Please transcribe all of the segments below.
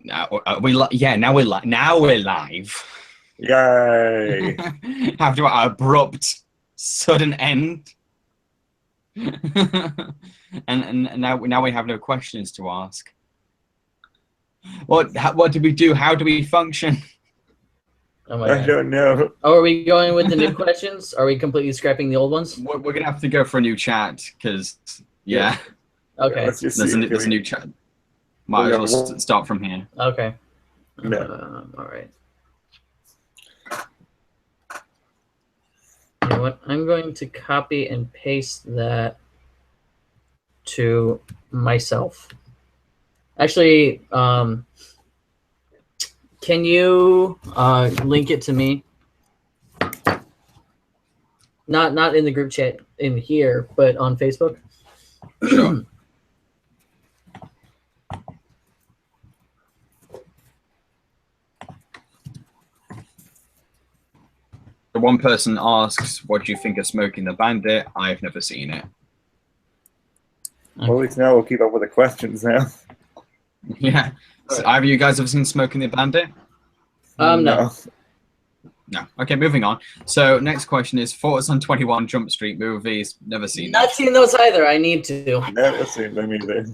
Now we're live. Yay! After our abrupt, sudden end, and now we have no questions to ask. What do we do? How do we function? Oh my I God. don't know. Oh, are we going with the new questions? Are we completely scrapping the old ones? We're gonna have to go for a new chat because yeah. Okay. Let's just There's see. a new chat. Might as well start from here. Okay. No. All right. You know what? I'm going to copy and paste that to myself. Actually, can you link it to me? Not in the group chat in here, but on Facebook. Sure. The one person asks, "What do you think of Smoking the Bandit?" I've never seen it. Well, at least now we'll keep up with the questions now. Yeah. So, have you guys ever seen Smoking the Bandit? No. No. Okay, moving on. So next question is thoughts on 21 Jump Street movies. Never seen Not seen those either. I need to. Never seen them either.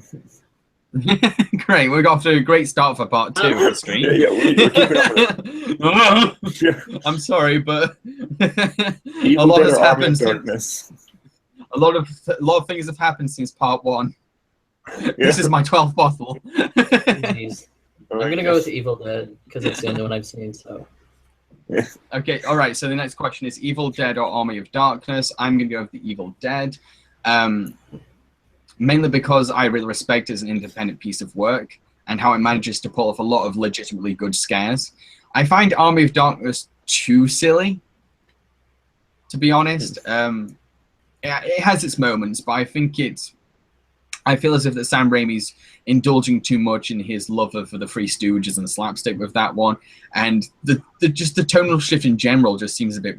Great, we got off to a great start for part 2 of the stream. Yeah, we're keeping up with it. I'm sorry, but a Evil lot Dead has or Army happened. of Darkness. A lot of things have happened since part 1. This is my 12th bottle. Jeez. I'm gonna go with Evil Dead because it's the only one I've seen. So. Yeah. Okay, all right. So the next question is Evil Dead or Army of Darkness. I'm gonna go with the Evil Dead, mainly because I really respect it as an independent piece of work and how it manages to pull off a lot of legitimately good scares. I find Army of Darkness too silly, to be honest. It has its moments, but I feel as if that Sam Raimi's indulging too much in his love of the Three Stooges and the slapstick with that one, and the tonal shift in general just seems a bit.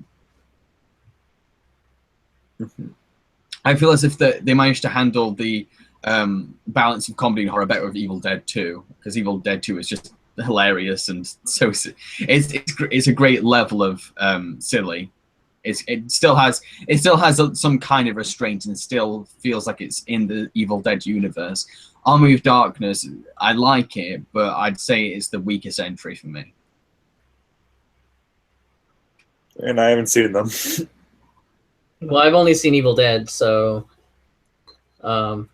I feel as if they managed to handle the balance of comedy and horror better with Evil Dead 2, because Evil Dead 2 is just hilarious and so it's a great level of silly. It still has some kind of restraint and still feels like it's in the Evil Dead universe. Army of Darkness, I like it, but I'd say it's the weakest entry for me. And I haven't seen them. Well, I've only seen Evil Dead, so I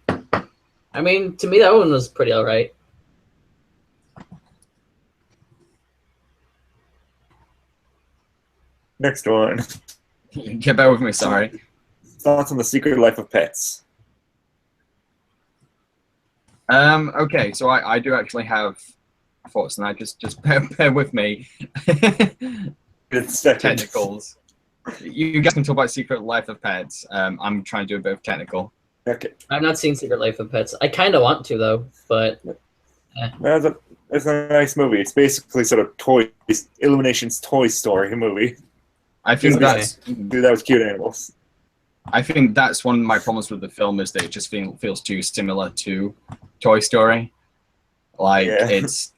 mean, to me that one was pretty alright. Next one. Get back with me, sorry. Thoughts on The Secret Life of Pets? Okay, so I do actually have thoughts on that. Just bear with me. It's second. Technicals. You guys can talk about Secret Life of Pets. I'm trying to do a bit of technical. Okay. I've not seen Secret Life of Pets. I kind of want to though, but It's a nice movie. It's basically sort of Illumination's Toy Story movie. I think Okay. That was cute animals. I think that's one of my problems with the film is that it just feels too similar to Toy Story. Like Yeah. it's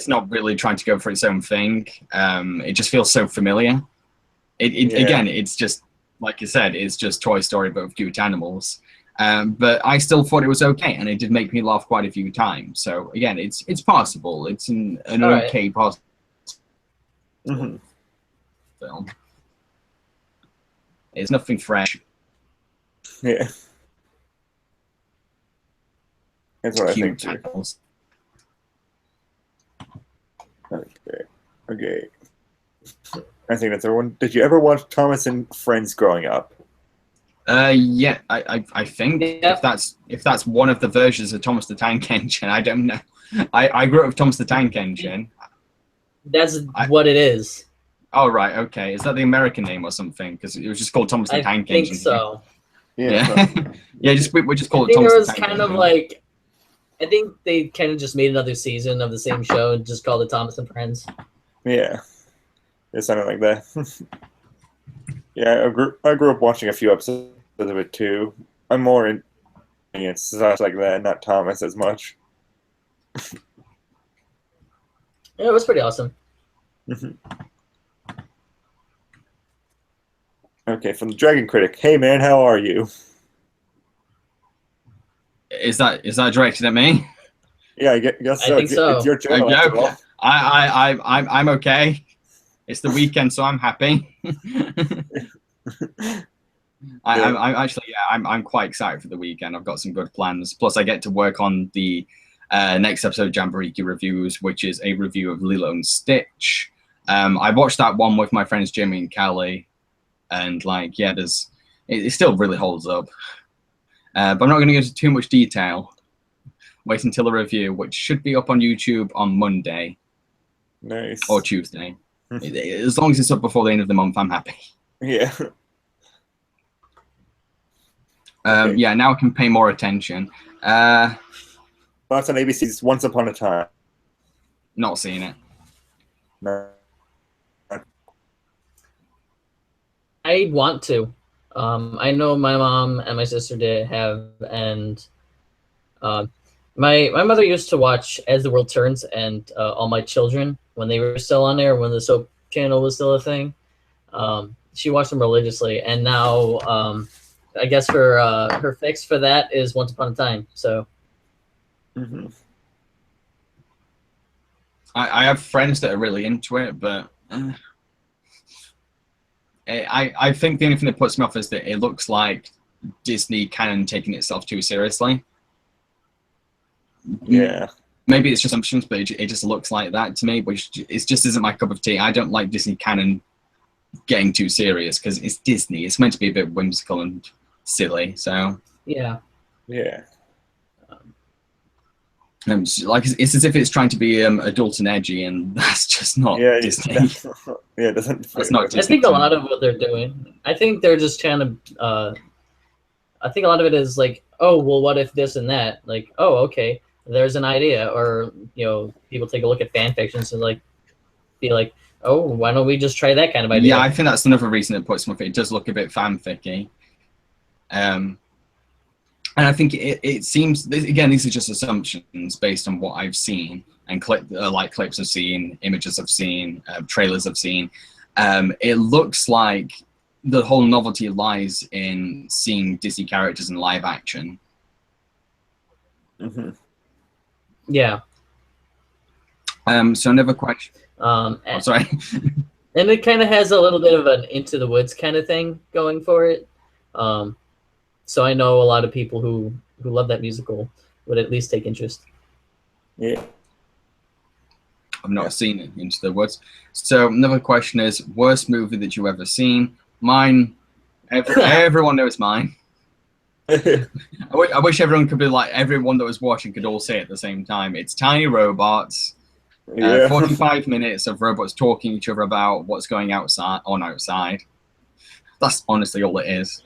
not really trying to go for its own thing. It just feels so familiar. Again, it's just like you said, it's just Toy Story but with cute animals. But I still thought it was okay, and it did make me laugh quite a few times. So again, it's possible. It's an okay possible film. It's nothing fresh. Yeah. That's what I think Cute too. animals. Okay. I think that's everyone. Did you ever watch Thomas and Friends growing up? Yeah, I think if that's one of the versions of Thomas the Tank Engine, I don't know. I grew up with Thomas the Tank Engine. that's what it is. Oh right, okay. Is that the American name or something? Because it was just called Thomas the Tank I think Engine. so. Yeah. Yeah, we just call I it think Thomas there the was Tank kind of Engine. like, I think they kind of just made another season of the same show and just called it Thomas and Friends. Yeah. It sounded like that. Yeah, I grew up watching a few episodes of it too. I'm more in stuff like that, not Thomas as much. Yeah, it was pretty awesome. Okay, from the Dragon Critic. Hey man, how are you? Is that directed at me? Yeah, I guess I so. think so. It's your channel Okay, after all. I'm okay. It's the weekend, so I'm happy. I'm actually, yeah, I'm quite excited for the weekend. I've got some good plans. Plus, I get to work on the next episode of Jambareeqi Reviews, which is a review of Lilo and Stitch. I watched that one with my friends Jimmy and Callie, and like, yeah, it still really holds up. But I'm not going to go into too much detail. Wait until the review, which should be up on YouTube on Monday. Nice. Or Tuesday. As long as it's up before the end of the month, I'm happy. Yeah. Okay. Yeah, now I can pay more attention. That's on ABC's Once Upon a Time. Not seeing it. No. I want to. I know my mom and my sister did have, and my mother used to watch As the World Turns and All My Children when they were still on air, when the soap channel was still a thing. She watched them religiously, and now I guess her fix for that is Once Upon a Time. So I have friends that are really into it, but I think the only thing that puts me off is that it looks like Disney canon taking itself too seriously. Yeah. Maybe it's just assumptions, but it just looks like that to me, which it just isn't my cup of tea. I don't like Disney canon getting too serious because it's Disney. It's meant to be a bit whimsical and silly. So yeah. Like it's as if it's trying to be adult and edgy, and that's just not Disney. Yeah, it doesn't. That's not Disney. I think a lot of what they're doing, I think they're just trying to. I think a lot of it is like, oh, well, what if this and that? Like, oh, okay, there's an idea, or people take a look at fan fictions and like, be like, oh, why don't we just try that kind of idea? Yeah, I think that's another reason it puts me off. It does look a bit fanficky. And I think it seems, again, these are just assumptions based on what I've seen and clips I've seen, images I've seen, trailers I've seen. It looks like the whole novelty lies in seeing Disney characters in live action. Yeah. So another question. Sorry. And it kind of has a little bit of an Into the Woods kind of thing going for it. So I know a lot of people who love that musical would at least take interest. Yeah. I've not seen it, Into the Woods. So another question is, worst movie that you've ever seen? Mine, everyone knows mine. I wish everyone could be like, everyone that was watching could all say it at the same time. It's Tiny Robots. 45 minutes of robots talking to each other about what's going outside. That's honestly all it is.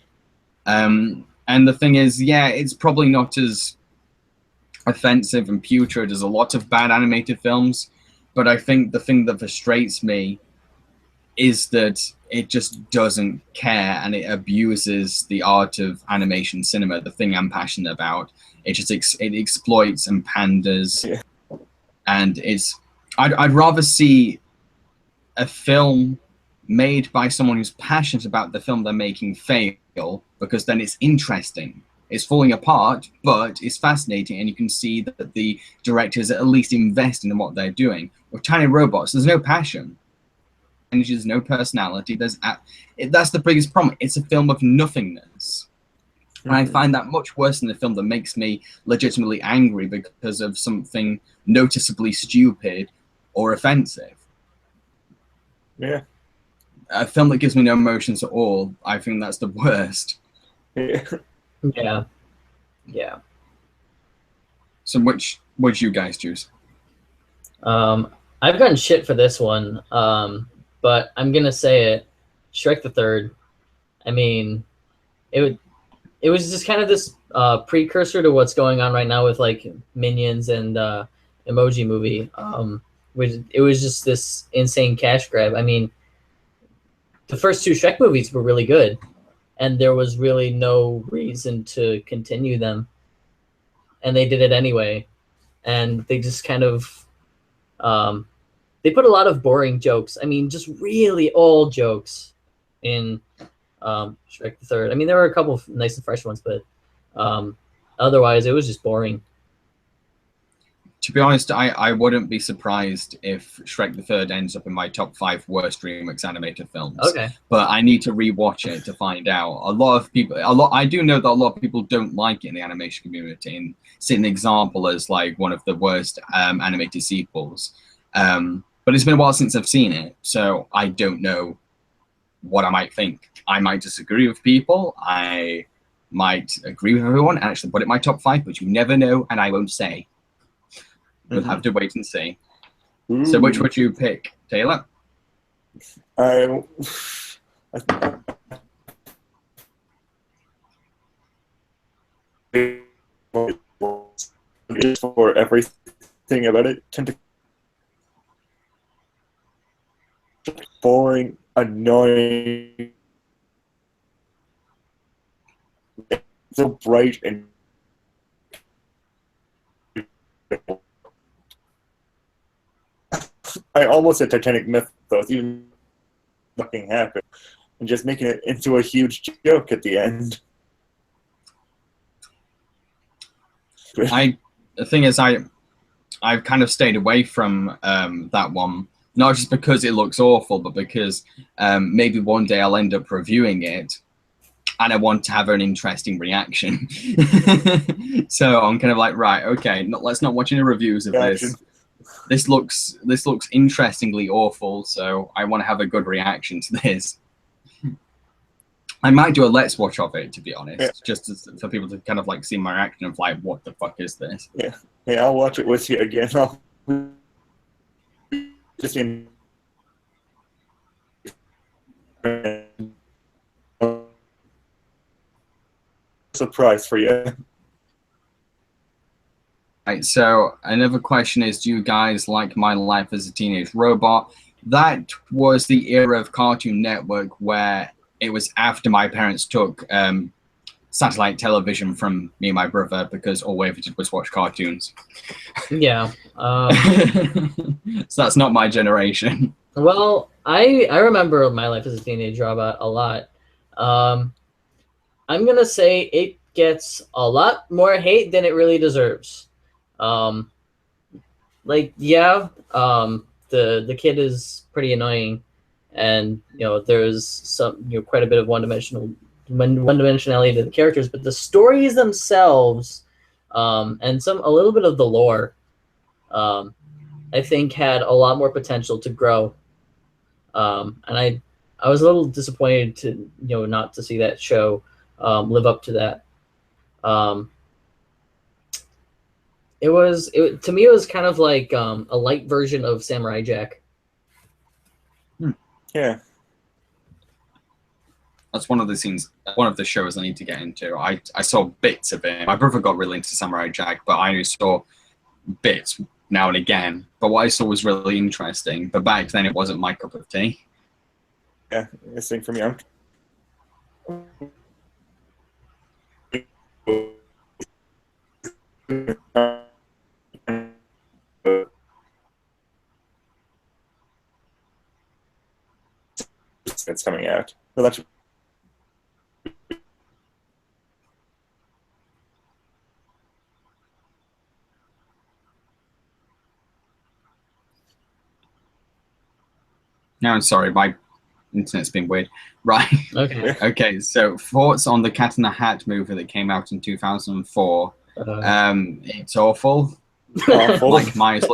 And the thing is, yeah, it's probably not as offensive and putrid as a lot of bad animated films, but I think the thing that frustrates me is that it just doesn't care and it abuses the art of animation cinema, the thing I'm passionate about. It just it exploits and panders, and I'd rather see a film made by someone who's passionate about the film they're making fail, because then it's interesting. It's falling apart, but it's fascinating, and you can see that the directors are at least invested in what they're doing. With Tiny Robots, there's no passion. And there's no personality. That's the biggest problem. It's a film of nothingness. And I find that much worse than a film that makes me legitimately angry because of something noticeably stupid or offensive. Yeah. A film that gives me no emotions at all, I think that's the worst. Yeah. So which would you guys choose? I've gotten shit for this one, but I'm gonna say it. Shrek the Third. I mean, it was just kind of this precursor to what's going on right now with like Minions and Emoji Movie. It was just this insane cash grab. I mean, the first two Shrek movies were really good, and there was really no reason to continue them, and they did it anyway. And they just kind of they put a lot of boring jokes. I mean, just really old jokes in Shrek the Third. I mean, there were a couple of nice and fresh ones, but otherwise, it was just boring. To be honest, I wouldn't be surprised if Shrek the Third ends up in my top 5 worst remakes animated films. Okay. But I need to rewatch it to find out. I do know that a lot of people don't like it in the animation community and see an example as like one of the worst animated sequels. But it's been a while since I've seen it, so I don't know what I might think. I might disagree with people. I might agree with everyone and actually put it in my top 5, but you never know, and I won't say. We'll have to wait and see. Ooh. So which would you pick, Taylor? For everything about it, tend to boring, annoying, so bright and I almost said Titanic mythos, even nothing happened, and just making it into a huge joke at the end. The thing is, I've kind of stayed away from that one, not just because it looks awful, but because maybe one day I'll end up reviewing it, and I want to have an interesting reaction. So I'm kind of like, right, okay, let's not watch any reviews of this. This looks interestingly awful, so I want to have a good reaction to this. I might do a let's watch of it, to be honest, just for people to kind of like see my reaction of like, what the fuck is this? Yeah, I'll watch it with you again. I'll just in surprise for you. Right, so another question is, do you guys like My Life as a Teenage Robot? That was the era of Cartoon Network where it was after my parents took satellite television from me and my brother because all we ever did was watch cartoons. Yeah. So that's not my generation. Well, I remember My Life as a Teenage Robot a lot. I'm going to say it gets a lot more hate than it really deserves. The kid is pretty annoying, and there's some quite a bit of one-dimensionality to the characters, but the stories themselves, and a little bit of the lore, I think had a lot more potential to grow. And I was a little disappointed to not to see that show live up to that. To me, it was kind of like a light version of Samurai Jack. Yeah. That's one of the shows I need to get into. I saw bits of it. My brother got really into Samurai Jack, but I only saw bits now and again. But what I saw was really interesting. But back then, it wasn't my cup of tea. Yeah, it's thing for me. It's coming out. So that's No, I'm sorry, my internet's been weird. Right. Okay. Okay, so thoughts on the Cat in the Hat movie that came out in 2004. It's awful. Mike Myers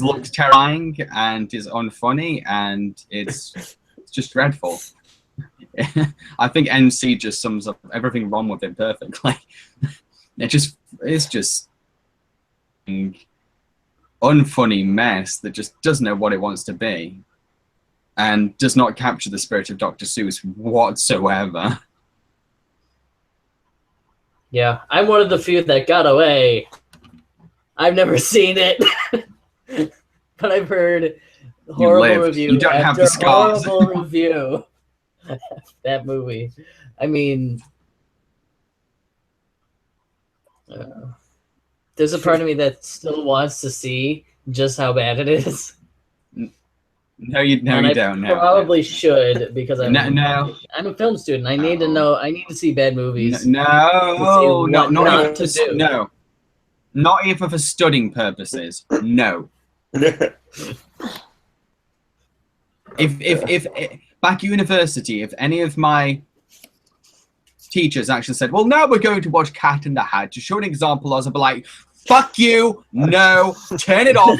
looks terrifying and is unfunny, and it's just dreadful. I think NC just sums up everything wrong with it perfectly. It's just an unfunny mess that just doesn't know what it wants to be, and does not capture the spirit of Dr. Seuss whatsoever. Yeah, I'm one of the few that got away. I've never seen it, but I've heard horrible review. You don't have the scars. Horrible review. That movie. I mean, there's a part of me that still wants to see just how bad it is. No, you don't. No, probably should because I'm no. I'm a film student. I need to know. I need to see bad movies. No, what not not even to do. No, not even for studying purposes. No. If back at university, if any of my teachers actually said, "Well, now we're going to watch Cat in the Hat," to show an example, I was like, "Fuck you! No, turn it off!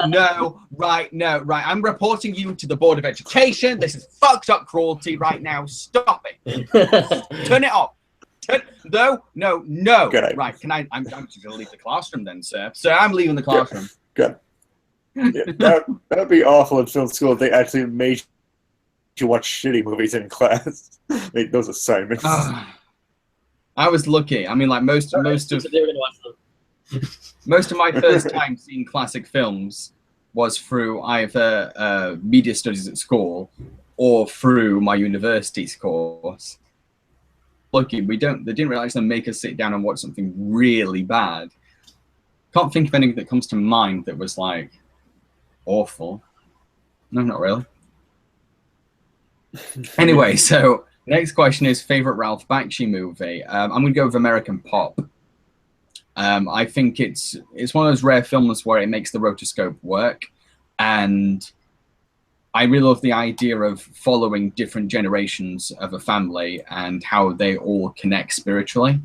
No, right, I'm reporting you to the Board of Education. This is fucked up cruelty right now. Stop it! Turn it off! No. Good. Right? I'm just gonna leave the classroom then, sir. Sir, I'm leaving the classroom. Good. Yeah, that'd be awful in film school if they actually made you watch shitty movies in class. Make those assignments. I was lucky. I mean, like most of my first time seeing classic films was through either media studies at school or through my university's course. Lucky they didn't really actually make us sit down and watch something really bad. Can't think of anything that comes to mind that was like awful. No, not really. Anyway, so next question is favorite Ralph Bakshi movie. I'm going to go with American Pop. I think it's one of those rare films where it makes the rotoscope work, and I really love the idea of following different generations of a family and how they all connect spiritually.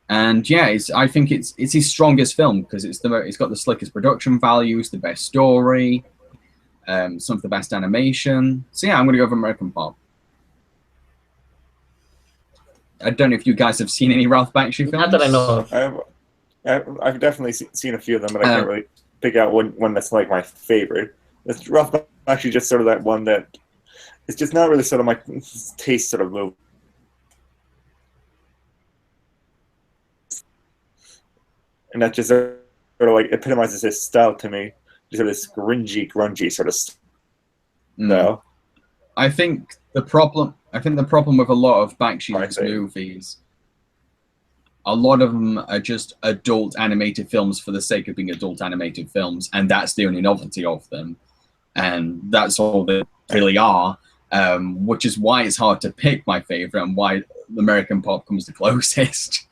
And yeah, I think it's his strongest film because it's got the slickest production values, the best story, some of the best animation. So yeah, I'm gonna go with American Pop. I don't know if you guys have seen any Ralph Bakshi films. Not that I know of. I've definitely seen a few of them, but I can't really pick out one that's like my favorite. It's Ralph Bakshi, just sort of that one that it's just not really sort of my taste sort of movie. And that just sort of like epitomizes his style to me. Just sort of this grungy sort of style. I think the problem with a lot of Bakshi's movies, a lot of them are just adult animated films for the sake of being adult animated films, and that's the only novelty of them. And that's all they really are, which is why it's hard to pick my favorite and why American Pop comes the closest.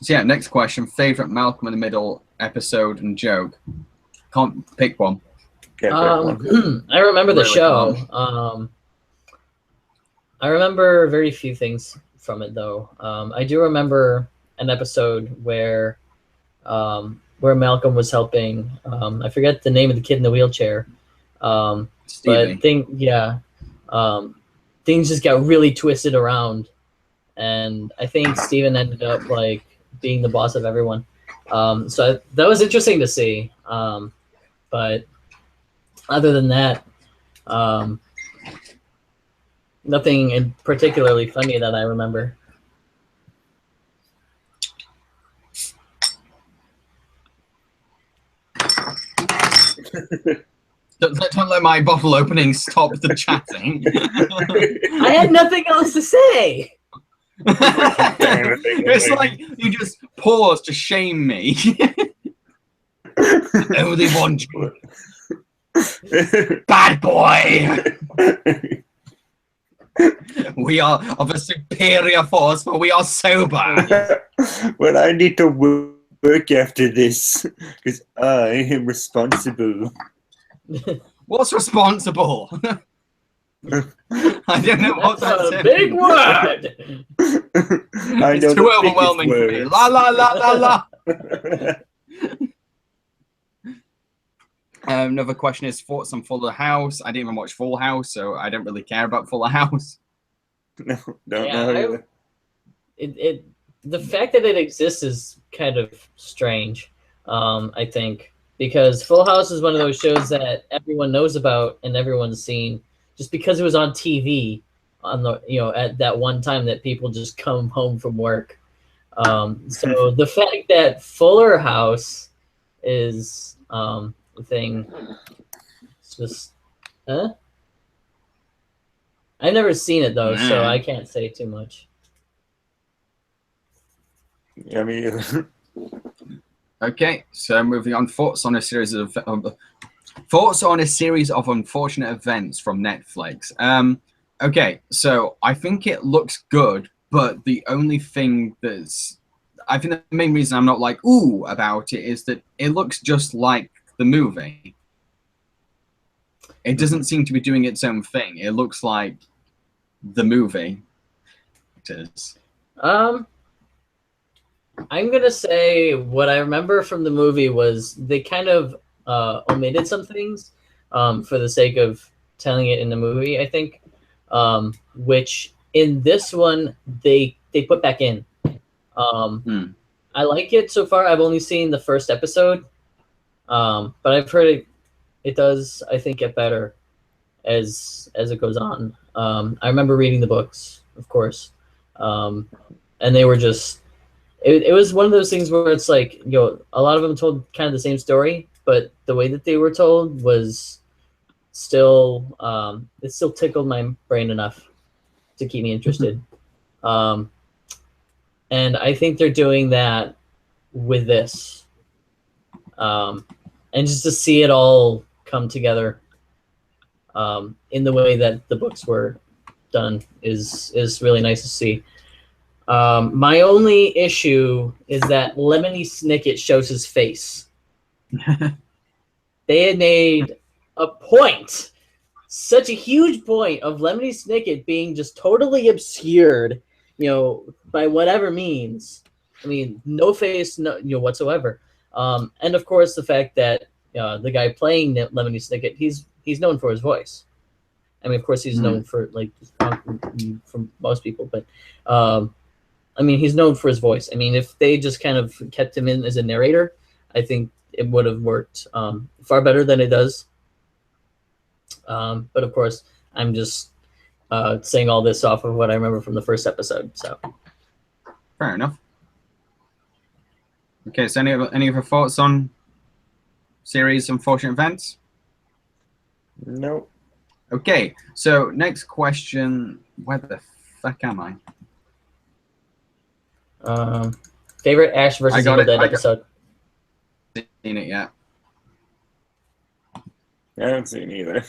So yeah, next question. Favorite Malcolm in the Middle episode and joke. Can't pick one. I remember the show. I remember very few things from it though. I do remember an episode where Malcolm was helping. I forget the name of the kid in the wheelchair. But things just got really twisted around, and I think Steven ended up like being the boss of everyone. So that was interesting to see. But other than that, nothing particularly funny that I remember. Don't let my bottle opening stop the chatting. I had nothing else to say. It's like you just pause to shame me. Only one drink. Bad boy. We are of a superior force, but we are sober. Well, I need to work after this because I am responsible. What's responsible? I don't know what that's a big word. It's too overwhelming for me. La la la la la. Another question is thoughts on Fuller House. I didn't even watch Full House, so I don't really care about Fuller House. No, don't know. The fact that it exists is kind of strange, I think, because Full House is one of those shows that everyone knows about and everyone's seen just because it was on TV on the at that one time that people just come home from work. So the fact that Fuller House is the thing, it's just I've never seen it though, so I can't say too much. Yeah, I mean, Okay, so moving on. Thoughts on a series of unfortunate events from Netflix. Okay, so I think it looks good, but the only thing I think the main reason I'm not like ooh about it is that it looks just like the movie. It doesn't seem to be doing its own thing. It looks like the movie. It is. I'm gonna say what I remember from the movie was they kind of omitted some things for the sake of telling it in the movie, I think, which in this one they put back in. I like it so far. I've only seen the first episode, but I've heard it does, I think, get better as it goes on. I remember reading the books, of course, and they were just. It was one of those things where it's like, a lot of them told kind of the same story, but the way that they were told was still, it still tickled my brain enough to keep me interested. And I think they're doing that with this. And just to see it all come together in the way that the books were done is really nice to see. My only issue is that Lemony Snicket shows his face. They had made a point, such a huge point, of Lemony Snicket being just totally obscured, by whatever means. I mean, no face, no, whatsoever. And of course, the fact that the guy playing Lemony Snicket, he's known for his voice. I mean, of course, he's known for from most people, but. I mean, he's known for his voice. I mean, if they just kind of kept him in as a narrator, I think it would have worked far better than it does. But of course, I'm just saying all this off of what I remember from the first episode. So, fair enough. Okay, so any other thoughts on series unfortunate events? No. Okay, so next question. Where the fuck am I? Favorite Ash versus Evil Dead episode? Seen it yet? I haven't seen either.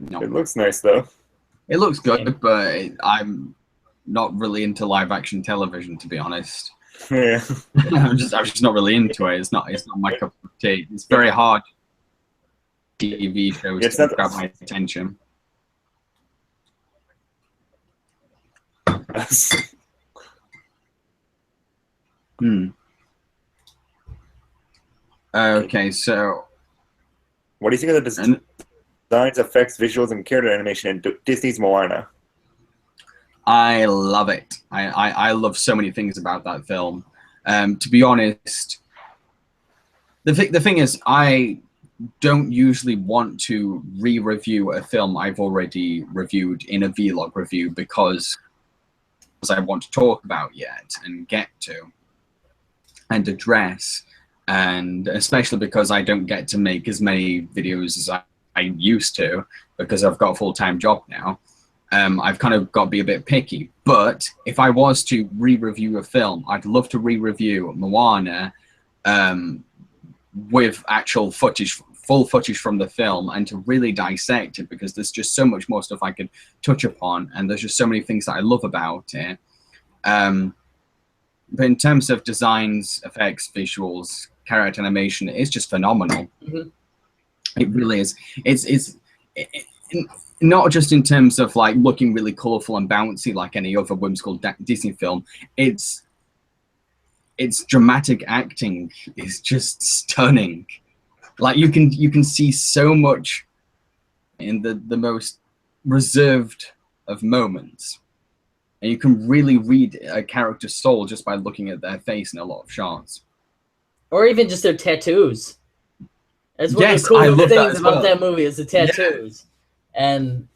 No. It looks nice though. It looks good, but I'm not really into live action television, to be honest. Yeah. I'm just not really into it. It's not my cup of tea. It's very hard. TV shows to grab my attention. Okay, so what do you think of the designs, effects, visuals, and character animation in Disney's Moana? I love it. I love so many things about that film. To be honest, the thing is, I don't usually want to re-review a film I've already reviewed in a vlog review because I want to talk about yet and get to and address, and especially because I don't get to make as many videos as I used to because I've got a full-time job now. I've kind of got to be a bit picky, but if I was to re-review a film, I'd love to re-review Moana with actual footage, full footage from the film, and to really dissect it, because there's just so much more stuff I could touch upon, and there's just so many things that I love about it. But in terms of designs, effects, visuals, character animation, it's just phenomenal. Mm-hmm. It really is. It's not just in terms of like looking really colorful and bouncy like any other whimsical Disney film. Its dramatic acting is just stunning. Like you can see so much in the most reserved of moments, and you can really read a character's soul just by looking at their face in a lot of shots, or even just their tattoos. That's one of the coolest things about that movie is the tattoos, and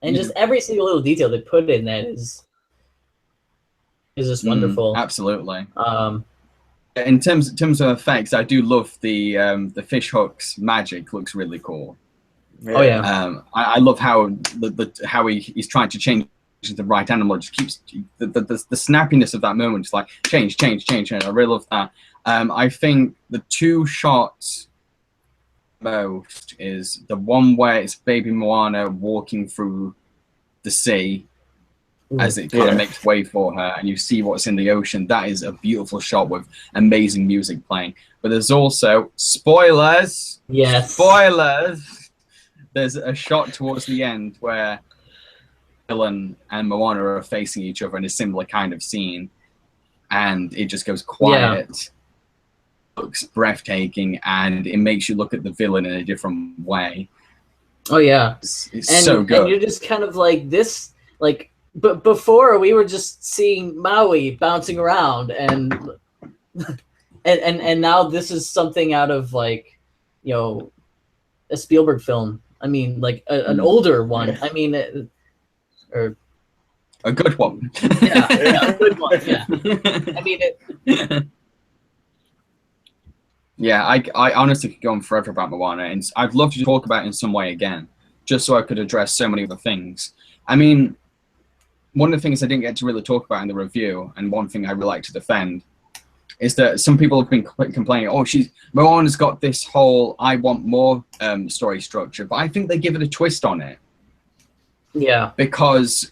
just every single little detail they put in that is just wonderful. Absolutely. In terms of effects, I do love the fish hooks magic. Looks really cool. Yeah. Oh yeah. I love how how he's trying to change the right animal. It just keeps the snappiness of that moment. Just like change. I really love that. I think the two shots most is the one where it's baby Moana walking through the sea as it kind of makes way for her, and you see what's in the ocean. That is a beautiful shot with amazing music playing. But there's also spoilers. Yes. Spoilers. There's a shot towards the end where Dylan and Moana are facing each other in a similar kind of scene, and it just goes quiet. Yeah. Looks breathtaking, and it makes you look at the villain in a different way. Oh yeah, it's so good. And you're just kind of like this, like. But before we were just seeing Maui bouncing around, and now this is something out of like, you know, a Spielberg film. I mean, like an older one. I mean, or a good one. Yeah, a good one. Yeah. I mean it. Yeah, I honestly could go on forever about Moana, and I'd love to talk about it in some way again, just so I could address so many other things. I mean, one of the things I didn't get to really talk about in the review, and one thing I really like to defend, is that some people have been complaining, oh, Moana's got this whole I want more story structure, but I think they give it a twist on it. Yeah. Because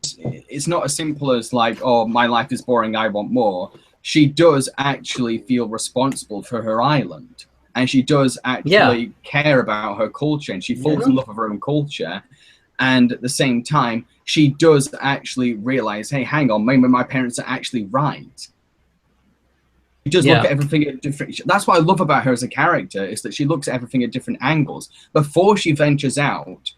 it's not as simple as like, oh, my life is boring, I want more. She does actually feel responsible for her island, and she does actually care about her culture, and she falls in love with her own culture. And at the same time, she does actually realize, hey, hang on, maybe my parents are actually right. She does look at everything at different. That's what I love about her as a character, is that she looks at everything at different angles. Before she ventures out,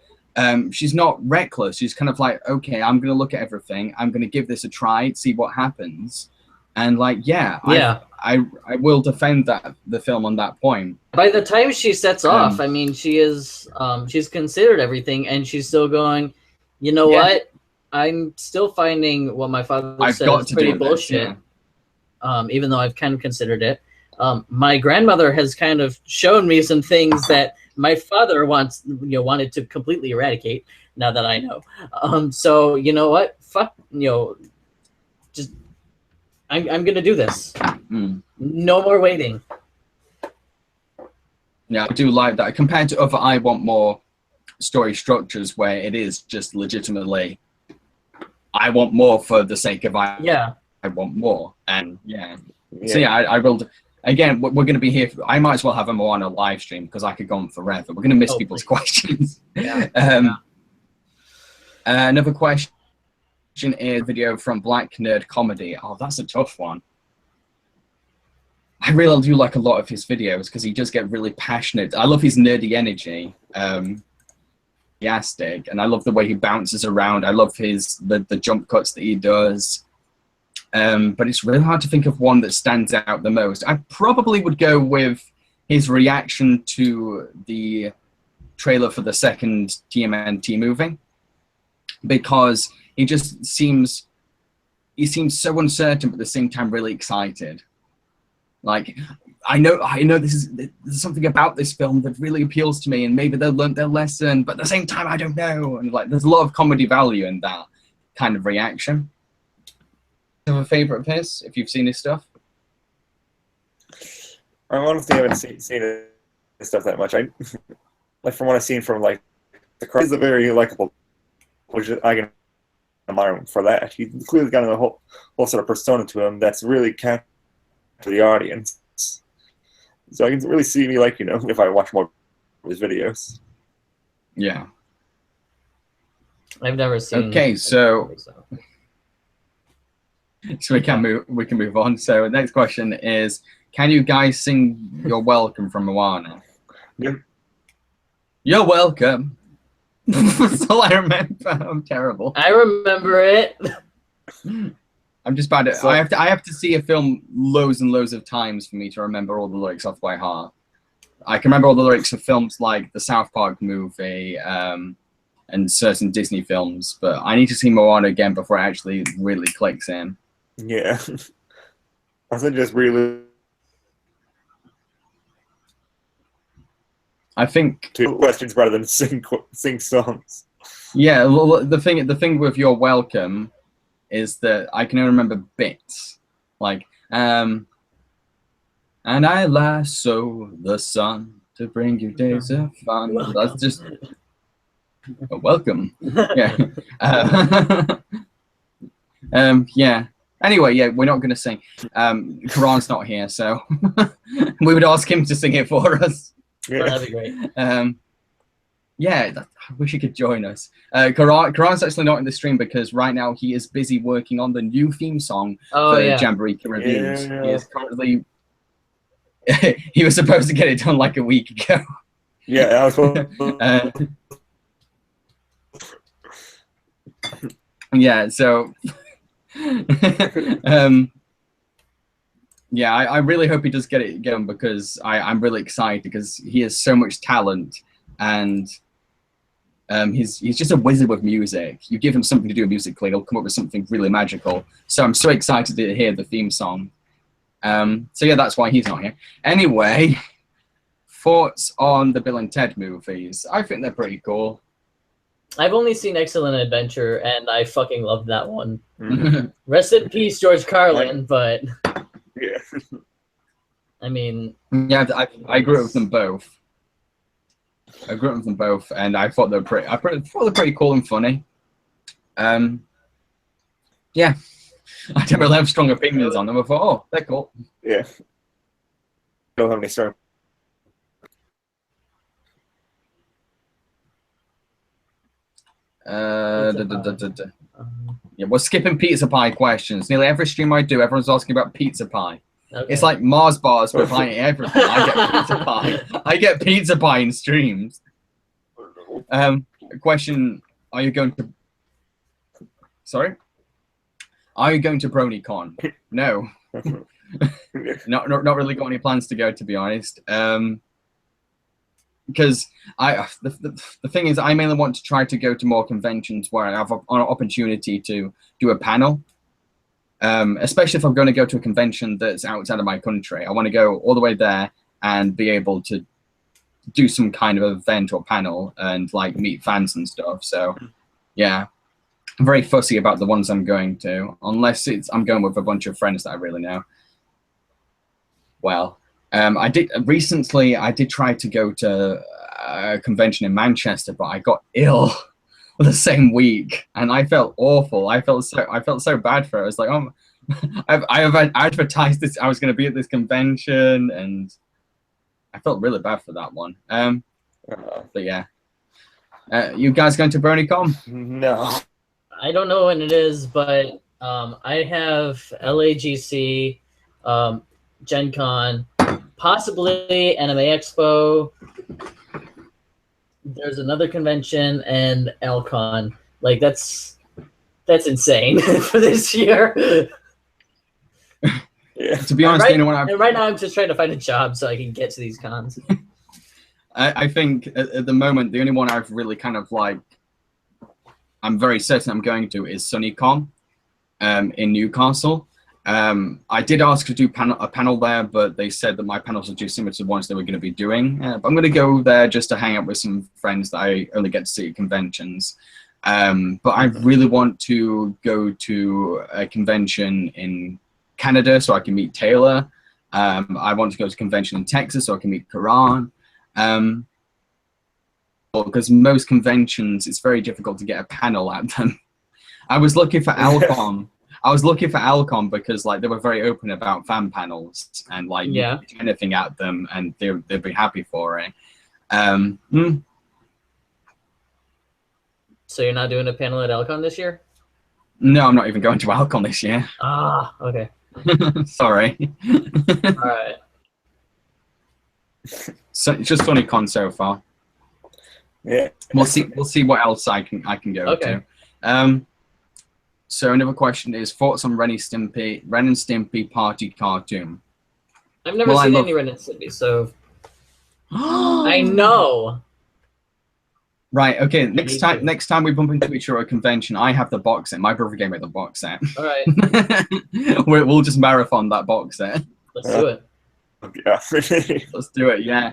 she's not reckless. She's kind of like, okay, I'm going to look at everything. I'm going to give this a try, see what happens. And like, I will defend the film on that point. By the time she sets off, I mean, she is she's considered everything, and she's still going, you know what? I'm still finding what my father says pretty bullshit. Even though I've kind of considered it. My grandmother has kind of shown me some things that my father wanted to completely eradicate. Now that I know, so you know what? Fuck, just I'm gonna do this. No more waiting. Yeah, I do like that. Compared to other I want more story structures where it is just legitimately I want more for the sake of I want more. And so I will. Again, we're going to be here. I might as well have a Moana live stream because I could go on forever. We're going to miss people's questions. Another question is a video from Black Nerd Comedy. Oh, that's a tough one. I really do like a lot of his videos because he does get really passionate. I love his nerdy energy. Enthusiastic, and I love the way he bounces around. I love the jump cuts that he does. But it's really hard to think of one that stands out the most. I probably would go with his reaction to the trailer for the second TMNT movie, because he just seems so uncertain, but at the same time really excited. Like, I know there's something about this film that really appeals to me, and maybe they'll learn their lesson, but at the same time, I don't know. And like, there's a lot of comedy value in that kind of reaction. Do you have a favorite of his, if you've seen his stuff? I honestly haven't seen his stuff that much. Like, from what I've seen from like the crowd, he's a very likable, which I can admire him for that. He's clearly got a whole sort of persona to him that's really captured the audience. So I can really see me, like, if I watch more of his videos. Yeah. I've never seen. Okay, so we can move on. So the next question is, can you guys sing "You're Welcome" from Moana? Yeah. You're welcome. That's all I remember. I'm terrible. I remember it. I'm just bad at. I have to see a film loads and loads of times for me to remember all the lyrics off by heart. I can remember all the lyrics of films like the South Park movie and certain Disney films, but I need to see Moana again before it actually really clicks in. Yeah. I think just really. I think 2 questions rather than sing songs. Yeah, well, the thing with "You're Welcome" is that I can only remember bits. Like, And I lasso the sun to bring you days of fun. That's just welcome. Yeah. Yeah. Anyway, yeah, we're not going to sing. Karan's not here, so we would ask him to sing it for us. Oh, that'd be great. Yeah, I wish he could join us. Karan's actually not in the stream because right now he is busy working on the new theme song for Jambareeqi Reviews. Yeah. He is currently... he was supposed to get it done like a week ago. Yeah, I was yeah, so... yeah, I really hope he does get him because I'm really excited because he has so much talent and he's just a wizard with music. You give him something to do musically, he'll come up with something really magical. So I'm so excited to hear the theme song. So yeah, that's why he's not here. Anyway, thoughts on the Bill and Ted movies? I think they're pretty cool. I've only seen Excellent Adventure, and I fucking loved that one. Rest in peace, George Carlin, but... Yeah. I mean... Yeah, I grew up with them both. And I thought they were pretty cool and funny. Yeah. I don't really have strong opinions on them. I thought, oh, they're cool. Yeah. I don't have any strong. Yeah, we're skipping pizza pie questions. Nearly every stream I do, everyone's asking about pizza pie. Okay. It's like Mars bars, but I eat everything. I get pizza pie. I get pizza pie in streams. Question: Are you going to? Sorry. Are you going to BronyCon? No. Not really got any plans to go, to be honest. Because the thing is, I mainly want to try to go to more conventions where I have an opportunity to do a panel. Especially if I'm going to go to a convention that's outside of my country. I want to go all the way there and be able to do some kind of event or panel and like meet fans and stuff. So yeah, I'm very fussy about the ones I'm going to, unless I'm going with a bunch of friends that I really know. Well, I did try to go to a convention in Manchester, but I got ill the same week, and I felt awful. I felt so bad for it. I was like, oh, I advertised this. I was going to be at this convention, and I felt really bad for that one. But yeah, you guys going to BronyCon? No. I don't know when it is, but I have LAGC, Gen Con, possibly Anime Expo. There's another convention and Alcon. Like that's insane for this year. Yeah. To be honest, right now I'm just trying to find a job so I can get to these cons. I think at the moment the only one I've really kind of like I'm very certain I'm going to is SunnyCon in Newcastle. I did ask to do a panel there, but they said that my panels are too similar to the ones they were going to be doing. But I'm going to go there just to hang out with some friends that I only get to see at conventions. But I really want to go to a convention in Canada so I can meet Taylor. I want to go to a convention in Texas so I can meet Karan. Because most conventions, it's very difficult to get a panel at them. I was looking for Alcon. I was looking for Alcon because like they were very open about fan panels and like you could do anything at them and they'd be happy for it. So you're not doing a panel at Alcon this year? No, I'm not even going to Alcon this year. Ah, okay. Sorry. All right. So it's just SunnyCon so far. Yeah. We'll see what else I can go to. So another question is thoughts on Ren and Stimpy party cartoon. I've never seen any Ren and Stimpy, so I know. Right. Okay. Next time we bump into each other at a convention, I have the box set. My brother gave me the box set. All right. We'll just marathon that box set. Let's do it. Yeah. Let's do it. Yeah.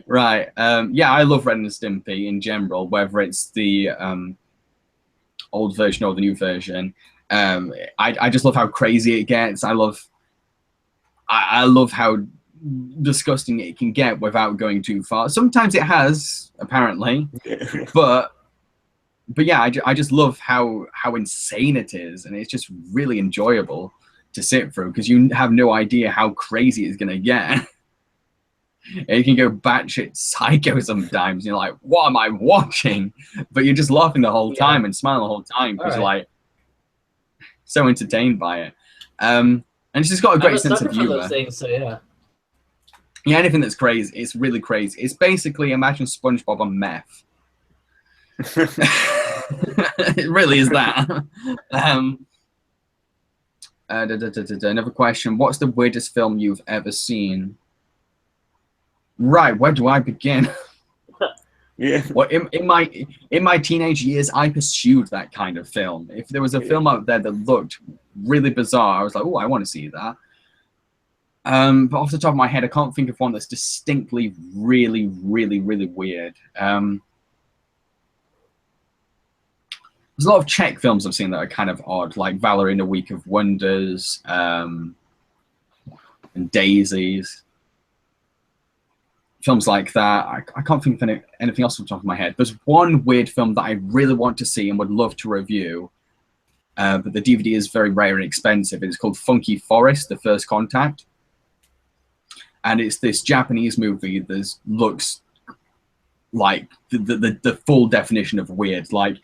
Right. Yeah, I love Ren and Stimpy in general, whether it's the old version or the new version. I just love how crazy it gets. I love I love how disgusting it can get without going too far. Sometimes it has, apparently, but yeah, I just love how insane it is, and it's just really enjoyable to sit through because you have no idea how crazy it's gonna get. It can go batshit psycho sometimes. You're like, what am I watching? But you're just laughing the whole time and smiling the whole time because you're like so entertained by it. And it's just got a great sense of humor. Those things, so yeah. Yeah, anything that's crazy, it's really crazy. It's basically imagine SpongeBob on meth. It really is that. Another question: what's the weirdest film you've ever seen? Right, where do I begin? Yeah. Well, in my teenage years, I pursued that kind of film. If there was a film out there that looked really bizarre, I was like, oh, I want to see that. But off the top of my head, I can't think of one that's distinctly really, really, really weird. There's a lot of Czech films I've seen that are kind of odd, like Valor in a Week of Wonders, and Daisies. Films like that. I can't think of anything else off the top of my head. There's one weird film that I really want to see and would love to review, but the DVD is very rare and expensive. It's called Funky Forest, The First Contact. And it's this Japanese movie that looks like the full definition of weird. Like,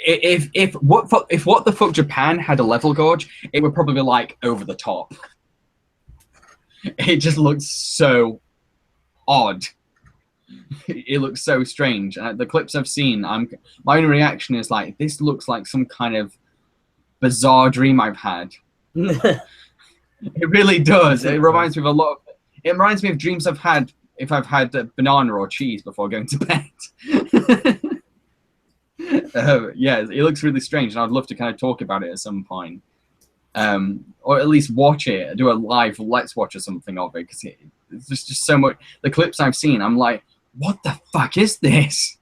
if What the Fuck Japan had a level gauge, it would probably be like over the top. It just looks so odd. It looks so strange. The clips I've seen, my only reaction is like, this looks like some kind of bizarre dream I've had. It really does. It reminds me of a lot of. It reminds me of dreams I've had if I've had a banana or cheese before going to bed. Yeah, it looks really strange, and I'd love to kind of talk about it at some point, or at least watch it, do a live let's watch or something of it, because it's just so much. The clips I've seen, I'm like, what the fuck is this?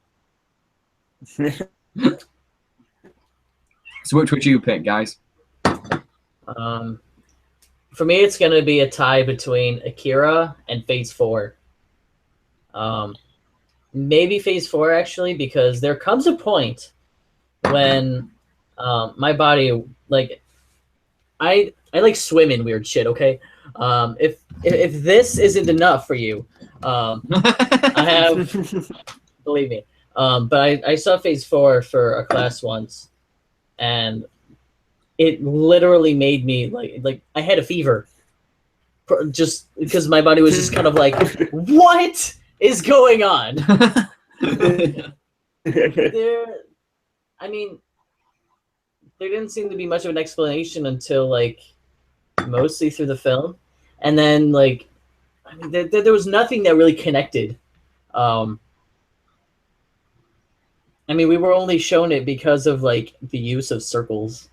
So which would you pick, guys? For me, it's going to be a tie between Akira and Phase 4. Maybe Phase 4, actually, because there comes a point when my body, like, I like swim in weird shit, okay? If this isn't enough for you, I have, believe me. But I saw Phase 4 for a class once, and it literally made me like I had a fever, just because my body was just kind of like, what is going on? I mean, there didn't seem to be much of an explanation until like mostly through the film, and then like, I mean, there was nothing that really connected. I mean, we were only shown it because of like the use of circles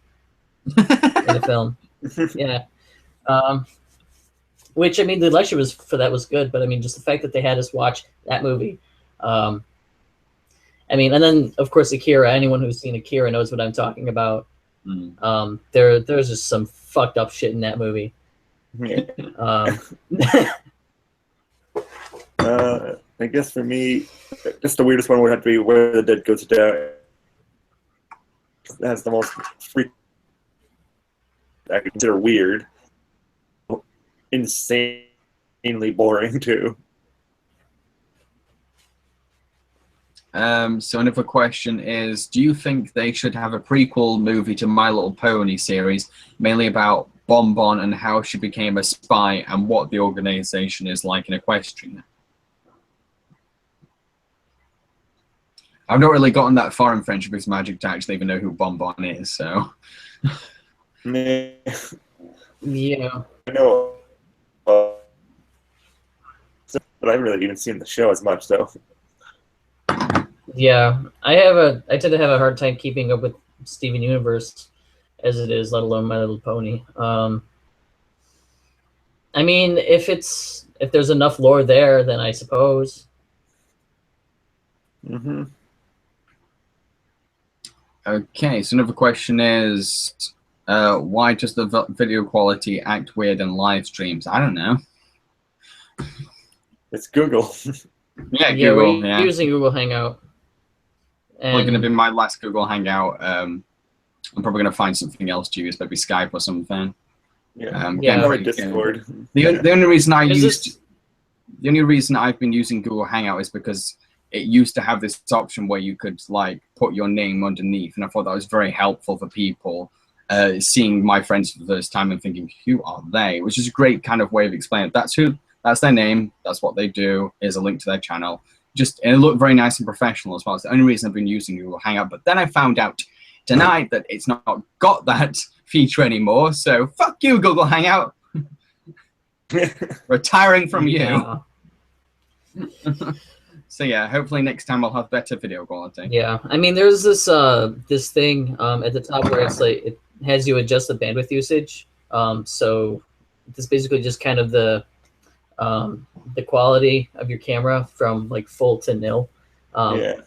in the film. Yeah. Which, I mean, the lecture for that was good, but I mean, just the fact that they had us watch that movie. I mean, and then of course Akira. Anyone who's seen Akira knows what I'm talking about. There's just some fucked up shit in that movie. I guess for me, just the weirdest one would have to be Where the Dead Go to Die. That's the most freak I consider weird. Insanely boring too. So another question is, do you think they should have a prequel movie to My Little Pony series, mainly about Bon Bon and how she became a spy and what the organization is like in Equestria? I've not really gotten that far in Friendship is Magic to actually even know who Bon Bon is, so. Yeah. Yeah. I know. But I haven't really even seen the show as much, though. Yeah, I tend to have a hard time keeping up with Steven Universe as it is, let alone My Little Pony. I mean, if there's enough lore there, then I suppose. Okay, so another question is, Why does the video quality act weird in live streams? I don't know. It's Google. Yeah, Yeah, Google. we're Yeah, using Google Hangout. probably going to And be my last Google Hangout. I'm probably going to find something else to use, maybe Skype or something. Yeah, Yeah. probably Discord. The only reason I There's used this- the only reason I've been using Google Hangout is because it used to have this option where you could like put your name underneath, and I thought that was very helpful for people seeing my friends for the first time and thinking, who are they? Which is a great kind of way of explaining it. That's their name, that's what they do. Here's a link to their channel. And it looked very nice and professional as well. It's the only reason I've been using Google Hangout. But then I found out tonight that it's not got that feature anymore. So fuck you, Google Hangout. Retiring from you. Yeah. So yeah, hopefully next time I'll have better video quality. Yeah, I mean, there's this this thing at the top where it's like it has you adjust the bandwidth usage. So it's basically just kind of the quality of your camera from like full to nil. Yeah.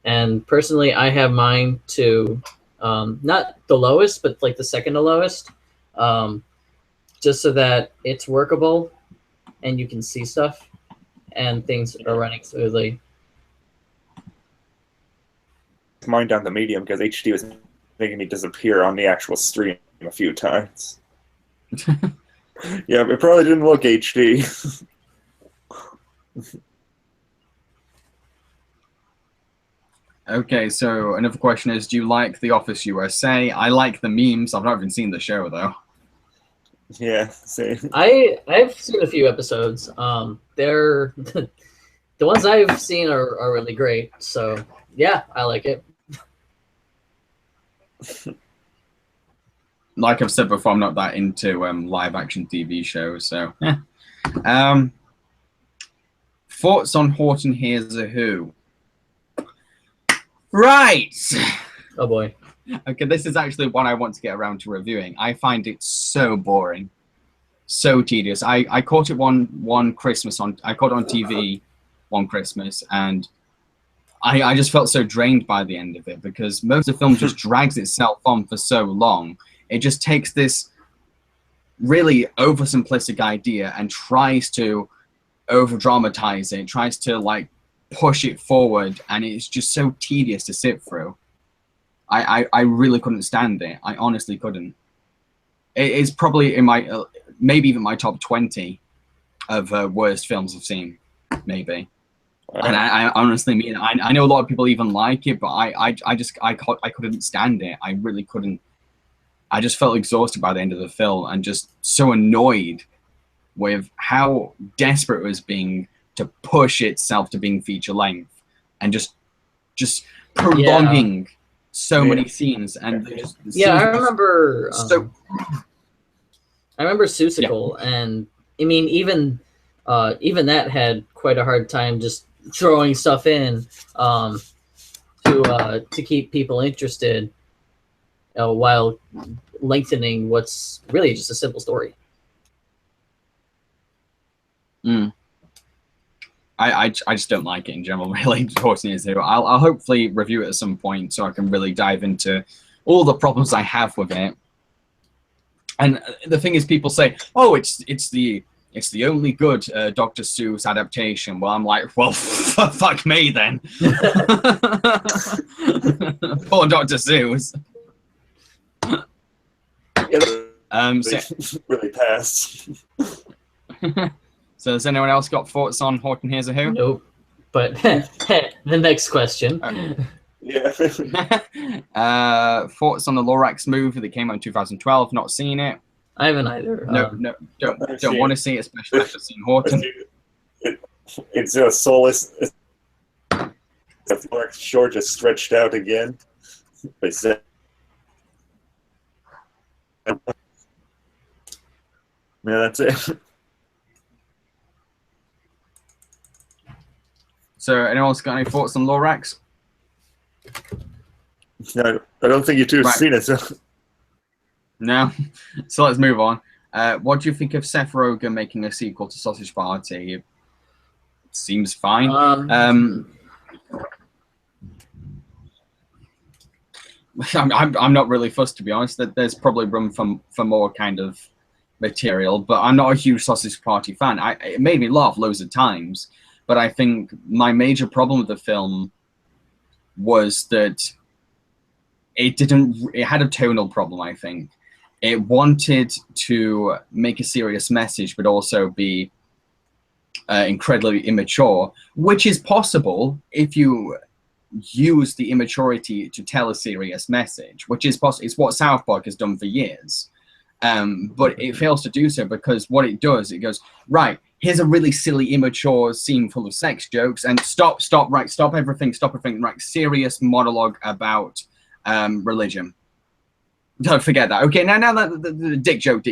And personally, I have mine to not the lowest, but like the second to lowest, just so that it's workable and you can see stuff and things are running smoothly. Mine down to medium because HD was making me disappear on the actual stream a few times. Yeah, it probably didn't look HD. Okay, so another question is, do you like The Office USA? I like the memes. I've not even seen the show though. Yeah, same. I've seen a few episodes. They're the ones I've seen are really great. So yeah, I like it. Like I've said before, I'm not that into live action TV shows. So, thoughts on Horton Hears a Who? Right. Oh boy. Okay, this is actually one I want to get around to reviewing. I find it so boring, so tedious. I caught it one Christmas I caught it on TV one Christmas, and I just felt so drained by the end of it because most of the film just drags itself on for so long. It just takes this really oversimplistic idea and tries to over dramatize it, tries to like push it forward, and it's just so tedious to sit through. I really couldn't stand it. I honestly couldn't. It's probably in my maybe even my top 20 of worst films I've seen, maybe. And I honestly mean, I know a lot of people even like it, but I couldn't stand it. I really couldn't. I just felt exhausted by the end of the film and just so annoyed with how desperate it was being to push itself to being feature length and just prolonging so many scenes. And I remember. I remember Seussical, Yeah. and I mean even that had quite a hard time just throwing stuff in to keep people interested while lengthening what's really just a simple story. I just don't like it in general, really. I'll hopefully review it at some point so I can really dive into all the problems I have with it. And the thing is, people say, "Oh, it's the only good Dr. Seuss adaptation." Well, I'm like, well, fuck me then. Poor Dr. Seuss. Really passed. So has anyone else got thoughts on Horton Hears a Who? Nope. But the next question. Yeah. Thoughts on the Lorax movie that came out in 2012? Not seen it. I haven't either. No, don't want to see it, especially after seeing Horton. It's a soulless. The Lorax shore just stretched out again. They said. Yeah, that's it. So, anyone else got any thoughts on Lorax? No, I don't think you two have seen it. So. No. So let's move on. What do you think of Seth Rogen making a sequel to Sausage Party? It seems fine. I'm not really fussed, to be honest. That there's probably room for more kind of material, but I'm not a huge Sausage Party fan. It made me laugh loads of times, but I think my major problem with the film was that it had a tonal problem. I think it wanted to make a serious message, but also be incredibly immature, which is possible if you use the immaturity to tell a serious message, which is possible. It's what South Park has done for years. But it fails to do so because what it does, it goes, right, here's a really silly, immature scene full of sex jokes, and stop everything, right, serious monologue about religion. Don't forget that. Okay, now the dick joke.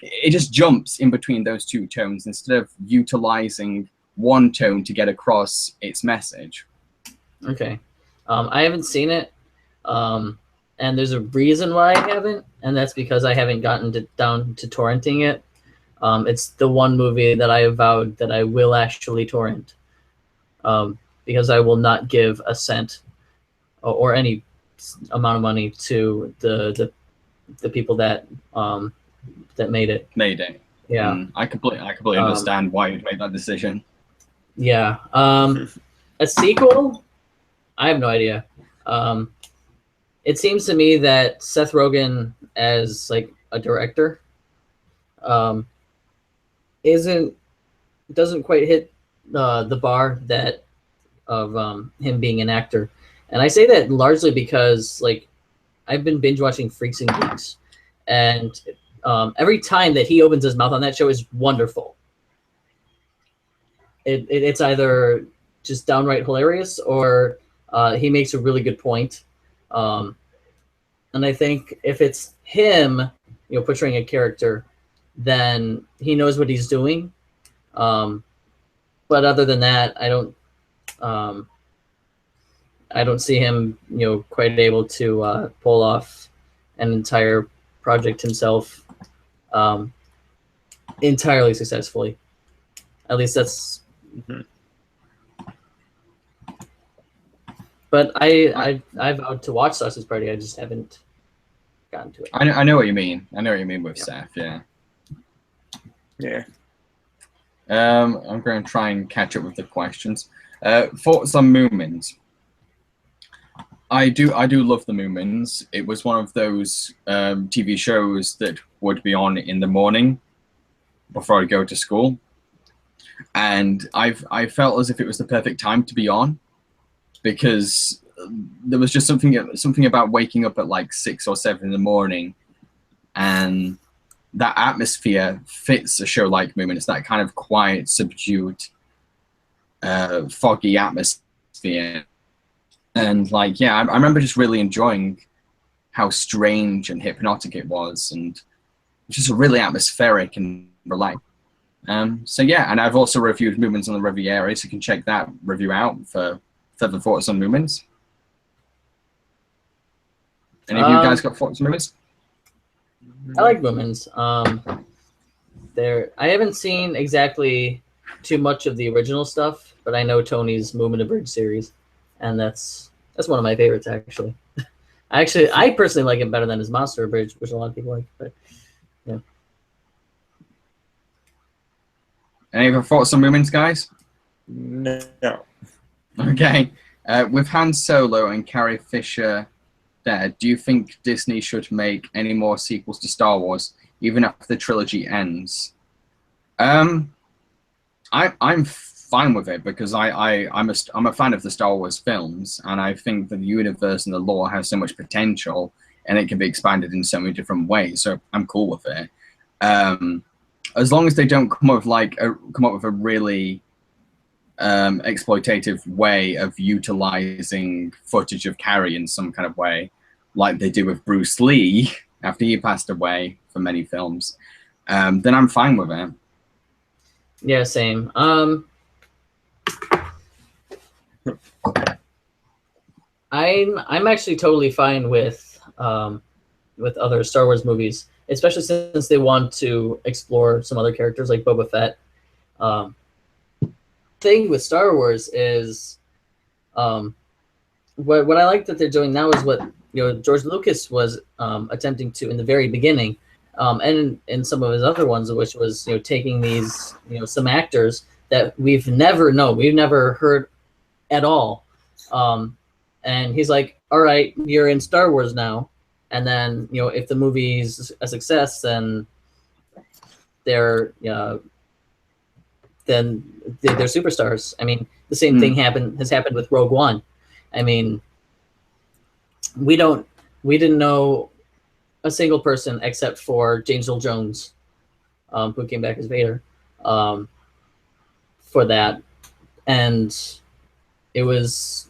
It just jumps in between those two tones instead of utilizing one tone to get across its message. Okay. I haven't seen it. And there's a reason why I haven't, and that's because I haven't gotten down to torrenting it. It's the one movie that I have vowed that I will actually torrent, because I will not give a cent or any amount of money to the people that made it. Yeah. I completely understand why you'd make that decision. Yeah. A sequel? I have no idea. It seems to me that Seth Rogen as like a director doesn't quite hit the bar that of him being an actor. And I say that largely because like I've been binge watching Freaks and Geeks, and every time that he opens his mouth on that show is wonderful. It's either just downright hilarious or he makes a really good point. And I think if it's him, portraying a character, then he knows what he's doing. But other than that, I don't see him, quite able to pull off an entire project himself entirely successfully. At least that's. Mm-hmm. But I vowed to watch Sausage Party. I just haven't gotten to it. I know what you mean. I know what you mean with Seth. Yeah. Yeah. I'm going to try and catch up with the questions. Thoughts on Moomins? I do love the Moomins. It was one of those TV shows that would be on in the morning before I go to school, and I felt as if it was the perfect time to be on, because there was just something about waking up at like 6 or 7 in the morning, and that atmosphere fits a show like Moomins. It's that kind of quiet, subdued, foggy atmosphere. And like, yeah, I remember just really enjoying how strange and hypnotic it was, and just really atmospheric and relaxed. So yeah, and I've also reviewed Moomins on the Riviera, so you can check that review out for further thoughts on Moomins. Any of you guys got thoughts on Moomins? I like Moomins. I haven't seen exactly too much of the original stuff, but I know Tony's Moomin Abridged series, and that's one of my favorites actually. I personally like it better than his Monster Abridged, which a lot of people like. But yeah. Any other thoughts on Moomins, guys? No. Okay. With Han Solo and Carrie Fisher dead, do you think Disney should make any more sequels to Star Wars, even after the trilogy ends? I'm fine with it, because I'm a fan of the Star Wars films, and I think that the universe and the lore has so much potential, and it can be expanded in so many different ways. So I'm cool with it. As long as they don't come up with a really exploitative way of utilizing footage of Carrie in some kind of way, like they do with Bruce Lee after he passed away for many films, then I'm fine with it. Yeah, same. I'm actually totally fine with other Star Wars movies, especially since they want to explore some other characters like Boba Fett. Thing with Star Wars is what I like that they're doing now is what George Lucas was attempting to in the very beginning, and in some of his other ones, which was taking these some actors that we've never heard at all, and he's like, all right, you're in Star Wars now, and then if the movie's a success, then they're superstars. I mean, the same thing has happened with Rogue One. I mean, we didn't know a single person except for James Earl Jones, who came back as Vader, for that, and it was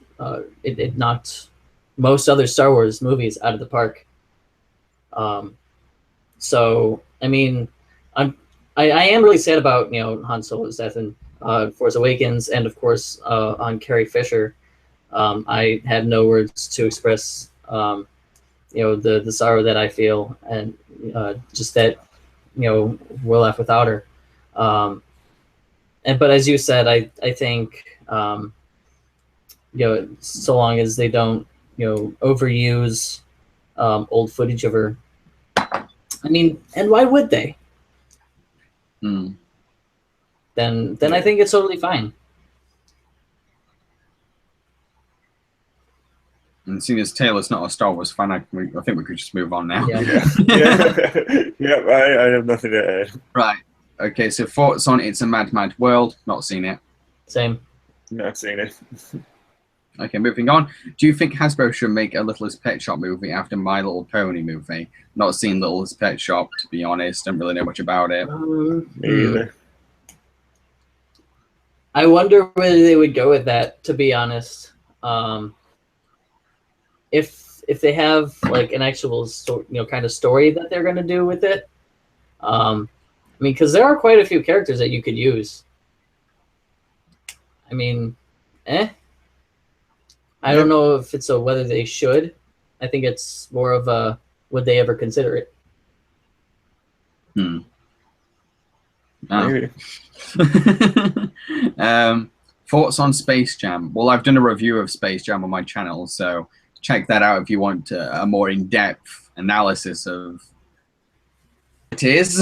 it knocked most other Star Wars movies out of the park. So I mean, I am really sad about Han Solo's death in Force Awakens, and of course on Carrie Fisher. I have no words to express the sorrow that I feel, and just that we're left without her. But as you said, I think so long as they don't overuse old footage of her. I mean, and why would they? Then I think it's totally fine. And seeing as Taylor's not a Star Wars fan, I think we could just move on now. Yeah. I have nothing to add. Right. Okay, so thoughts on It's a Mad, Mad World. Not seen it. Same. Not seen it. Okay, moving on. Do you think Hasbro should make a Littlest Pet Shop movie after My Little Pony movie? Not seen Littlest Pet Shop, to be honest. Don't really know much about it. Me either. I wonder whether they would go with that, to be honest. If they have like an actual kind of story that they're going to do with it. I mean, because there are quite a few characters that you could use. I mean, I don't know if it's a whether they should. I think it's more of a would they ever consider it. Oh. Thoughts on Space Jam? Well, I've done a review of Space Jam on my channel, so check that out if you want a more in-depth analysis of it is.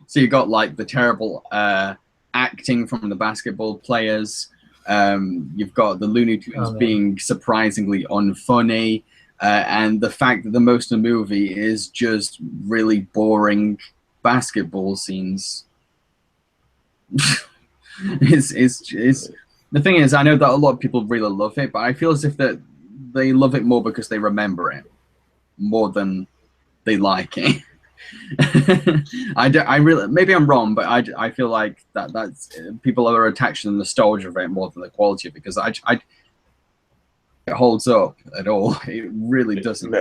So you got like the terrible acting from the basketball players. You've got the Looney Tunes being surprisingly unfunny, and the fact that the most of the movie is just really boring basketball scenes. is the thing is, I know that a lot of people really love it, but I feel as if that they love it more because they remember it more than they like it. I really, maybe I'm wrong, but I feel like that's people are attached to the nostalgia of it more than the quality of it, because it holds up at all. It really doesn't.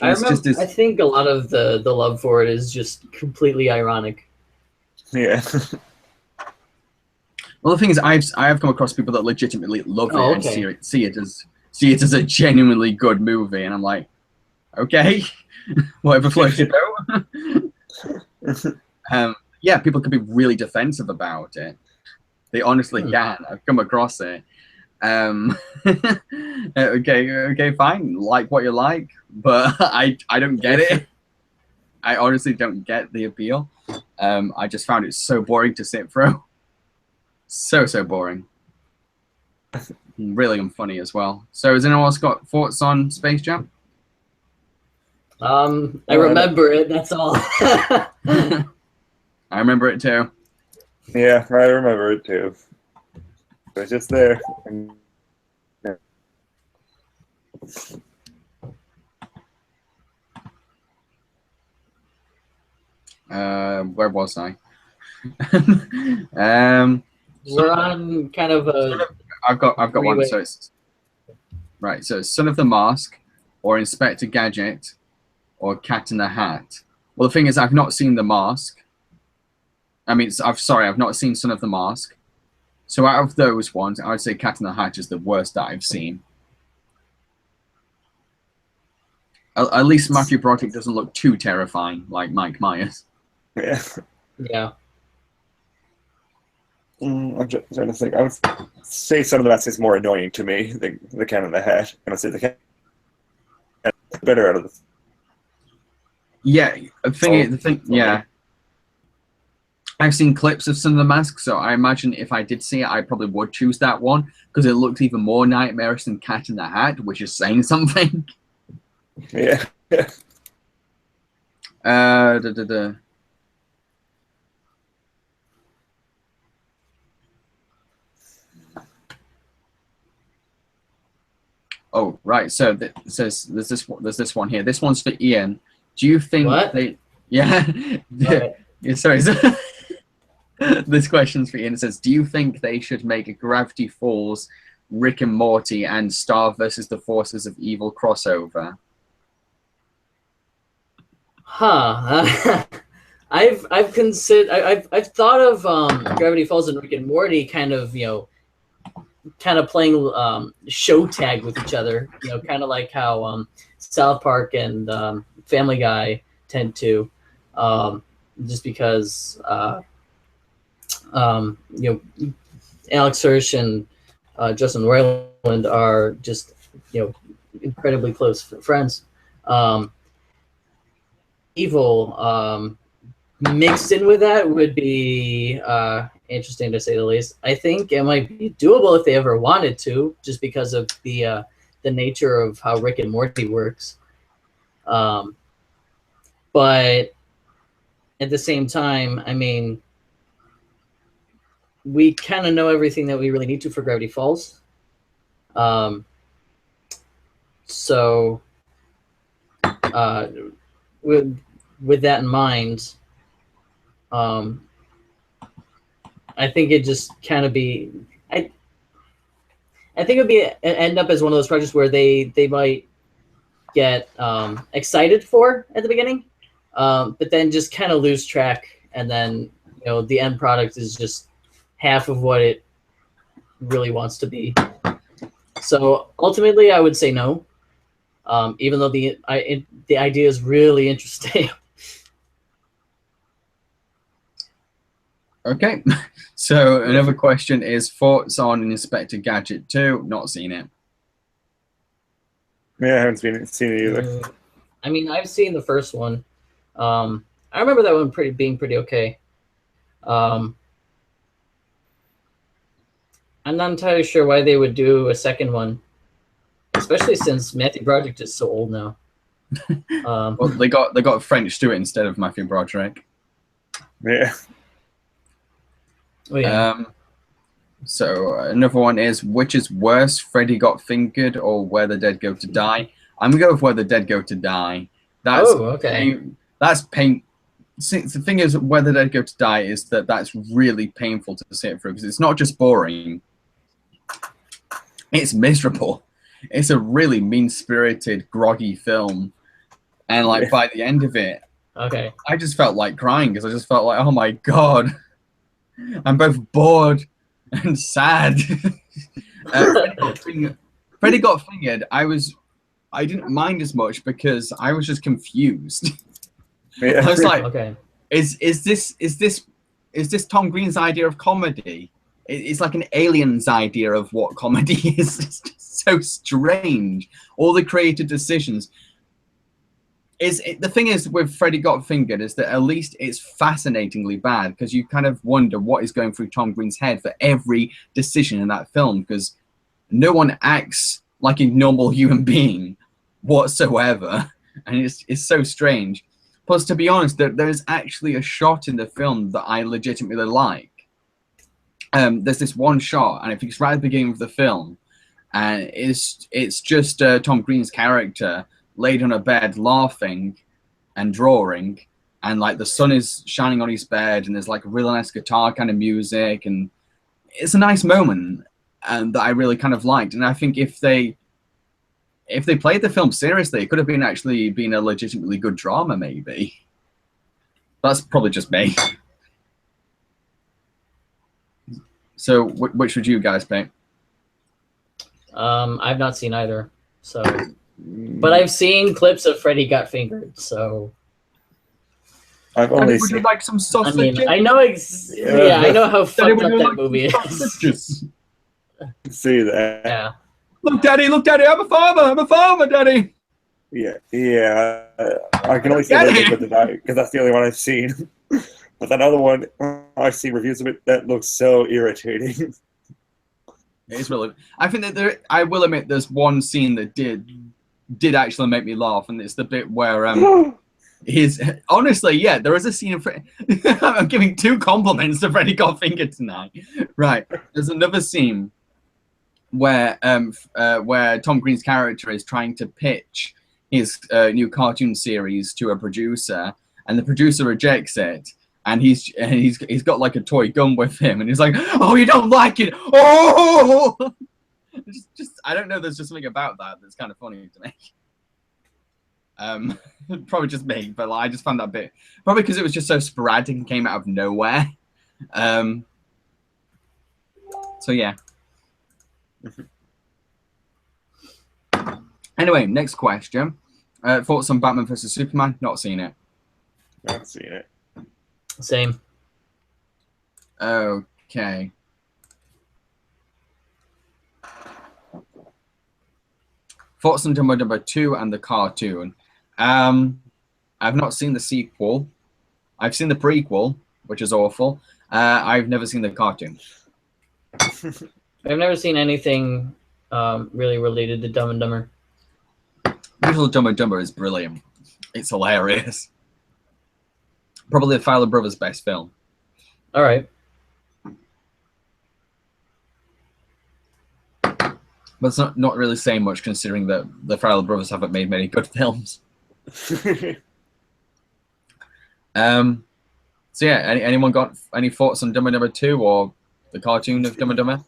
I think a lot of the love for it is just completely ironic. Yeah. Well, the thing is, I have come across people that legitimately love it and see it as a genuinely good movie, and I'm like, okay, whatever floats your boat. Yeah, people can be really defensive about it. They honestly can. I've come across it. Okay, fine. Like what you like, but I don't get it. I honestly don't get the appeal. I just found it so boring to sit through. So boring. Really unfunny as well. So has anyone else got thoughts on Space Jam? I remember it, that's all. I remember it too. Yeah, I remember it too. It was just there. Where was I? We're on kind of a. I've got one. So it's right. So it's Son of the Mask, or Inspector Gadget, or Cat in the Hat. Well, the thing is, I've not seen The Mask. I mean, I've not seen Son of the Mask. So out of those ones, I would say Cat in the Hat is the worst that I've seen. At least Matthew Broderick doesn't look too terrifying like Mike Myers. Yeah. Yeah. I'm just trying to think. I would say some of the masks is more annoying to me. The Cat in the Hat, and I say the Cat better out of the. Yeah, the thing, yeah. I've seen clips of some of the masks, so I imagine if I did see it, I probably would choose that one because it looks even more nightmarish than Cat in the Hat, which is saying something. Yeah. Oh, right. So there's this one here. This one's for Ian. Do you think they? Yeah. Right. Yeah. Sorry. This question's for Ian. It says, do you think they should make a Gravity Falls, Rick and Morty, and Star versus the Forces of Evil crossover? Huh. I've considered. I've thought of Gravity Falls and Rick and Morty kind of playing show tag with each other. Kind of like how South Park and Family Guy tend to, just because Alex Hirsch and Justin Roiland are just incredibly close friends. Evil mixed in with that would be interesting to say the least. I think it might be doable if they ever wanted to, just because of the nature of how Rick and Morty works. But at the same time, I mean, we kind of know everything that we really need to for Gravity Falls. So with that in mind, I think it just kind of be. I think it would be end up as one of those projects where they might get excited for at the beginning, but then just kind of lose track, and then the end product is just half of what it really wants to be. So ultimately, I would say no, even though the idea is really interesting. Okay, so another question is thoughts on Inspector Gadget 2. Not seen it. Yeah, I haven't seen it either. I mean, I've seen the first one. I remember that one being pretty okay. I'm not entirely sure why they would do a second one, especially since Matthew Broderick is so old now. Well, they got French Stewart instead of Matthew Broderick. Yeah. Oh, yeah. So another one is, which is worse, Freddy Got Fingered or Where the Dead Go to Die? I'm gonna go with Where the Dead Go to Die. That's okay. That's pain. See, the thing is, Where the Dead Go to Die is that's really painful to sit through because it's not just boring. It's miserable. It's a really mean-spirited, groggy film, and like by the end of it, okay, I just felt like crying because I just felt like, oh my god, I'm both bored and sad. Freddy Got Fingered. I didn't mind as much because I was just confused. Yeah. I was like, okay, is this Tom Green's idea of comedy? It's like an alien's idea of what comedy is. It's just so strange. All the creative decisions. The thing is with Freddy Got Fingered is that at least it's fascinatingly bad because you kind of wonder what is going through Tom Green's head for every decision in that film because no one acts like a normal human being whatsoever, and it's so strange. Plus, to be honest, there's actually a shot in the film that I legitimately like. There's this one shot, and I think it's right at the beginning of the film, and it's just Tom Green's character laid on a bed laughing and drawing, and like the sun is shining on his bed, and there's like a real nice guitar kind of music, and it's a nice moment that I really kind of liked. And I think if they played the film seriously, it could have actually been a legitimately good drama, maybe. That's probably just me. So, which would you guys pick? I've not seen either, but I've seen clips of Freddy Got Fingered, so I've Daddy, only would you seen. like some I sausages? mean, I know I know how Daddy, fucked would up you that like movie some is. sausages? See that? Yeah. Look, Daddy, I'm a farmer, Daddy. Yeah. I can only say Get that it. because because that's the only one I've seen. But that other one, I've seen reviews of it that looks so irritating. It's really. I think that I will admit, there's one scene that did actually make me laugh, and it's the bit where honestly, yeah, there is a scene of. I'm giving 2 compliments to Freddy Got Fingered tonight. Right, there's another scene where Tom Green's character is trying to pitch his new cartoon series to a producer, and the producer rejects it. And he's got like a toy gun with him, and he's like, "Oh, you don't like it? Oh!" just I don't know. There's just something about that that's kind of funny to me. Probably just me, but like, I just found that bit probably because it was just so sporadic and came out of nowhere. So yeah. Anyway, next question. Thoughts on Batman vs Superman? Not seen it. Not seen it. Same. Okay. Thoughts on Dumbo Dumbo 2 and the cartoon. I've not seen the sequel. I've seen the prequel, which is awful. I've never seen the cartoon. I've never seen anything really related to Dumb and Dumber. Usual Dumbo Dumbo is brilliant. It's hilarious. Probably the Fowler Brothers' best film. All right. But it's not really saying much considering that the Fowler Brothers haven't made many good films. So yeah, anyone got any thoughts on Dumbo Dumbo 2 or the cartoon of Dumbo Dumbo?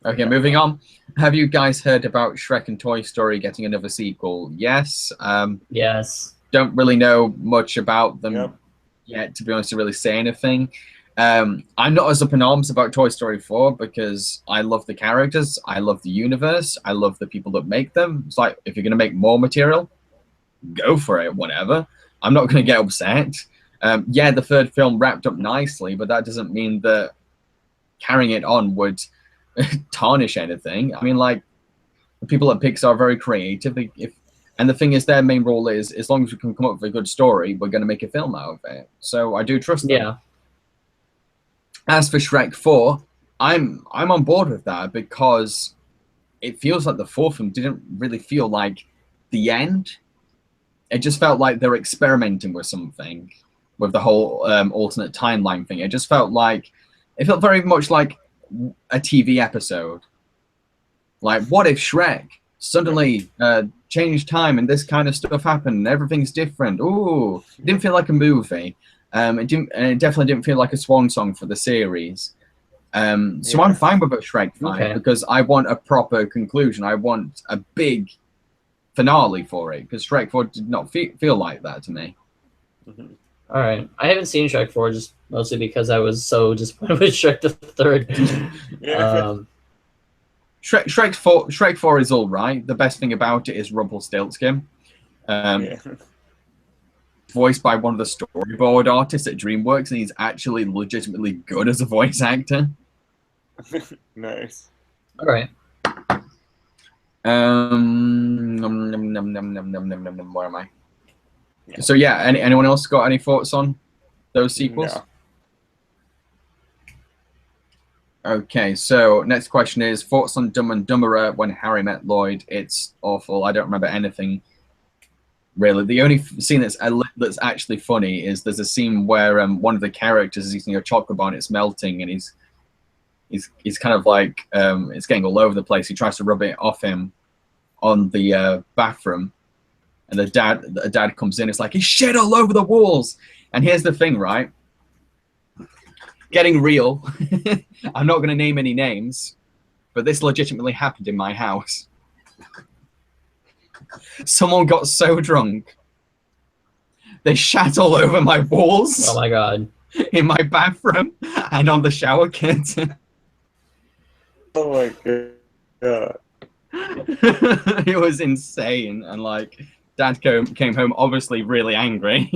Okay, moving on. Have you guys heard about Shrek and Toy Story getting another sequel? Yes. Yes. Don't really know much about them. Yep. Yet, to be honest, to really say anything. I'm not as up in arms about Toy Story 4 because I love the characters, I love the universe, I love the people that make them. It's like, if you're going to make more material, go for it, whatever. I'm not going to get upset. Yeah, the 3rd film wrapped up nicely, but that doesn't mean that carrying it on would tarnish anything. I mean, like, the people at Pixar are very creative. And the thing is, their main role is, as long as we can come up with a good story, we're going to make a film out of it. So I do trust them. Yeah. As for Shrek 4, I'm on board with that because it feels like the 4th film didn't really feel like the end. It just felt like they're experimenting with something, with the whole alternate timeline thing. It just felt very much like a TV episode. Like, what if Shrek suddenly changed time and this kind of stuff happened and everything's different? Ooh, it didn't feel like a movie. It definitely didn't feel like a swan song for the series. So I'm fine with a Shrek 5 because I want a proper conclusion. I want a big finale for it because Shrek 4 did not feel like that to me. Mm-hmm. All right. I haven't seen Shrek 4 just mostly because I was so disappointed with Shrek the 3rd. Shrek 4 is all right. The best thing about it is Rumpelstiltskin. Voiced by one of the storyboard artists at DreamWorks, and he's actually legitimately good as a voice actor. Nice. All right. Where am I? Yeah. So yeah, anyone else got any thoughts on those sequels? No. Okay, so next question is thoughts on Dumb and Dumberer When Harry Met Lloyd. It's awful. I don't remember anything really. The only scene that's actually funny is there's a scene where one of the characters is eating a chocolate bar and it's melting, and he's kind of like it's getting all over the place. He tries to rub it off him on the bathroom, and the dad comes in. It's like, he's shit all over the walls. And here's the thing, right? Getting real. I'm not going to name any names, but this legitimately happened in my house. Someone got so drunk, they shat all over my walls. Oh my god. In my bathroom and on the shower curtain. Oh my god. It was insane, and like, Dad came home obviously really angry.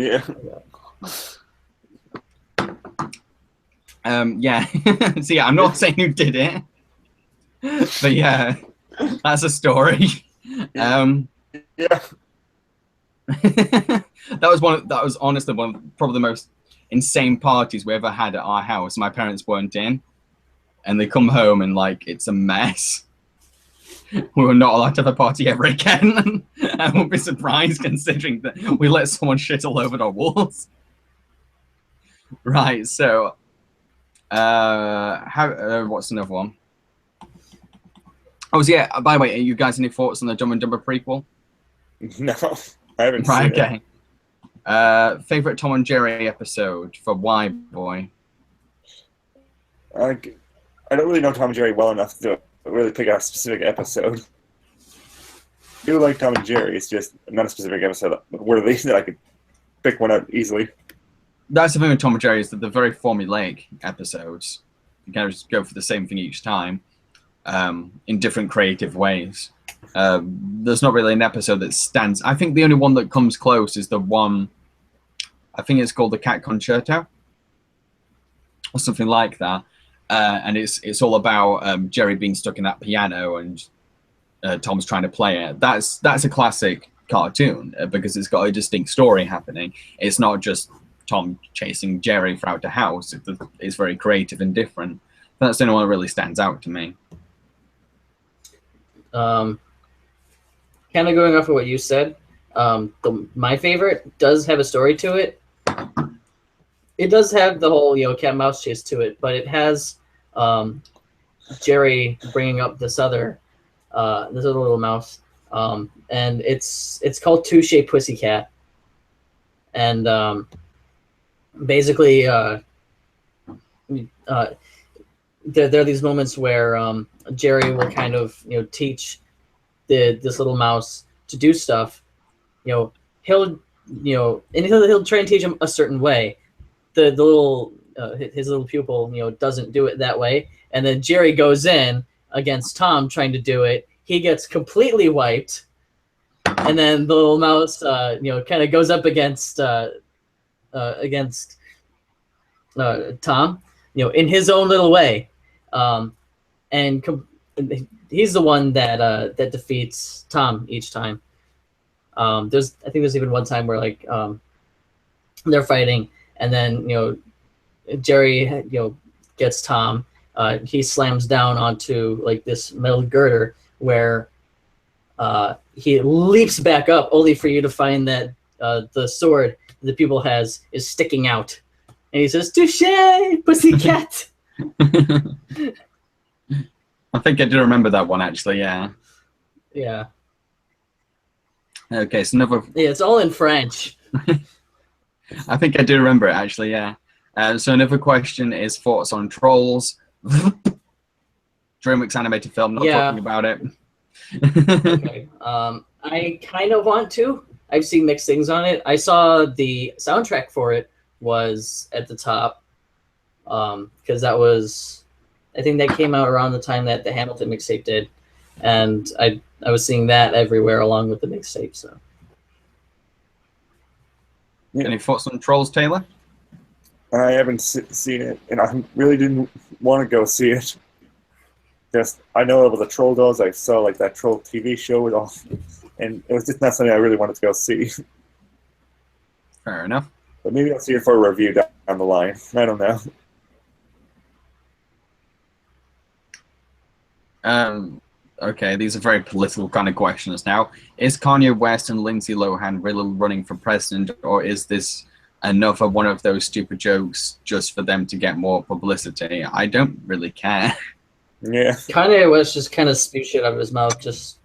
Yeah. Yeah. So yeah, I'm not saying who did it, but yeah, that's a story. Yeah. That was honestly one of probably the most insane parties we ever had at our house. My parents weren't in, and they come home and like it's a mess. We were not allowed to have a party ever again. I won't be surprised considering that we let someone shit all over our walls. Right, so what's another one? Oh, so yeah, by the way, are you guys any thoughts on the Dumb and Dumber prequel? No, I haven't Right, seen okay. Favorite Tom and Jerry episode for Why Boy? I don't really know Tom and Jerry well enough to really pick out a specific episode. I do like Tom and Jerry. It's just not a specific episode where they that I could pick one out easily. That's the thing with Tom and Jerry is that they're very formulaic episodes. You kind of just go for the same thing each time, in different creative ways. There's not really an episode that stands. I think the only one that comes close is the one, I think it's called the Cat Concerto or something like that. And it's all about Jerry being stuck in that piano and Tom's trying to play it. That's a classic cartoon because it's got a distinct story happening. It's not just Tom chasing Jerry throughout the house. It's very creative and different. That's the only one that really stands out to me. Kind of going off of what you said, my favorite does have a story to it. It does have the whole, cat and mouse chase to it, but it has Jerry bringing up this other little mouse, and it's called Touche Pussycat, and basically there are these moments where Jerry will kind of teach this little mouse to do stuff. He'll try and teach him a certain way. The little his little pupil doesn't do it that way, and then Jerry goes in against Tom trying to do it. He gets completely wiped, and then the little mouse kind of goes up against Tom in his own little way, and he's the one that defeats Tom each time. I think there's even one time where they're fighting, and then Jerry gets Tom. He slams down onto this metal girder where he leaps back up, only for you to find that the sword the pupil has is sticking out, and he says, "Touche, pussycat." I think I do remember that one actually. Yeah. Yeah. Okay, so another. Yeah, it's all in French. I think I do remember it actually. Yeah. So another question is thoughts on Trolls. DreamWorks animated film. Not talking about it. Okay. I kind of want to. I've seen mixed things on it. I saw the soundtrack for it was at the top, because that was, I think that came out around the time that the Hamilton mixtape did, and I was seeing that everywhere along with the mixtape. So, any thoughts on Trolls, Taylor? I haven't seen it, and I really didn't want to go see it. Just I know about the Troll dolls. I saw that Troll TV show and all, and it was just not something I really wanted to go see. Fair enough. But maybe I'll see it for a review down the line. I don't know. Okay, these are very political kind of questions now. Is Kanye West and Lindsay Lohan really running for president, or is this another one of those stupid jokes just for them to get more publicity? I don't really care. Yeah. Kanye West just kind of spew shit out of his mouth, just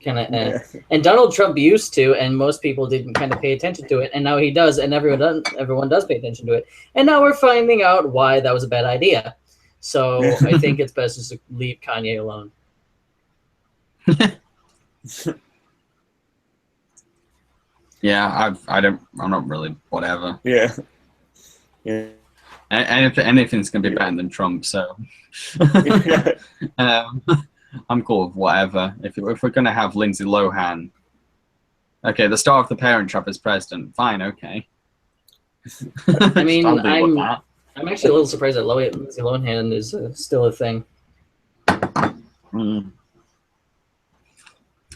kind of. And Donald Trump used to, and most people didn't kind of pay attention to it, and now he does, and everyone does pay attention to it, and now we're finding out why that was a bad idea. So I think it's best just to leave Kanye alone. Yeah, I'm not really whatever. Yeah. Anything's gonna be better than Trump, so I'm cool with whatever. If we're gonna have Lindsay Lohan, okay, the star of The Parent Trap as president, fine, okay. I mean, I'll deal with that. I'm actually a little surprised that Lindsay Lohan is still a thing. Mm.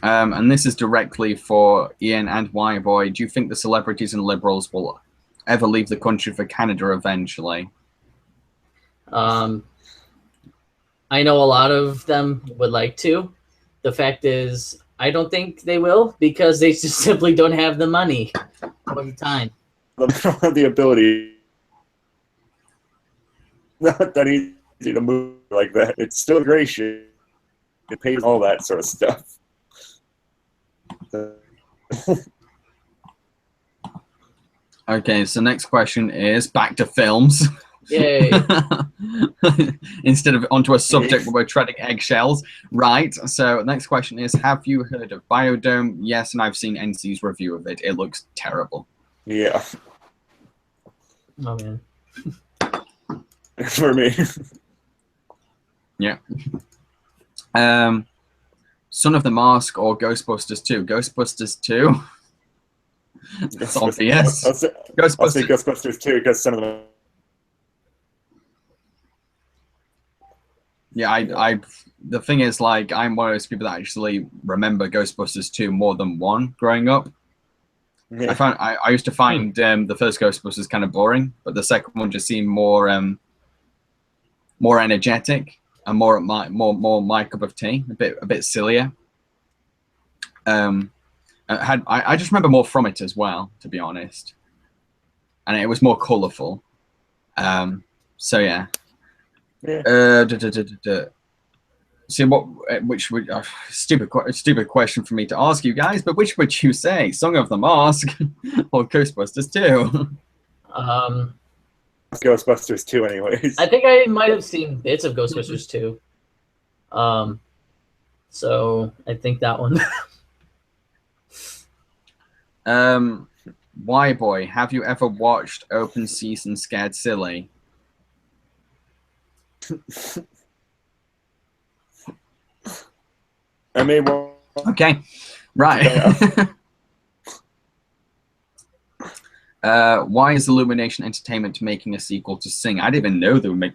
And this is directly for Ian and Y-Boy. Do you think the celebrities and liberals will ever leave the country for Canada eventually? I know a lot of them would like to. The fact is, I don't think they will because they just simply don't have the money or the time. They don't have the ability. Not that easy to move like that. It's still gracious. It pays all that sort of stuff. Okay, so next question is back to films. Yay. Instead of onto a subject where we're treading eggshells. Right, so next question is, have you heard of Biodome? Yes, and I've seen NC's review of it. It looks terrible. Yeah. Oh, man. For me. Yeah. Son of the Mask or Ghostbusters 2? Ghostbusters 2? It's obvious. I'll say Ghostbusters 2 because Son of the... Yeah, the thing is, like, I'm one of those people that actually remember Ghostbusters 2 more than 1 growing up. Yeah. I used to find the first Ghostbusters kind of boring, but the second one just seemed more energetic and more my cup of tea, a bit sillier. I just remember more from it as well, to be honest, and it was more colourful. So yeah. Yeah. See stupid question for me to ask you guys, but which would you say, Song of the Mask or Ghostbusters 2? Ghostbusters 2 anyways. I think I might have seen bits of Ghostbusters 2. So I think that one. Y-Boy, have you ever watched Open Season Scared Silly? I may want... Okay, right. Why is Illumination Entertainment making a sequel to Sing? I didn't even know they would make.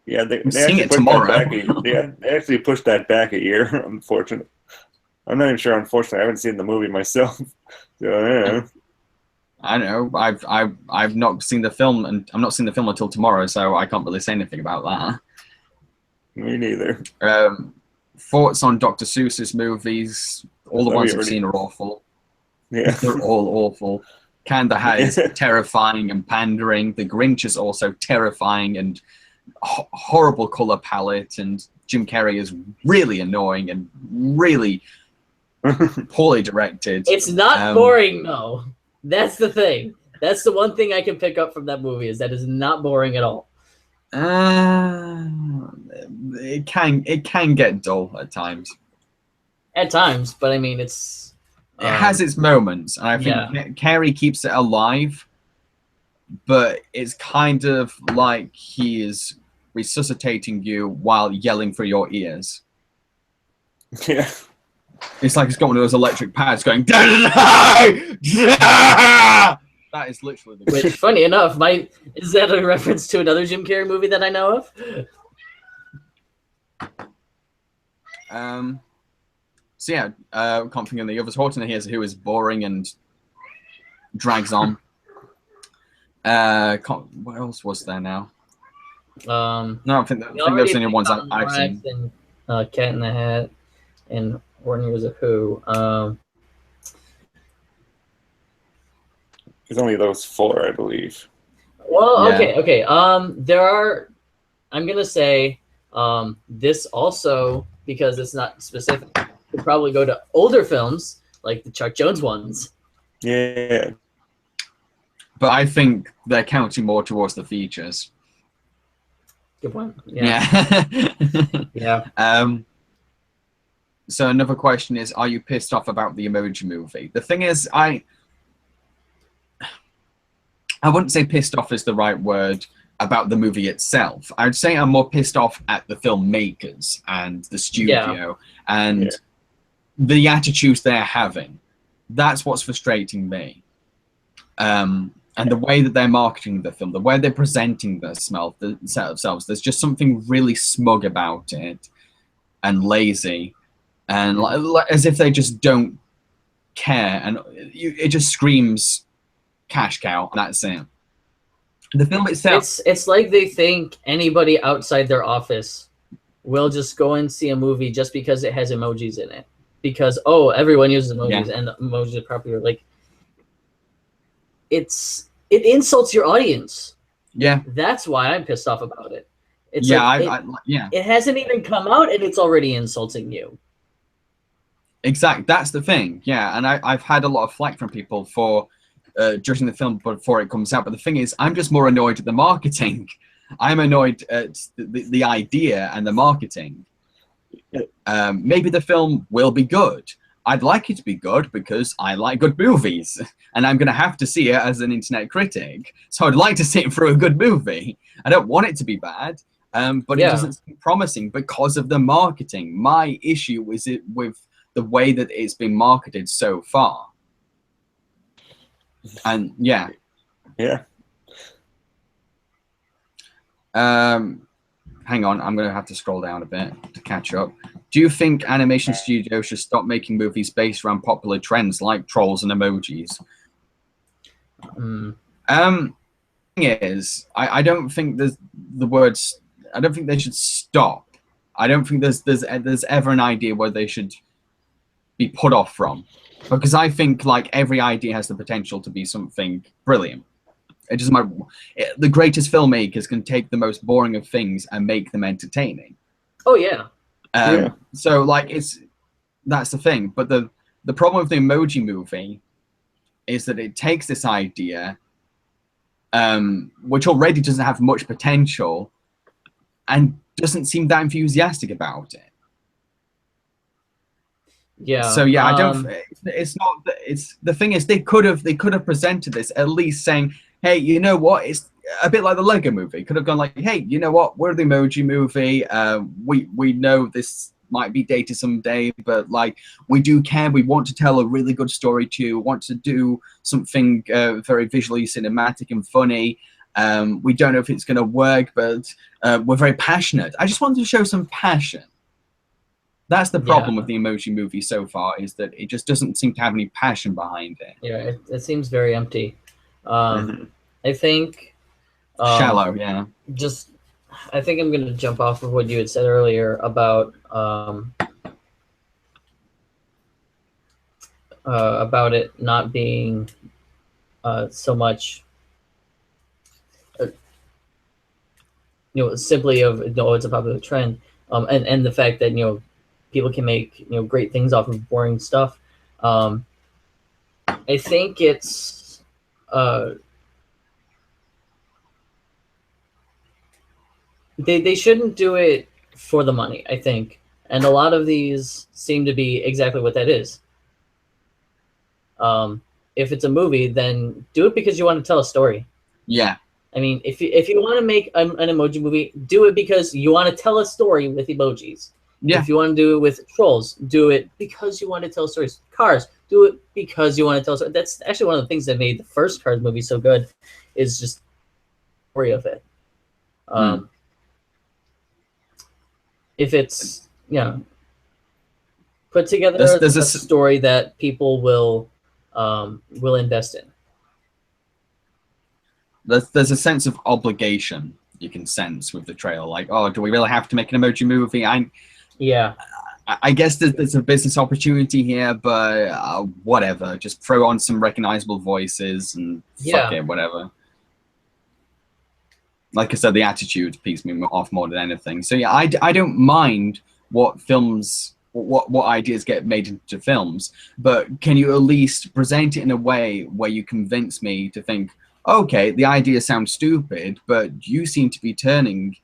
Yeah, they Sing it tomorrow. They actually pushed that back a year. Unfortunately, I'm not even sure. Unfortunately, I haven't seen the movie myself. So, yeah. I know. I've not seen the film, and I'm not seeing the film until tomorrow, so I can't really say anything about that. Me neither. Thoughts on Dr. Seuss's movies? All the ones I've seen are awful. Yeah, they're all awful. Kinda has terrifying and pandering. The Grinch is also terrifying and horrible color palette, and Jim Carrey is really annoying and really poorly directed. It's not boring, though. That's the thing. That's the one thing I can pick up from that movie, is that it's not boring at all. It can get dull at times. At times, but I mean, it has its moments, and I think Carey keeps it alive, but it's kind of like he is resuscitating you while yelling through your ears. Yeah. It's like he's got one of those electric pads going. That is literally the. Which, funny enough, is that a reference to another Jim Carrey movie that I know of? So yeah, can't think of the others. Horton here, who is boring and drags on. What else was there now? No, I think those are the only ones I've seen. And, Cat in the Hat and Horton Hears a Who. There's only those 4, I believe. Well, okay. There are. I'm gonna say this also, because it's not specific. Could probably go to older films like the Chuck Jones ones. Yeah. But I think they're counting more towards the features. Good point. Yeah. Yeah. So another question is, are you pissed off about the Emoji Movie? The thing is, I wouldn't say pissed off is the right word about the movie itself. I would say I'm more pissed off at the filmmakers and the studio and the attitudes they're having. That's what's frustrating me. and the way that they're marketing the film, the way they're presenting themselves, there's just something really smug about it, and lazy, and as if they just don't care, and it just screams cash cow, and that's it. The film itself, it's like they think anybody outside their office will just go and see a movie just because it has emojis in it, because everyone uses emojis, and emojis are popular. Like, it insults your audience. Yeah, that's why I'm pissed off about it. It's it hasn't even come out and it's already insulting you. Exactly, that's the thing. Yeah, and I've had a lot of flack from people for judging the film before it comes out. But the thing is, I'm just more annoyed at the marketing. I'm annoyed at the idea and the marketing. Maybe the film will be good. I'd like it to be good because I like good movies, and I'm going to have to see it as an internet critic. So I'd like to see it through a good movie. I don't want it to be bad, but it doesn't seem promising because of the marketing. My issue is with the way that it's been marketed so far. And yeah. Hang on, I'm going to have to scroll down a bit to catch up. Do you think animation studios should stop making movies based around popular trends like trolls and emojis? Thing is, I don't think there's the words. I don't think they should stop. I don't think there's ever an idea where they should be put off from, because I think like every idea has the potential to be something brilliant. It doesn't matter. The greatest filmmakers can take the most boring of things and make them entertaining. Oh yeah. So like that's the thing. But the problem with the Emoji Movie is that it takes this idea, which already doesn't have much potential, and doesn't seem that enthusiastic about it. Yeah. So yeah, I don't. It's not. It's the thing is they could have presented this at least saying, hey, you know what? It's a bit like the Lego Movie. Could have gone like, hey, you know what? We're the Emoji Movie. We know this might be dated someday, but like we do care. We want to tell a really good story too. We want to do something very visually cinematic and funny. We don't know if it's going to work, but we're very passionate. I just wanted to show some passion. That's the problem with the Emoji Movie so far, is that it just doesn't seem to have any passion behind it. Yeah, it seems very empty. I think shallow. Yeah. I think I'm going to jump off of what you had said earlier about it not being so much, simply of no, it's a popular trend, and the fact that people can make great things off of boring stuff. I think it's they shouldn't do it for the money, I think, and a lot of these seem to be exactly what that is. If it's a movie, then do it because you want to tell a story. Yeah. I mean, if you want to make an emoji movie, do it because you want to tell a story with emojis. Yeah. If you want to do it with trolls, do it because you want to tell stories. Cars, do it because you want to tell stories. That's actually one of the things that made the first Cars movie so good, is just the story of it. If it's put together there's a story that people will invest in. There's a sense of obligation you can sense with the trailer, like, oh, do we really have to make an Emoji Movie? I guess there's a business opportunity here, but whatever. Just throw on some recognizable voices and fuck it, whatever. Like I said, the attitude pisses me off more than anything. So yeah, I don't mind what films, what ideas get made into films, but can you at least present it in a way where you convince me to think, okay, the idea sounds stupid, but you seem to be turning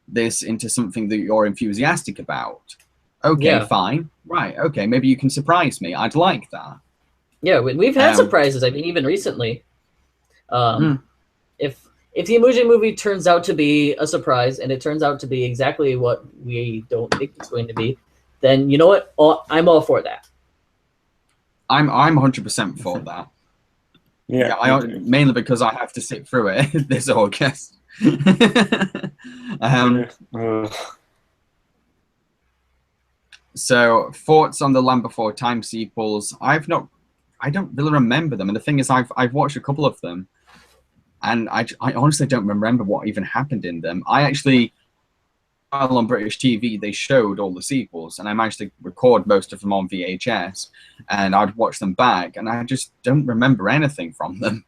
this into something that you're enthusiastic about. Okay, fine. Right, okay, maybe you can surprise me. I'd like that. Yeah, we've had surprises, I mean, even recently. If the Emoji Movie turns out to be a surprise, and it turns out to be exactly what we don't think it's going to be, then you know what? I'm all for that. I'm 100% for that. Yeah, mainly because I have to sit through it this August. So thoughts on the Land Before Time sequels? I don't really remember them, and the thing is, I've watched a couple of them, and I honestly don't remember what even happened in them. I actually, while on British TV, they showed all the sequels, and I managed to record most of them on VHS, and I'd watch them back, and I just don't remember anything from them.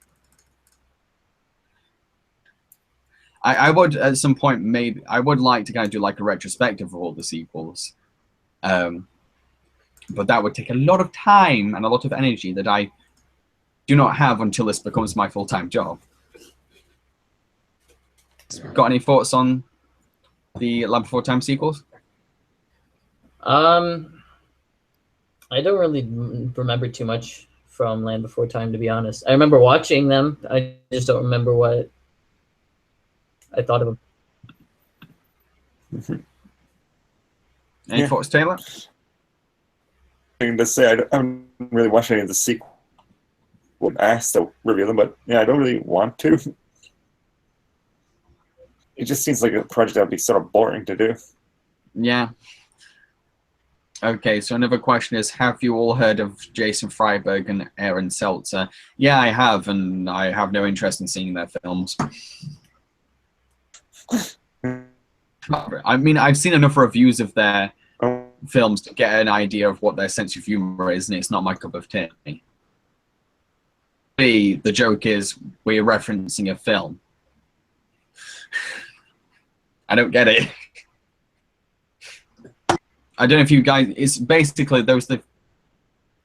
I would at some point, maybe I would like to kind of do like a retrospective of all the sequels, but that would take a lot of time and a lot of energy that I do not have until this becomes my full-time job. Got any thoughts on the Land Before Time sequels? I don't really remember too much from Land Before Time, to be honest. I remember watching them. I just don't remember what I thought of them. Any thoughts, Taylor? Thing to say, I haven't really watched any of the sequels. I'm asked to review them, but yeah, I don't really want to. It just seems like a project that would be sort of boring to do. Yeah. Okay, so another question is, have you all heard of Jason Freiberg and Aaron Seltzer? Yeah, I have, and I have no interest in seeing their films. I mean, I've seen enough reviews of their films to get an idea of what their sense of humor is, and it's not my cup of tea. The joke is we're referencing a film. I don't get it. I don't know if you guys. It's basically those the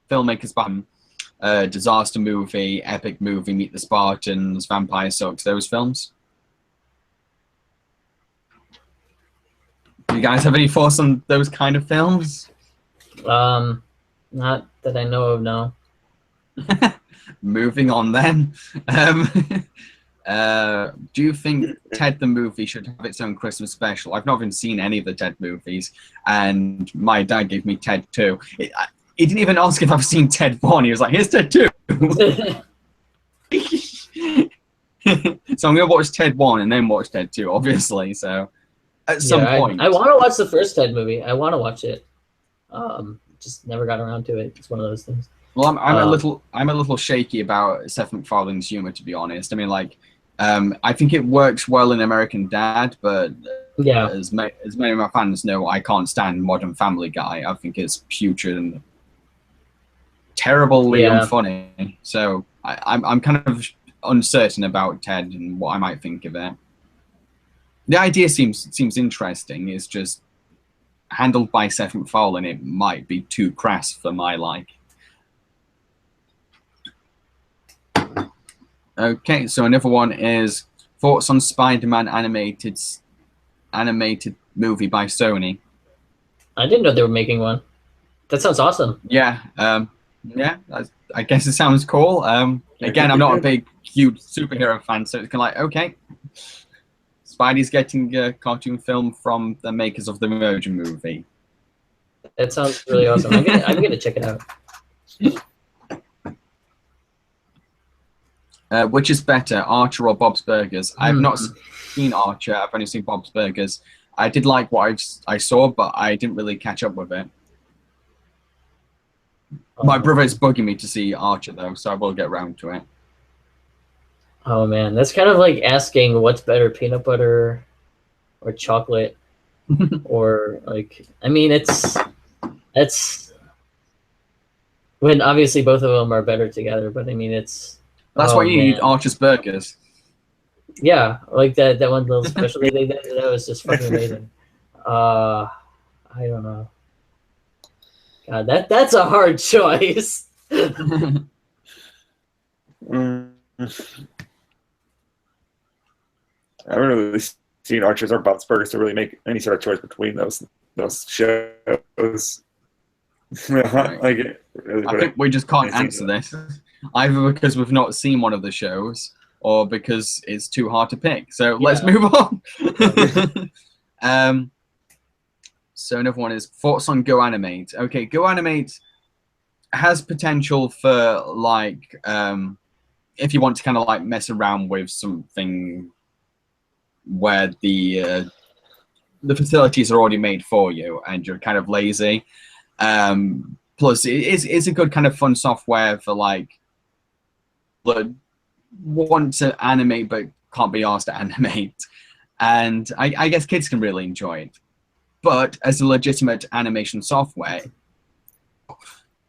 filmmakers behind Disaster Movie, Epic Movie, Meet the Spartans, Vampire Sucks. Those films. Do you guys have any thoughts on those kind of films? Not that I know of, no. Moving on then. Do you think Ted the movie should have its own Christmas special? I've not even seen any of the Ted movies, and my dad gave me Ted 2. He didn't even ask if I've seen Ted 1. He was like, here's Ted 2. So I'm going to watch Ted 1 and then watch Ted 2, obviously. So at some point. I want to watch the first Ted movie. I want to watch it. Just never got around to it. It's one of those things. Well, I'm a little shaky about Seth MacFarlane's humor, to be honest. I mean, like, I think it works well in American Dad, but yeah, as many of my fans know, I can't stand Modern Family Guy. I think it's putrid and terribly unfunny. So I'm kind of uncertain about Ted and what I might think of it. The idea seems interesting. It's just handled by Seth MacFarlane. It might be too crass for my like. Okay, so another one is thoughts on Spider-Man animated movie by Sony. I didn't know they were making one. That sounds awesome. Yeah, yeah. I guess it sounds cool. Again, I'm not a big, huge superhero fan, so it's kind of like, okay, Spidey's getting a cartoon film from the makers of the Emoji Movie. That sounds really awesome. I'm gonna check it out. Which is better, Archer or Bob's Burgers? I've not seen Archer. I've only seen Bob's Burgers. I did like what I saw, but I didn't really catch up with it. My brother is bugging me to see Archer, though, so I will get around to it. Oh, man. That's kind of like asking what's better, peanut butter or chocolate? Or, like, I mean, it's when obviously both of them are better together, but I mean, it's... That's why you need Archer's Burgers. Yeah, like that one little special they did. That was just fucking amazing. I don't know. God, that's a hard choice. I haven't really seen Archer's or Bob's Burgers to really make any sort of choice between those shows. Right. I think we just can't answer this. Either because we've not seen one of the shows or because it's too hard to pick. So let's move on. So another one is thoughts on Go Animate. Okay, Go Animate has potential for like if you want to kind of like mess around with something where the facilities are already made for you and you're kind of lazy. Plus, it's a good kind of fun software for like want to animate but can't be asked to animate, and I guess kids can really enjoy it. But as a legitimate animation software,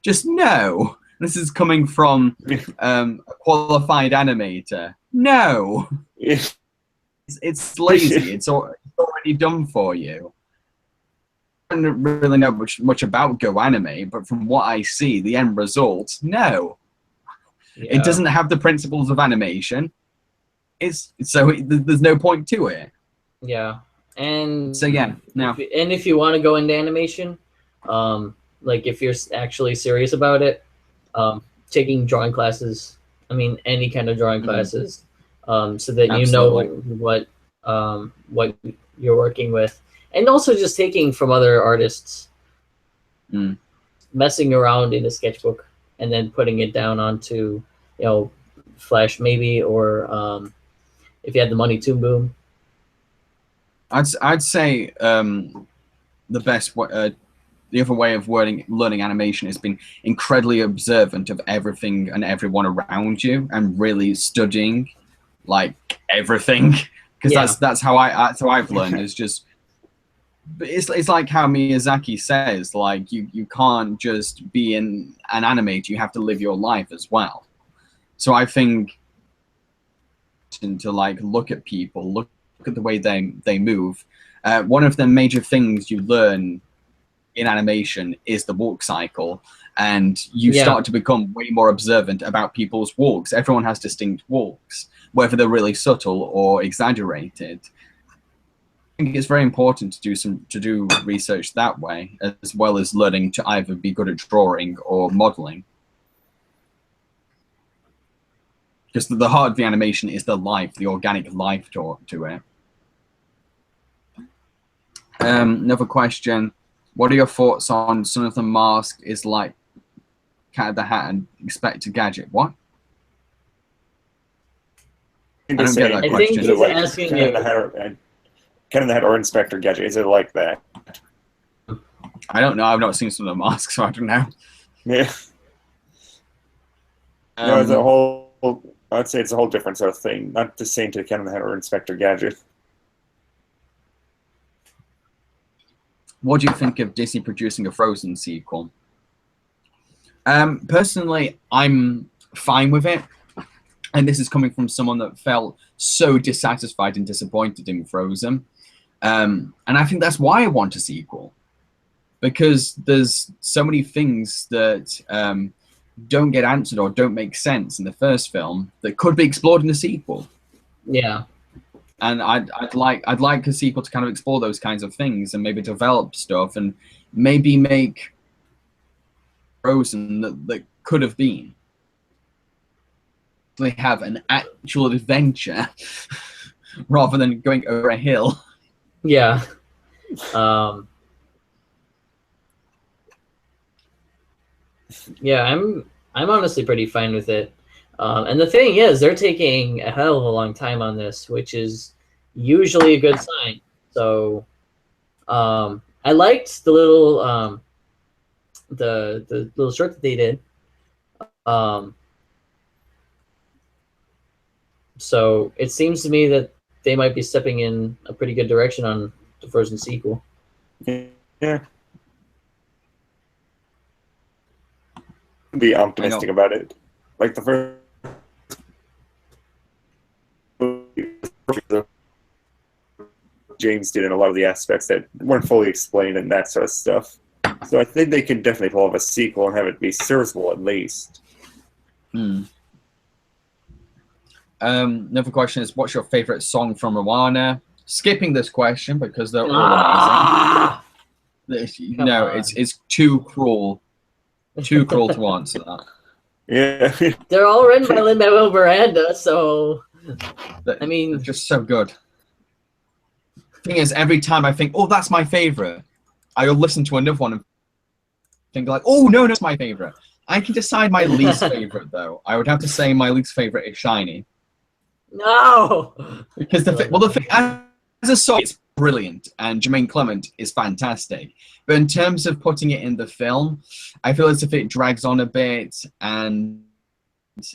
just no. This is coming from a qualified animator. No, it's lazy. It's already done for you. I don't really know much about Go Anime, but from what I see, the end result, no. Yeah. It doesn't have the principles of animation. There's no point to it. Yeah, and so yeah, no. If you want to go into animation, like if you're actually serious about it, taking drawing classes. I mean, any kind of drawing classes, so that you know what you're working with. And also just taking from other artists, messing around in a sketchbook and then putting it down onto, Flash maybe, or if you had the money, Toon Boom. I'd say the best the other way of learning animation has been incredibly observant of everything and everyone around you and really studying like everything, because that's how I've learned. Is just. But it's like how Miyazaki says, like you can't just be an animator, you have to live your life as well. So I think to like look at people, look at the way they move. One of the major things you learn in animation is the walk cycle, and you start to become way more observant about people's walks. Everyone has distinct walks, whether they're really subtle or exaggerated. I think it's very important to do research that way, as well as learning to either be good at drawing or modeling. Because the heart of the animation is the life, the organic life to it. Another question: what are your thoughts on Son of the Mask is like Cat of the Hat and Inspector Gadget? What? I don't get that question. I think he's asking you. Cat in the Hat or Inspector Gadget, is it like that? I don't know. I've not seen Some of the Masks, so I don't know. Yeah. No, it's a whole. I'd say it's a whole different sort of thing. Not the same to Cat in the Hat or Inspector Gadget. What do you think of Disney producing a Frozen sequel? Personally, I'm fine with it. And this is coming from someone that felt so dissatisfied and disappointed in Frozen. And I think that's why I want a sequel. Because there's so many things that don't get answered or don't make sense in the first film that could be explored in the sequel. Yeah. And I'd like a sequel to kind of explore those kinds of things and maybe develop stuff and maybe make Frozen that could have been. They have an actual adventure rather than going over a hill. Yeah. Yeah, I'm honestly pretty fine with it. And the thing is, they're taking a hell of a long time on this, which is usually a good sign. So I liked the little the little short that they did. So it seems to me that they might be stepping in a pretty good direction on the Frozen sequel. Yeah. Be optimistic about it. Like the first James did in a lot of the aspects that weren't fully explained and that sort of stuff. So I think they can definitely pull off a sequel and have it be serviceable at least. Another question is, what's your favorite song from Moana? Skipping this question because they're all amazing. No, it's too cruel. Too cruel to answer that. Yeah. They're all written by Lin-Manuel Miranda, so I mean, they're just so good. Thing is, every time I think, oh, that's my favorite, I'll listen to another one and think like, oh no, that's my favorite. I can decide my least favorite though. I would have to say my least favorite is Shiny. No. Because the thing as a song, it's brilliant, and Jermaine Clement is fantastic. But in terms of putting it in the film, I feel as if it drags on a bit and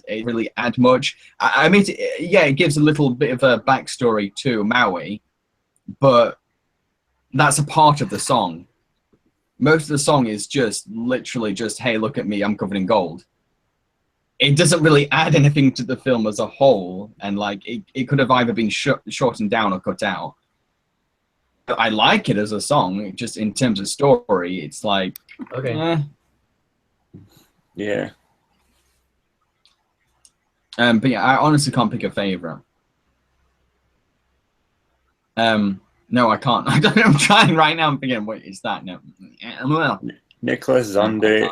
it really add much. I mean, yeah, it gives a little bit of a backstory to Maui, but that's a part of the song. Most of the song is just literally just, hey, look at me, I'm covered in gold. It doesn't really add anything to the film as a whole, and like it could have either been shortened down or cut out. But I like it as a song, just in terms of story, it's like, okay. Yeah. But yeah, I honestly can't pick a favorite. No, I can't. I'm trying right now. I'm thinking, wait, is that no? Well, Nicholas Zonde.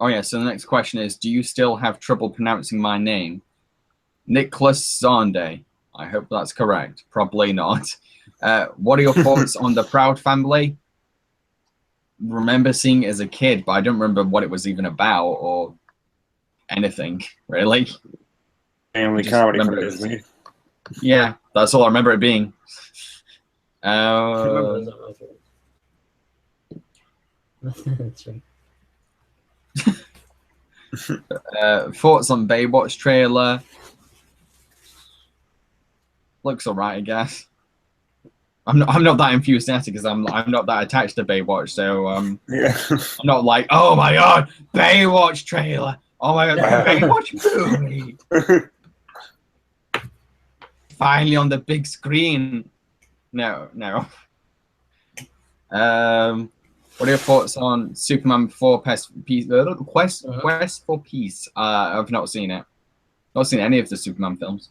Oh yeah. So the next question is: do you still have trouble pronouncing my name, Nicholas Zonde? I hope that's correct. Probably not. What are your thoughts on the Proud Family? Remember seeing it as a kid, but I don't remember what it was even about or anything really. Family comedy from Disney. Yeah, that's all I remember it being. That's right. Thoughts on Baywatch trailer? Looks alright, I guess. I'm not that enthusiastic because I'm not that attached to Baywatch, so Yeah. I'm not like, oh my god, Baywatch trailer. Oh my god, Baywatch movie. Finally on the big screen. No. What are your thoughts on Superman 4 Quest for Peace? I've not seen it. Not seen any of the Superman films.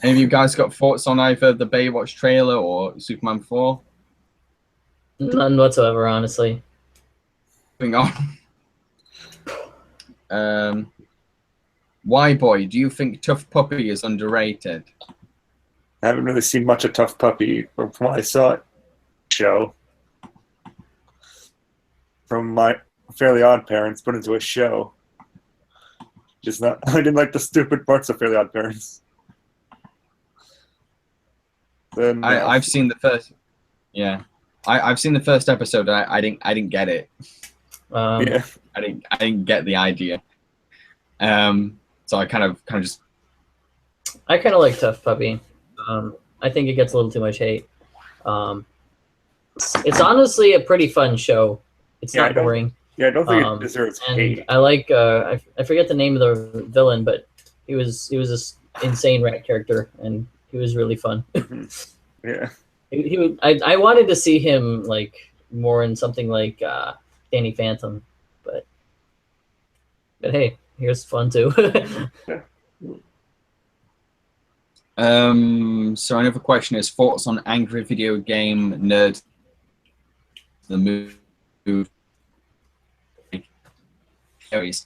Any of you guys got thoughts on either the Baywatch trailer or Superman 4? None whatsoever, honestly. Moving on. Why Boy, do you think Tough Puppy is underrated? I haven't really seen much of Tough Puppy from what I saw it show. From my Fairly Odd Parents put into a show. Just not. I didn't like the stupid parts of Fairly Odd Parents. Then I've seen the first. Yeah, I've seen the first episode. I didn't get it. yeah. I didn't get the idea. So I kind of just. I kind of like Tough Puppy. I think it gets a little too much hate. It's honestly a pretty fun show. It's not boring. Yeah, I don't think it deserves hate. I like I forget the name of the villain, but he was this insane rat character, and he was really fun. Yeah. I wanted to see him like more in something like Danny Phantom, but hey, here's fun too. So another question is thoughts on Angry Video Game Nerd the movie.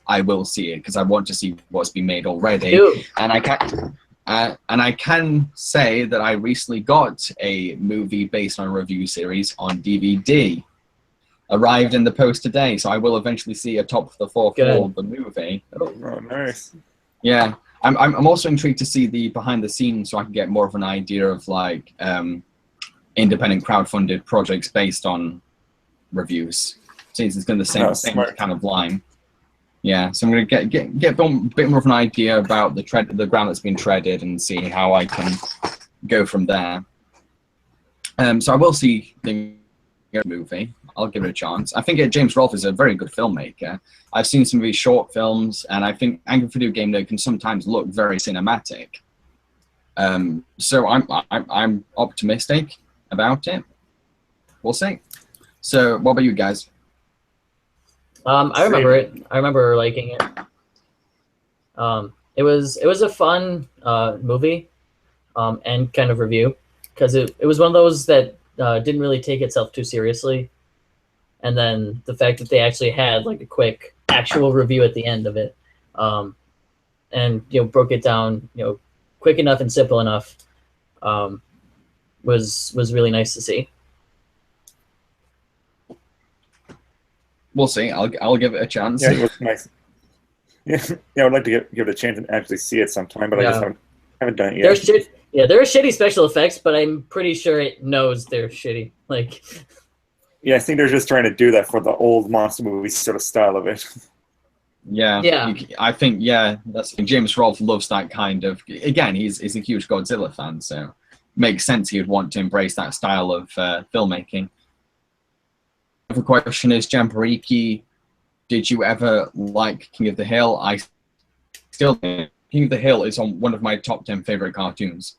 I will see it because I want to see what's been made already. And I can say that I recently got a movie based on a review series on DVD. Arrived in the post today, so I will eventually see a top of the fourth wall of the movie. Oh, nice. Yeah. I'm also intrigued to see the behind the scenes so I can get more of an idea of like independent crowdfunded projects based on reviews. Since it's going the same kind of line. Yeah, so I'm going to get a bit more of an idea about the ground that's been treaded and see how I can go from there. So I will see the movie. I'll give it a chance. I think James Rolfe is a very good filmmaker. I've seen some of his short films, and I think Angry Video Game Nerd can sometimes look very cinematic. So I'm optimistic about it. We'll see. So what about you guys? I remember it. I remember liking it. It was a fun movie and kind of review because it was one of those that didn't really take itself too seriously. And then the fact that they actually had like a quick actual review at the end of it, and broke it down, quick enough and simple enough. Was really nice to see. We'll see. I'll give it a chance. Yeah, it was nice. Yeah, I would like to give it a chance and actually see it sometime, but I just haven't done it yet. There are shitty special effects, but I'm pretty sure it knows they're shitty. Like, yeah, I think they're just trying to do that for the old monster movie sort of style of it. Yeah. I think that's James Rolfe loves that kind of. Again, he's a huge Godzilla fan, so makes sense he would want to embrace that style of filmmaking. The question is, Jambareeqi, did you ever like King of the Hill? I still think King of the Hill is on one of my top 10 favorite cartoons.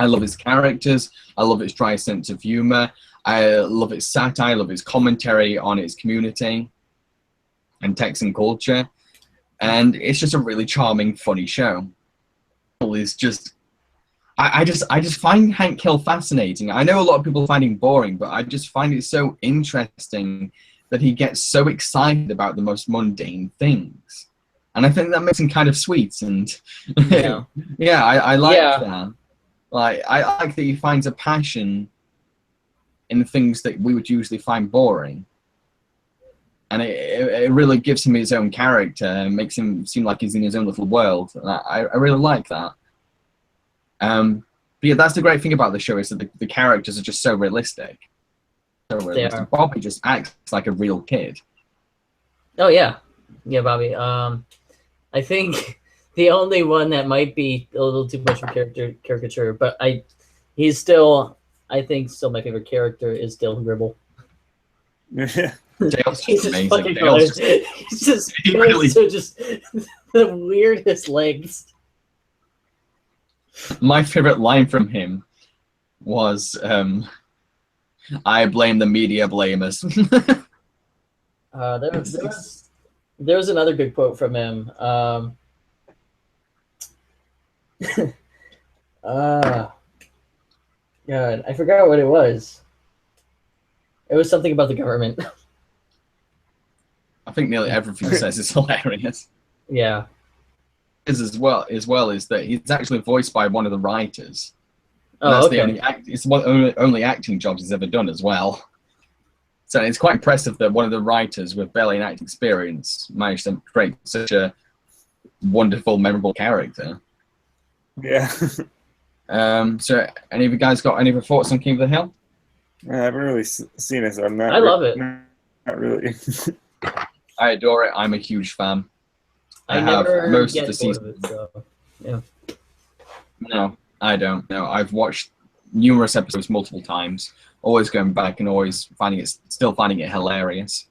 I love his characters. I love its dry sense of humor. I love its satire. I love its commentary on its community and Texan culture. And it's just a really charming, funny show. It's just, I just find Hank Hill fascinating. I know a lot of people find him boring, but I just find it so interesting that he gets so excited about the most mundane things. And I think that makes him kind of sweet. And I like that. Like, I like that he finds a passion in things that we would usually find boring. And it really gives him his own character and makes him seem like he's in his own little world. And I really like that. But yeah, that's the great thing about the show, is that the characters are just so realistic. Bobby just acts like a real kid. Oh yeah, Bobby. I think the only one that might be a little too much of a caricature, but he's still, I think, still my favorite character is Dale Gribble. Dale's just amazing. He's just the weirdest legs. My favorite line from him was, "I blame the media blamers." There was another good quote from him. God, I forgot what it was. It was something about the government. I think nearly everything he says is hilarious. Yeah. As well is that he's actually voiced by one of the writers. Oh, that's okay. It's one of the only acting jobs he's ever done as well. So it's quite impressive that one of the writers with barely an acting experience managed to create such a wonderful, memorable character. Yeah. So any of you guys got any other thoughts on King of the Hill? I haven't really seen it, so I'm not. I love it. Not really. I adore it. I'm a huge fan. I have never most get of the bored season. of it, so, yeah. No, I don't. No, I've watched numerous episodes multiple times, always going back and always still finding it hilarious.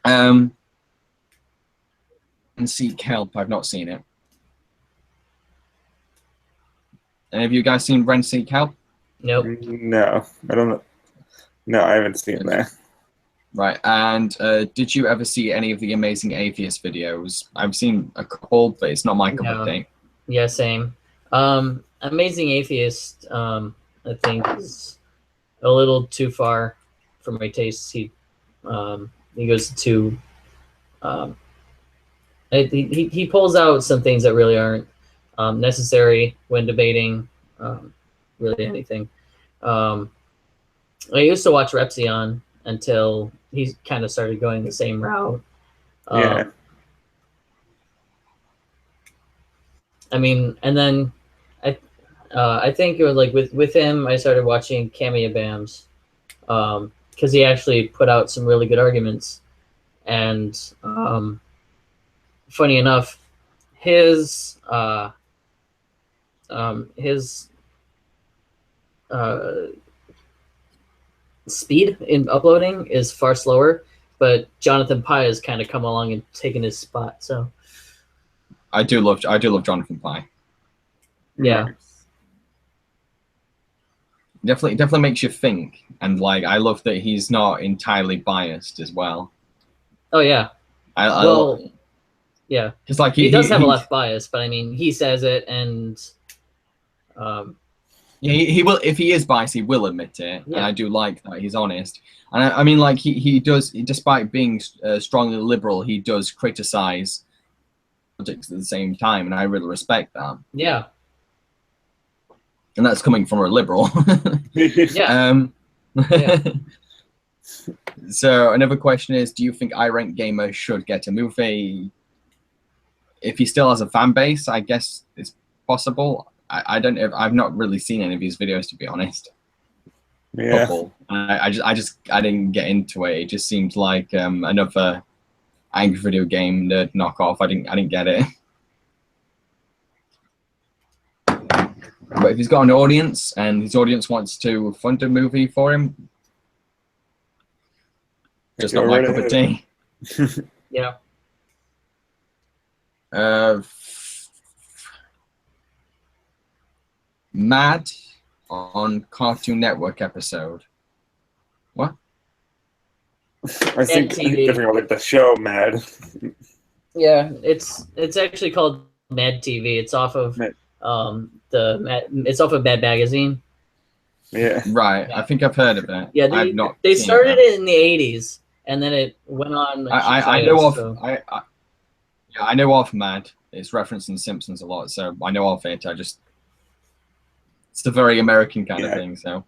And Seek Help, I've not seen it. Any of you guys seen Ren Seek Help? Nope. No, I don't know. No, I haven't seen that. Right, and did you ever see any of the Amazing Atheist videos? I've seen a couple, but it's not my cup of tea. Yeah, same. Amazing Atheist, I think, is a little too far for my tastes. He goes to he pulls out some things that really aren't necessary when debating really anything. I used to watch Repsion until he kind of started going the same route. Yeah. I mean, and then I think it was like with him, I started watching Cameo Bams because he actually put out some really good arguments. And funny enough, his speed in uploading is far slower, but Jonathan Pye has kind of come along and taken his spot. So I do love Jonathan Pye. Yeah. Definitely makes you think, and like I love that he's not entirely biased as well. Oh yeah. Yeah. Because like he does have a lot of bias, but I mean he says it, and yeah, he will. If he is biased, he will admit it, Yeah. and I do like that he's honest. And I mean, like he does, despite being strongly liberal, he does criticize politics at the same time, and I really respect that. Yeah. And that's coming from a liberal. Yeah. Yeah. So another question is, do you think iRank Gamer should get a movie? If he still has a fan base, I guess it's possible. I don't know. I've not really seen any of his videos, to be honest. Yeah. I didn't get into it. It just seemed like another angry video game nerd knockoff. I didn't get it. But if he's got an audience and his audience wants to fund a movie for him, just not my cup of tea. Yeah. Mad on Cartoon Network episode. What? I think different about like the show Mad. Yeah, it's actually called Mad TV. It's off of it's off of Mad Magazine. Yeah. Right. I think I've heard of it. Yeah, they started it in the 80s, and then it went on. I know of I know of Mad. It's referenced in Simpsons a lot, so I know of it. It's a very American kind of thing. So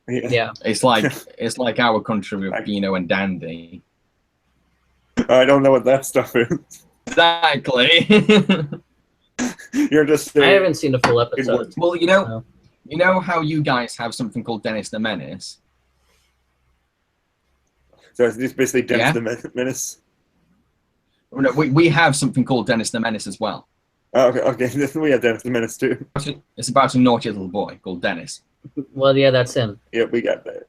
yeah, it's like our country with Beano and Dandy. I don't know what that stuff is. Exactly. You're just. I haven't seen a full episode. Well, you know how you guys have something called Dennis the Menace. So it's basically Dennis the Menace. No, we have something called Dennis the Menace as well. Oh, okay. We have Dennis the Menace too. It's about a naughty little boy called Dennis. Well, yeah, that's him. Yeah, we got that.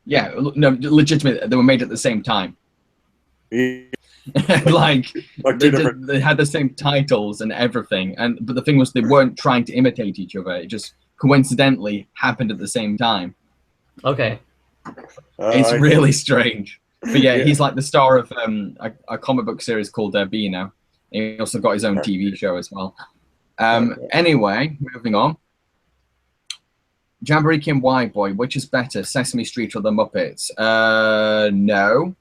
Yeah, no, legitimate. They were made at the same time. Yeah. like they had the same titles and everything, but the thing was they weren't trying to imitate each other. It just coincidentally happened at the same time. Okay. It's really strange. But yeah, he's like the star of a comic book series called Beano. He also got his own TV show as well. Anyway, moving on. Jambareeqi and White Boy, which is better, Sesame Street or the Muppets? No.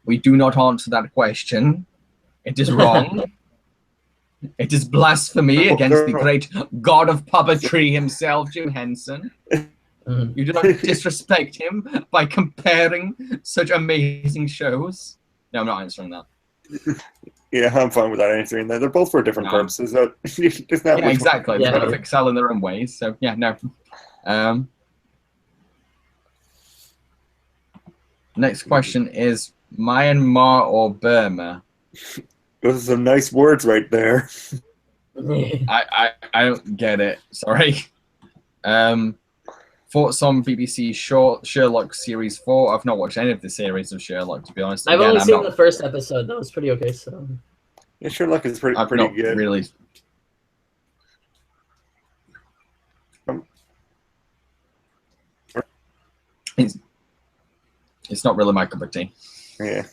We do not answer that question. It is wrong. It is blasphemy against the great god of puppetry himself, Jim Henson. You do not disrespect him by comparing such amazing shows. No, I'm not answering that. Yeah, I'm fine with that answering that. They're both for different purposes. So it's not exactly. They both excel in their own ways. So yeah, no. Next question is Myanmar or Burma? Those are some nice words right there. I don't get it. Sorry. Thoughts on BBC Sherlock Series 4? I've not watched any of the series of Sherlock, to be honest. I've only seen the first episode. That was pretty okay. So yeah, Sherlock is pretty good. Really. It's not really my cup of tea. Yeah.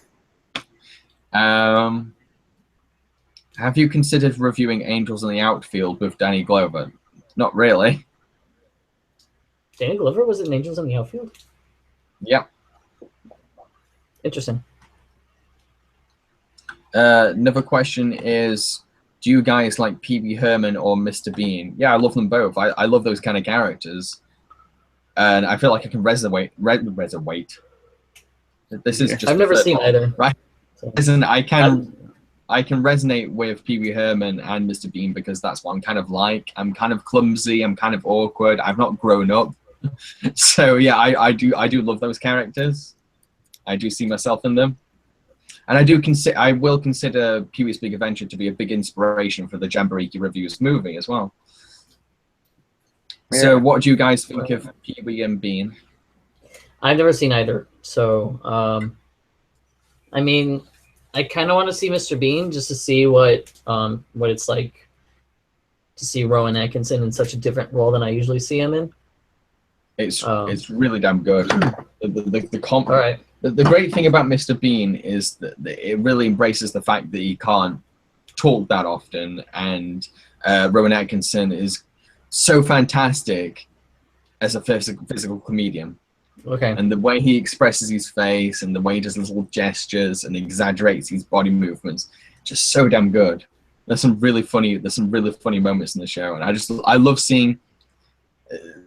Have you considered reviewing Angels in the Outfield with Danny Glover? Not really. Danny Glover was in Angels in the Outfield? Yeah. Interesting. Another question is, do you guys like Pee-wee Herman or Mr. Bean? Yeah, I love them both. I love those kind of characters. And I feel like I can resonate. This is just I've never seen either. Right? Listen, I can resonate with Pee-wee Herman and Mr. Bean because that's what I'm kind of like. I'm kind of clumsy. I'm kind of awkward. I've not grown up. So yeah, I do love those characters. I do see myself in them. And I will consider Pee-wee's Big Adventure to be a big inspiration for the Jambareeqi Reviews movie as well. Yeah. So what do you guys think of Pee-wee and Bean? I've never seen either. So, I mean, I kind of want to see Mr. Bean just to see what it's like to see Rowan Atkinson in such a different role than I usually see him in. It's really damn good. All right. The great thing about Mr. Bean is that it really embraces the fact that he can't talk that often, and Rowan Atkinson is so fantastic as a physical comedian. Okay. And the way he expresses his face and the way he does little gestures and exaggerates his body movements, just so damn good. There's some really funny moments in the show, and I love seeing.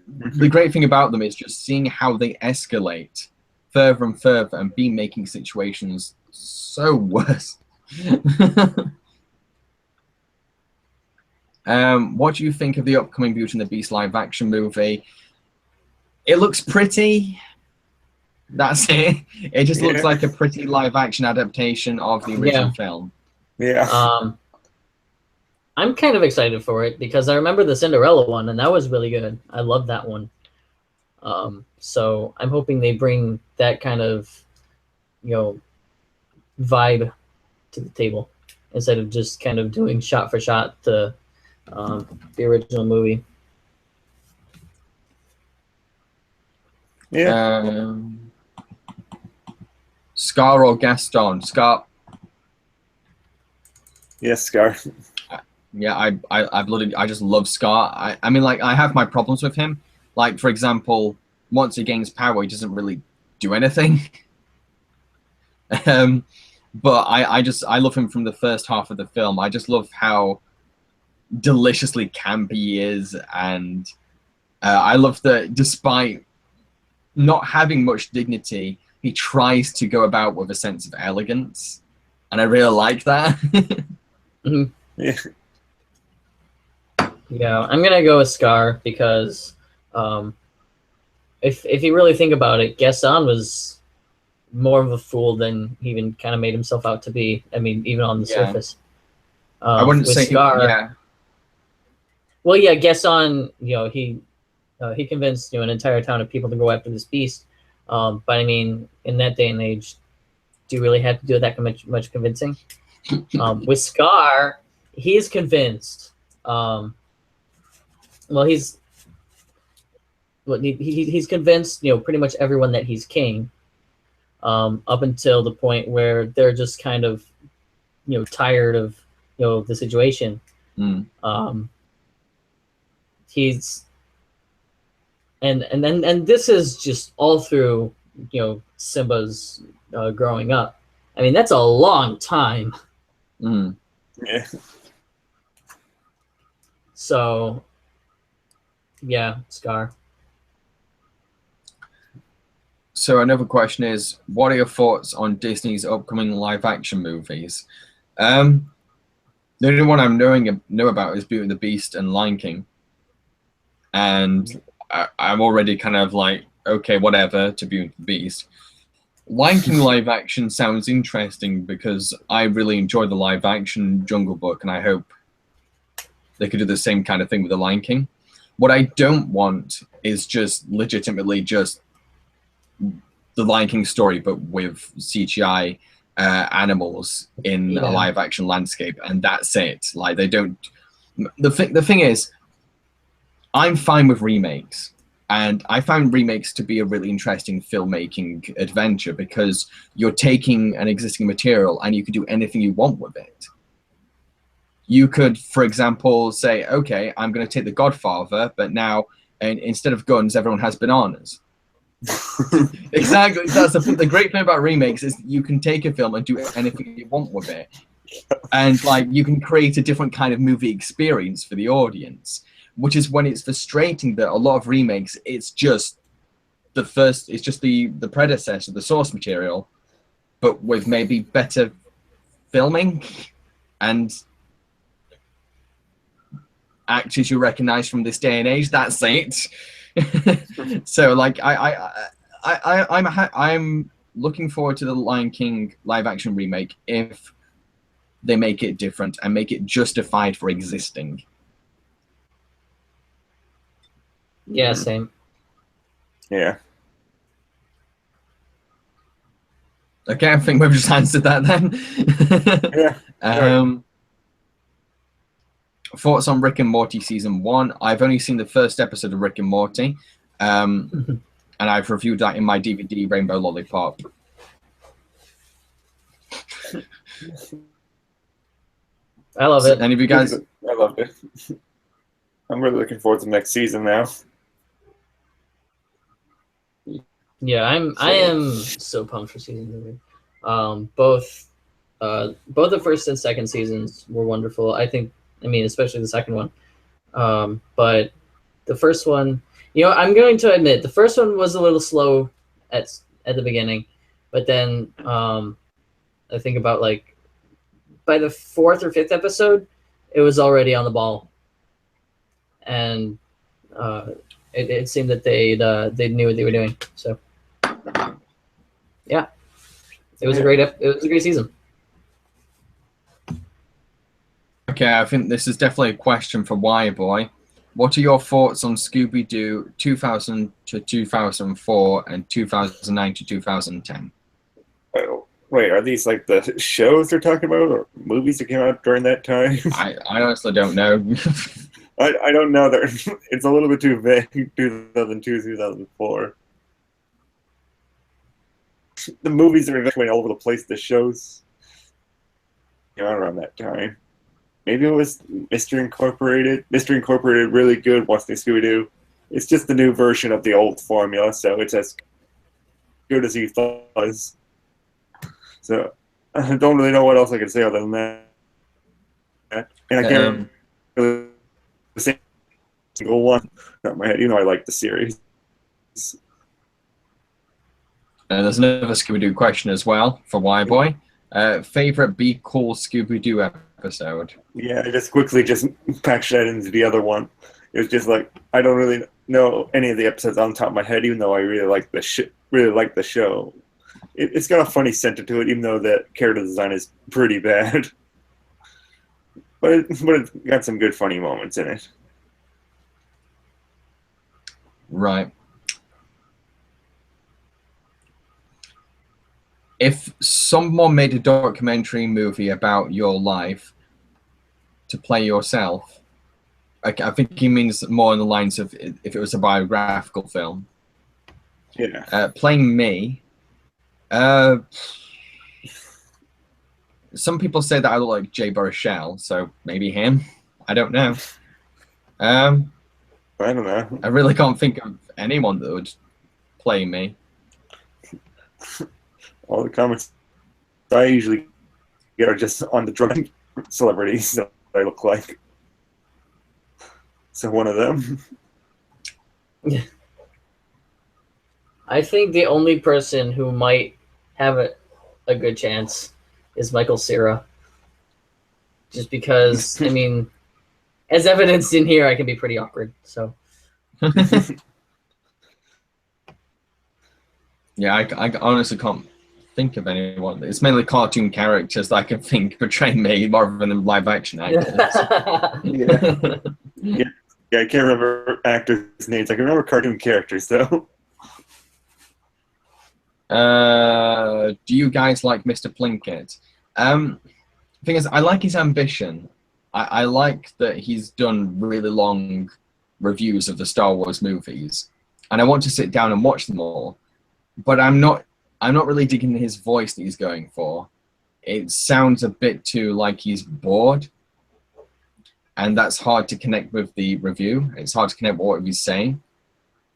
The great thing about them is just seeing how they escalate further and further and be making situations so worse. What do you think of the upcoming Beauty and the Beast live action movie? It looks pretty. That's it. It just looks like a pretty live action adaptation of the original film. Yeah. I'm kind of excited for it because I remember the Cinderella one, and that was really good. I love that one. So I'm hoping they bring that kind of, vibe to the table instead of just kind of doing shot for shot the original movie. Yeah. Scar or Gaston? Scar. Yes, Scar. Yeah, I just love Scar. I mean, like, I have my problems with him. Like, for example, once he gains power, he doesn't really do anything. But I love him from the first half of the film. I just love how deliciously campy he is, and I love that despite not having much dignity, he tries to go about with a sense of elegance, and I really like that. Mm-hmm. Yeah. Yeah, I'm gonna go with Scar because if you really think about it, Gaston was more of a fool than he even kind of made himself out to be. I mean, even on the surface. I wouldn't say Scar. Yeah. Well, yeah, Gaston. He convinced an entire town of people to go after this beast. But I mean, in that day and age, do you really have to do that much convincing? With Scar, he's convinced. He's convinced, pretty much everyone that he's king, up until the point where they're just kind of, tired of, the situation. He's, and this is just all through, Simba's growing up. I mean, that's a long time. Yeah. So, yeah, Scar. So another question is, what are your thoughts on Disney's upcoming live-action movies? The only one I know about is Beauty and the Beast and Lion King, and I'm already kind of like, okay, whatever, to Beauty and the Beast. Lion King live action sounds interesting because I really enjoy the live action Jungle Book, and I hope they could do the same kind of thing with the Lion King. What I don't want is just legitimately just the Lion King story, but with CGI animals in a live action landscape, and that's it. Like, they don't. The thing is, I'm fine with remakes, and I found remakes to be a really interesting filmmaking adventure because you're taking an existing material and you can do anything you want with it. You could, for example, say, okay, I'm going to take The Godfather, but now instead of guns, everyone has bananas. Exactly. That's the great thing about remakes is you can take a film and do anything you want with it. And like, you can create a different kind of movie experience for the audience, which is when it's frustrating that a lot of remakes, it's just the predecessor, the source material, but with maybe better filming and actors you recognize from this day and age. That's it. So like, I'm looking forward to the Lion King live action remake if they make it different and make it justified for existing. Yeah, same. Yeah. Okay, I think we've just answered that then. Yeah. Thoughts on Rick and Morty season 1? I've only seen the first episode of Rick and Morty, and I've reviewed that in my DVD Rainbow Lollipop. I love it. Any of you guys? I loved it. I'm really looking forward to the next season now. Yeah, I am so pumped for season 3. Both both the first and second seasons were wonderful. I think, I mean, especially the second one. But the first one, you know, I'm going to admit the first one was a little slow at the beginning, but then I think about like by the fourth or fifth episode, it was already on the ball, and it seemed that they knew what they were doing. So yeah, it was a great season. Okay, I think this is definitely a question for Y Boy. What are your thoughts on Scooby-Doo 2000 to 2004 and 2009 to 2010? Oh, wait, are these like the shows they're talking about, or movies that came out during that time? I honestly don't know. I don't know. It's a little bit too vague. 2002, 2004. The movies are going all over the place. The shows, around that time. Maybe it was Mr. Incorporated. Mr. Incorporated really good watching Scooby-Doo. It's just the new version of the old formula, so it's as good as you thought it was. So I don't really know what else I can say other than that. And I can't really say a single one out my head. I like the series. There's another Scooby-Doo question as well for Y Boy. Favorite Be Cool Scooby-Doo episode? Yeah, I just quickly patched that into the other one. It was just like I don't really know any of the episodes on top of my head, even though I really like the show. It's got a funny center to it, even though the character design is pretty bad. But it got some good funny moments in it. Right. If someone made a documentary movie about your life to play yourself, I think he means more on the lines of if it was a biographical film. Yeah. Playing me, some people say that I look like Jay Baruchel, so maybe him. I don't know. I don't know. I really can't think of anyone that would play me. All the comments I usually get are just on the drunk celebrities that I look like. So one of them. I think the only person who might have a good chance is Michael Cera. Just because, I mean, as evidenced in here, I can be pretty awkward. So. Yeah, I honestly can't think of anyone. It's mainly cartoon characters that I can think portray me rather than live action actors. Yeah, I can't remember actors' names. I can remember cartoon characters though. Do you guys like Mr. Plinkett? Thing is, I like his ambition. I like that he's done really long reviews of the Star Wars movies, and I want to sit down and watch them all. But I'm not really digging his voice that he's going for. It sounds a bit too like he's bored, and that's hard to connect with the review. It's hard to connect with what he's saying.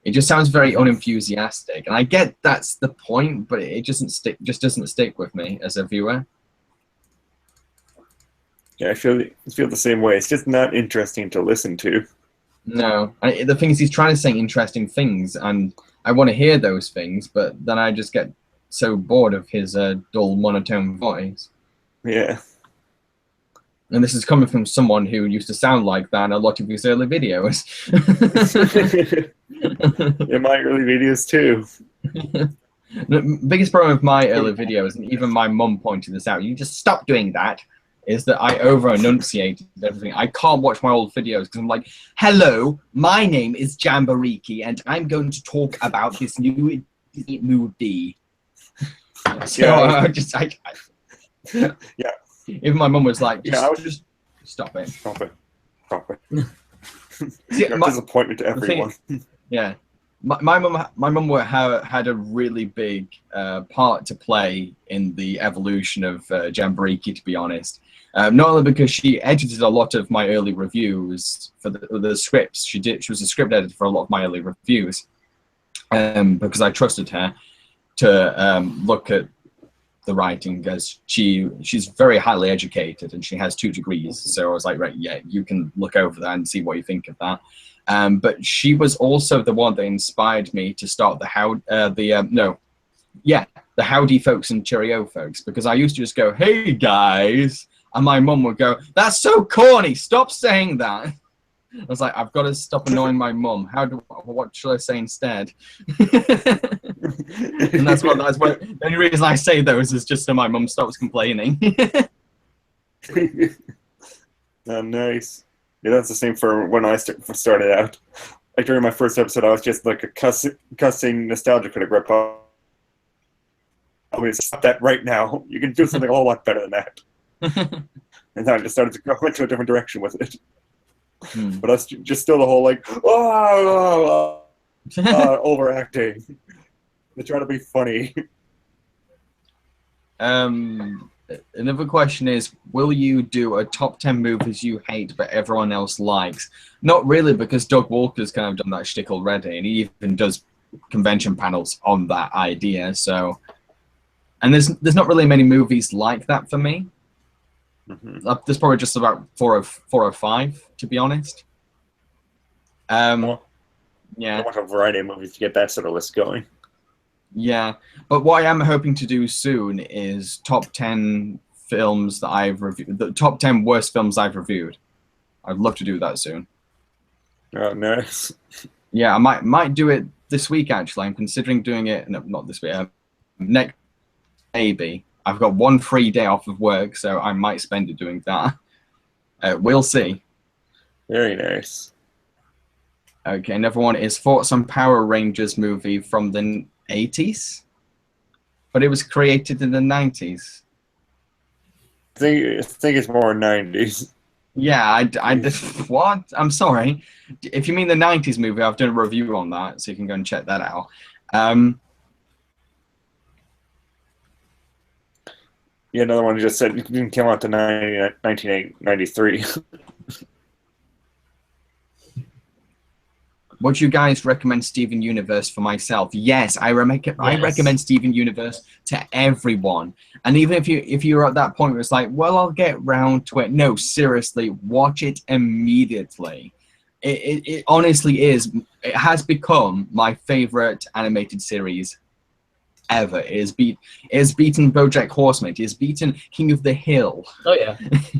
It just sounds very unenthusiastic, and I get that's the point, but it just doesn't stick with me as a viewer. Yeah, I feel the same way. It's just not interesting to listen to. No, the thing is, he's trying to say interesting things, and I want to hear those things, but then I just get so bored of his dull, monotone voice. Yeah. And this is coming from someone who used to sound like that in a lot of his early videos. In my early videos, too. The biggest problem with my early videos, and even my mum pointed this out, you just stop doing that, is that I over-enunciated everything. I can't watch my old videos because I'm like, hello, my name is Jambareeqi, and I'm going to talk about this new movie. So yeah. Yeah. Even my mum was like, I was just stop it. Stop it. See, disappointment to everyone. Yeah. My mum had a really big part to play in the evolution of Jambareeqi, to be honest. Not only because she edited a lot of my early reviews for the scripts. She was a script editor for a lot of my early reviews, because I trusted her to look at the writing, because she's very highly educated and she has 2 degrees. So I was like, right, yeah, you can look over that and see what you think of that. But she was also the one that inspired me to start the Howdy Folks and Cheerio Folks, because I used to just go, hey guys, and my mum would go, that's so corny, stop saying that. I was like, I've got to stop annoying my mum. What should I say instead? And that's what the only reason I say those is just so my mum stops complaining. Oh, nice. Yeah, that's the same for when I started out. Like during my first episode, I was just like a cussing nostalgia critic rip off. I'm going to stop that right now. You can do something a whole lot better than that. And then I just started to go into a different direction with it. But that's just still the whole like, overacting. They try to be funny. Another question is, will you do a top 10 movies you hate but everyone else likes? Not really, because Doug Walker's kind of done that shtick already, and he even does convention panels on that idea. So, and there's not really many movies like that for me. There's probably just about 4 or 5, to be honest. Well, yeah, I want a variety of movies to get that sort of list going. Yeah, but what I am hoping to do soon is top 10 films that I've reviewed, the top 10 worst films I've reviewed. I'd love to do that soon. Oh, nice. Yeah, I might do it this week, actually. I'm considering doing it, no, not this week, next, maybe. I've got 1 free day off of work, so I might spend it doing that. We'll see. Very nice. Okay, another one is thoughts on Power Rangers movie from the 80s, but it was created in the 90s. I think it's more 90s. Yeah, I what? I'm sorry. If you mean the 90s movie, I've done a review on that, so you can go and check that out. Yeah, another one just said it didn't come out to 1993. Would you guys recommend Steven Universe for myself? Yes, I recommend Steven Universe to everyone. And even if you're at that point where it's like, well, I'll get round to it. No, seriously, watch it immediately. It honestly is. It has become my favorite animated series ever. It has beaten BoJack Horseman. It has beaten King of the Hill. Oh yeah.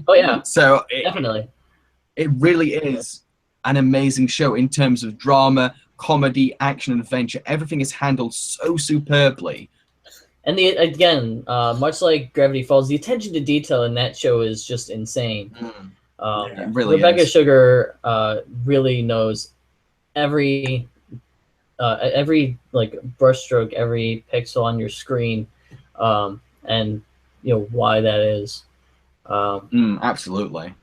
Oh yeah. So definitely. It really is an amazing show in terms of drama, comedy, action, adventure. Everything is handled so superbly. And again, much like Gravity Falls, the attention to detail in that show is just insane. It really Rebecca is. Sugar really knows every like brushstroke, every pixel on your screen, and you know why that is. Absolutely.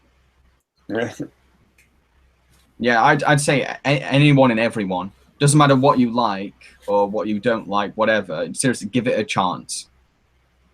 Yeah, I'd say anyone and everyone. Doesn't matter what you like or what you don't like, whatever. Seriously, give it a chance.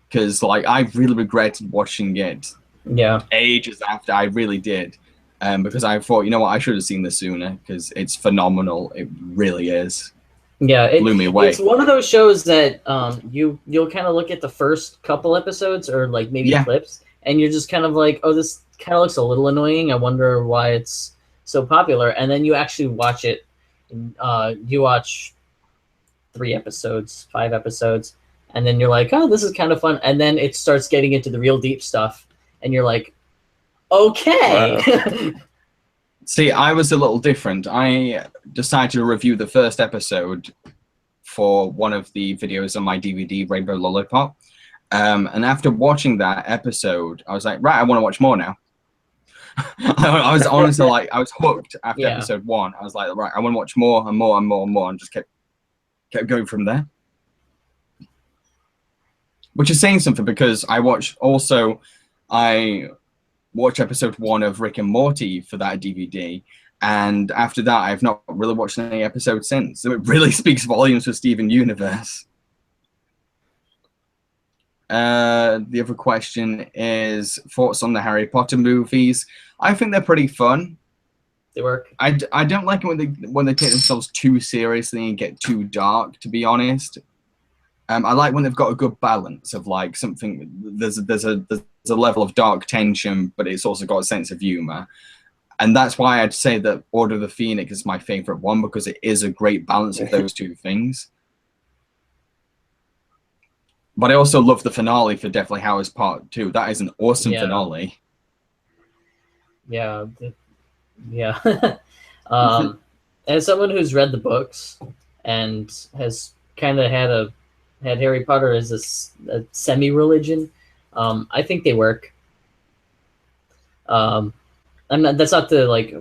Because like I really regretted watching it. Yeah. Ages after, I really did. Because I thought, you know what, I should have seen this sooner. Because it's phenomenal. It really is. Yeah, it blew me away. It's one of those shows that you'll kind of look at the first couple episodes or like maybe clips, and you're just kind of like, oh, this kind of looks a little annoying. I wonder why it's so popular. And then you actually watch it. You watch 3 episodes, 5 episodes, and then you're like, oh, this is kind of fun. And then it starts getting into the real deep stuff, and you're like, okay. Wow. See, I was a little different. I decided to review the first episode for one of the videos on my DVD, Rainbow Lollipop. And after watching that episode, I was like, right, I want to watch more now. I was honestly like, I was hooked after episode 1. I was like, right, I want to watch more and more and more and more, and just kept going from there. Which is saying something, because I watched episode 1 of Rick and Morty for that DVD, and after that I've not really watched any episodes since. So it really speaks volumes for Steven Universe. The other question is thoughts on the Harry Potter movies. I think they're pretty fun. They work. I don't like it when they take themselves too seriously and get too dark, to be honest. I like when they've got a good balance of like something. There's a level of dark tension, but it's also got a sense of humor, and that's why I'd say that Order of the Phoenix is my favorite one, because it is a great balance of those two things. But I also love the finale for Deathly Hallows Part 2. That is an awesome finale. Yeah, yeah. As someone who's read the books and has kind of had Harry Potter as a semi-religion, I think they work. That's not to like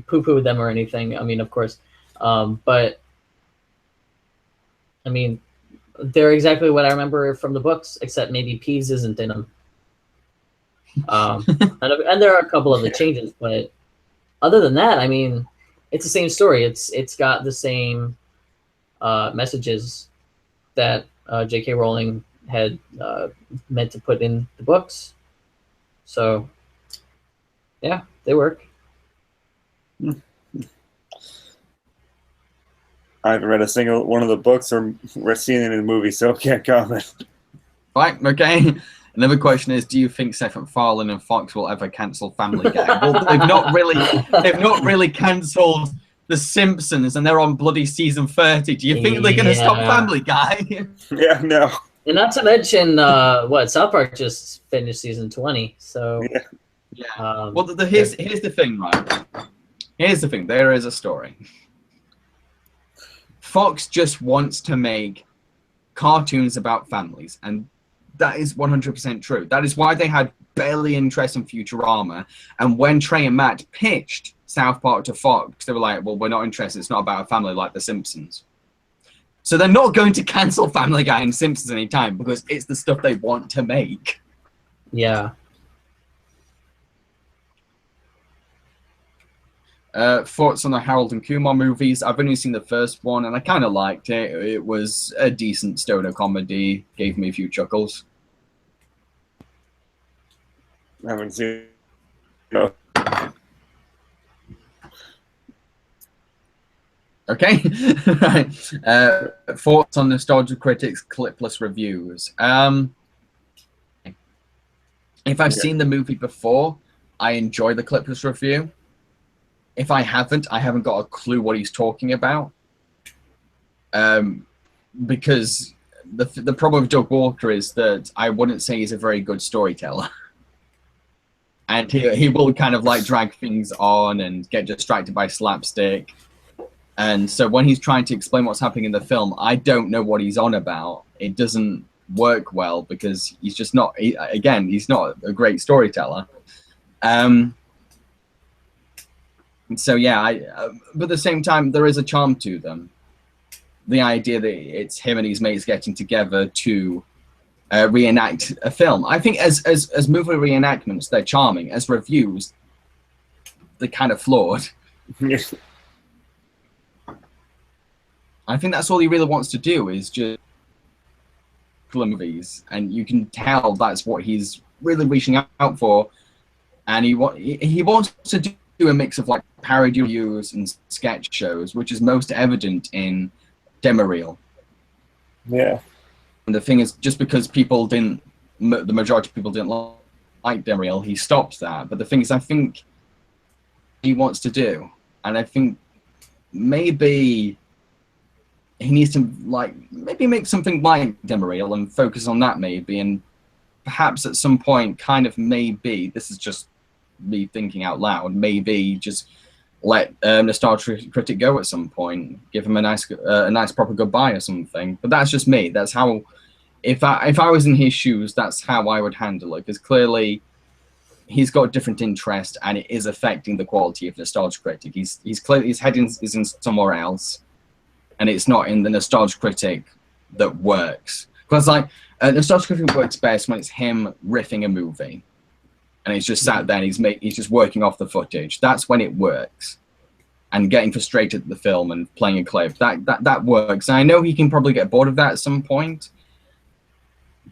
poo-poo them or anything. I mean, of course, but I mean, they're exactly what I remember from the books, except maybe Peeves isn't in them. And there are a couple of the changes, but other than that, I mean, it's the same story. It's got the same messages that J.K. Rowling had meant to put in the books. So, yeah, they work. I haven't read a single one of the books or seen it in the movie, so can't comment. Right, okay. Another question is, do you think Seth MacFarlane and Fox will ever cancel Family Guy? Well, they've not really cancelled The Simpsons, and they're on bloody season 30. Do you think they're going to stop Family Guy? Yeah, no. And not to mention, South Park just finished season 20, so... Yeah. Well, here's the thing, right? Here's the thing. There is a story. Fox just wants to make cartoons about families, and that is 100% true. That is why they had barely interest in Futurama. And when Trey and Matt pitched South Park to Fox, they were like, well, we're not interested. It's not about a family like The Simpsons. So they're not going to cancel Family Guy and Simpsons anytime, because it's the stuff they want to make. Yeah. Thoughts on the Harold and Kumar movies? I've only seen the first one, and I kind of liked it. It was a decent stoner comedy. Gave me a few chuckles. I haven't seen no. Okay. Right. Thoughts on Nostalgia Critics clipless reviews? If I've seen the movie before, I enjoy the clipless review. If I haven't got a clue what he's talking about. Because the problem with Doug Walker is that I wouldn't say he's a very good storyteller. And he will kind of like drag things on and get distracted by slapstick. And so when he's trying to explain what's happening in the film, I don't know what he's on about. It doesn't work well because he's just not, he's not a great storyteller. So yeah, but at the same time, there is a charm to them. The idea that it's him and his mates getting together to reenact a film. I think as movie reenactments, they're charming. As reviews, they're kind of flawed. I think that's all he really wants to do is just movies, and you can tell that's what he's really reaching out for. And he wants to do a mix of like parody reviews and sketch shows, which is most evident in Demareel. Yeah. And the thing is, just because people the majority of people didn't like Demareel, he stopped that. But the thing is, I think he wants to do, and I think maybe he needs to maybe make something like Demareel and focus on that maybe, and perhaps at some point maybe, this is just me thinking out loud, maybe just let Nostalgia Critic go at some point, give him a nice proper goodbye or something. But that's just me. That's how, if I was in his shoes, that's how I would handle it, because clearly he's got different interest and it is affecting the quality of Nostalgia Critic. He's clearly, his head is in somewhere else, and it's not in the Nostalgia Critic that works. Because Nostalgia Critic works best when it's him riffing a movie, and he's just sat there and he's just working off the footage. That's when it works, and getting frustrated at the film and playing a clip. That works. And I know he can probably get bored of that at some point,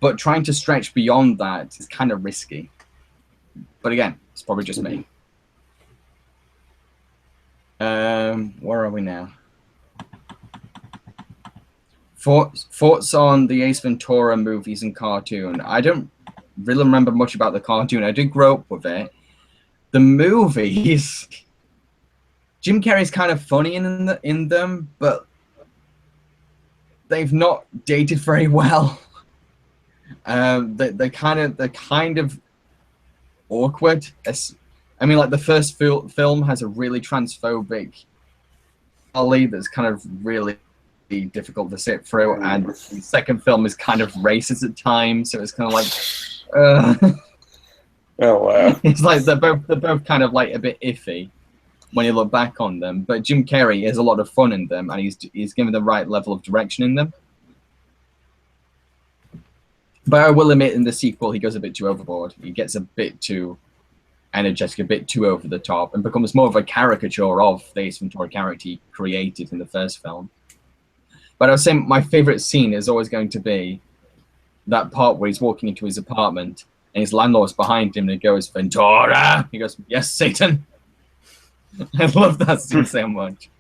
but trying to stretch beyond that is kind of risky. But again, it's probably just me. Where are we now? Thoughts on the Ace Ventura movies and cartoon. I don't really remember much about the cartoon. I did grow up with it. The movies, Jim Carrey's kind of funny in them, but they've not dated very well. They're kind of awkward. I mean, like the first film has a really transphobic ollie that's kind of really difficult to sit through, and the second film is kind of racist at times, so it's kind of like oh wow. It's like they're both kind of like a bit iffy when you look back on them, but Jim Carrey has a lot of fun in them, and he's given the right level of direction in them. But I will admit, in the sequel, he goes a bit too overboard. He gets a bit too energetic, a bit too over the top, and becomes more of a caricature of the Ace Ventura character he created in the first film. But I was saying my favorite scene is always going to be that part where he's walking into his apartment and his landlord's behind him and he goes, "Ventura!" He goes, "Yes, Satan." I love that scene so much.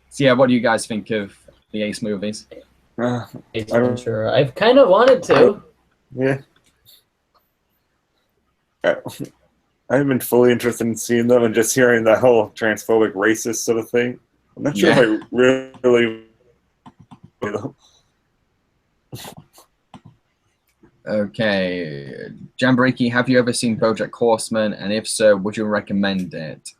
So yeah, what do you guys think of the Ace movies? Ace Ventura. I've kind of wanted to. Yeah. I've been fully interested in seeing them and just hearing that whole transphobic, racist sort of thing. I'm not sure if I really. Okay, Jambareeqi, have you ever seen Bojack Horseman? And if so, would you recommend it?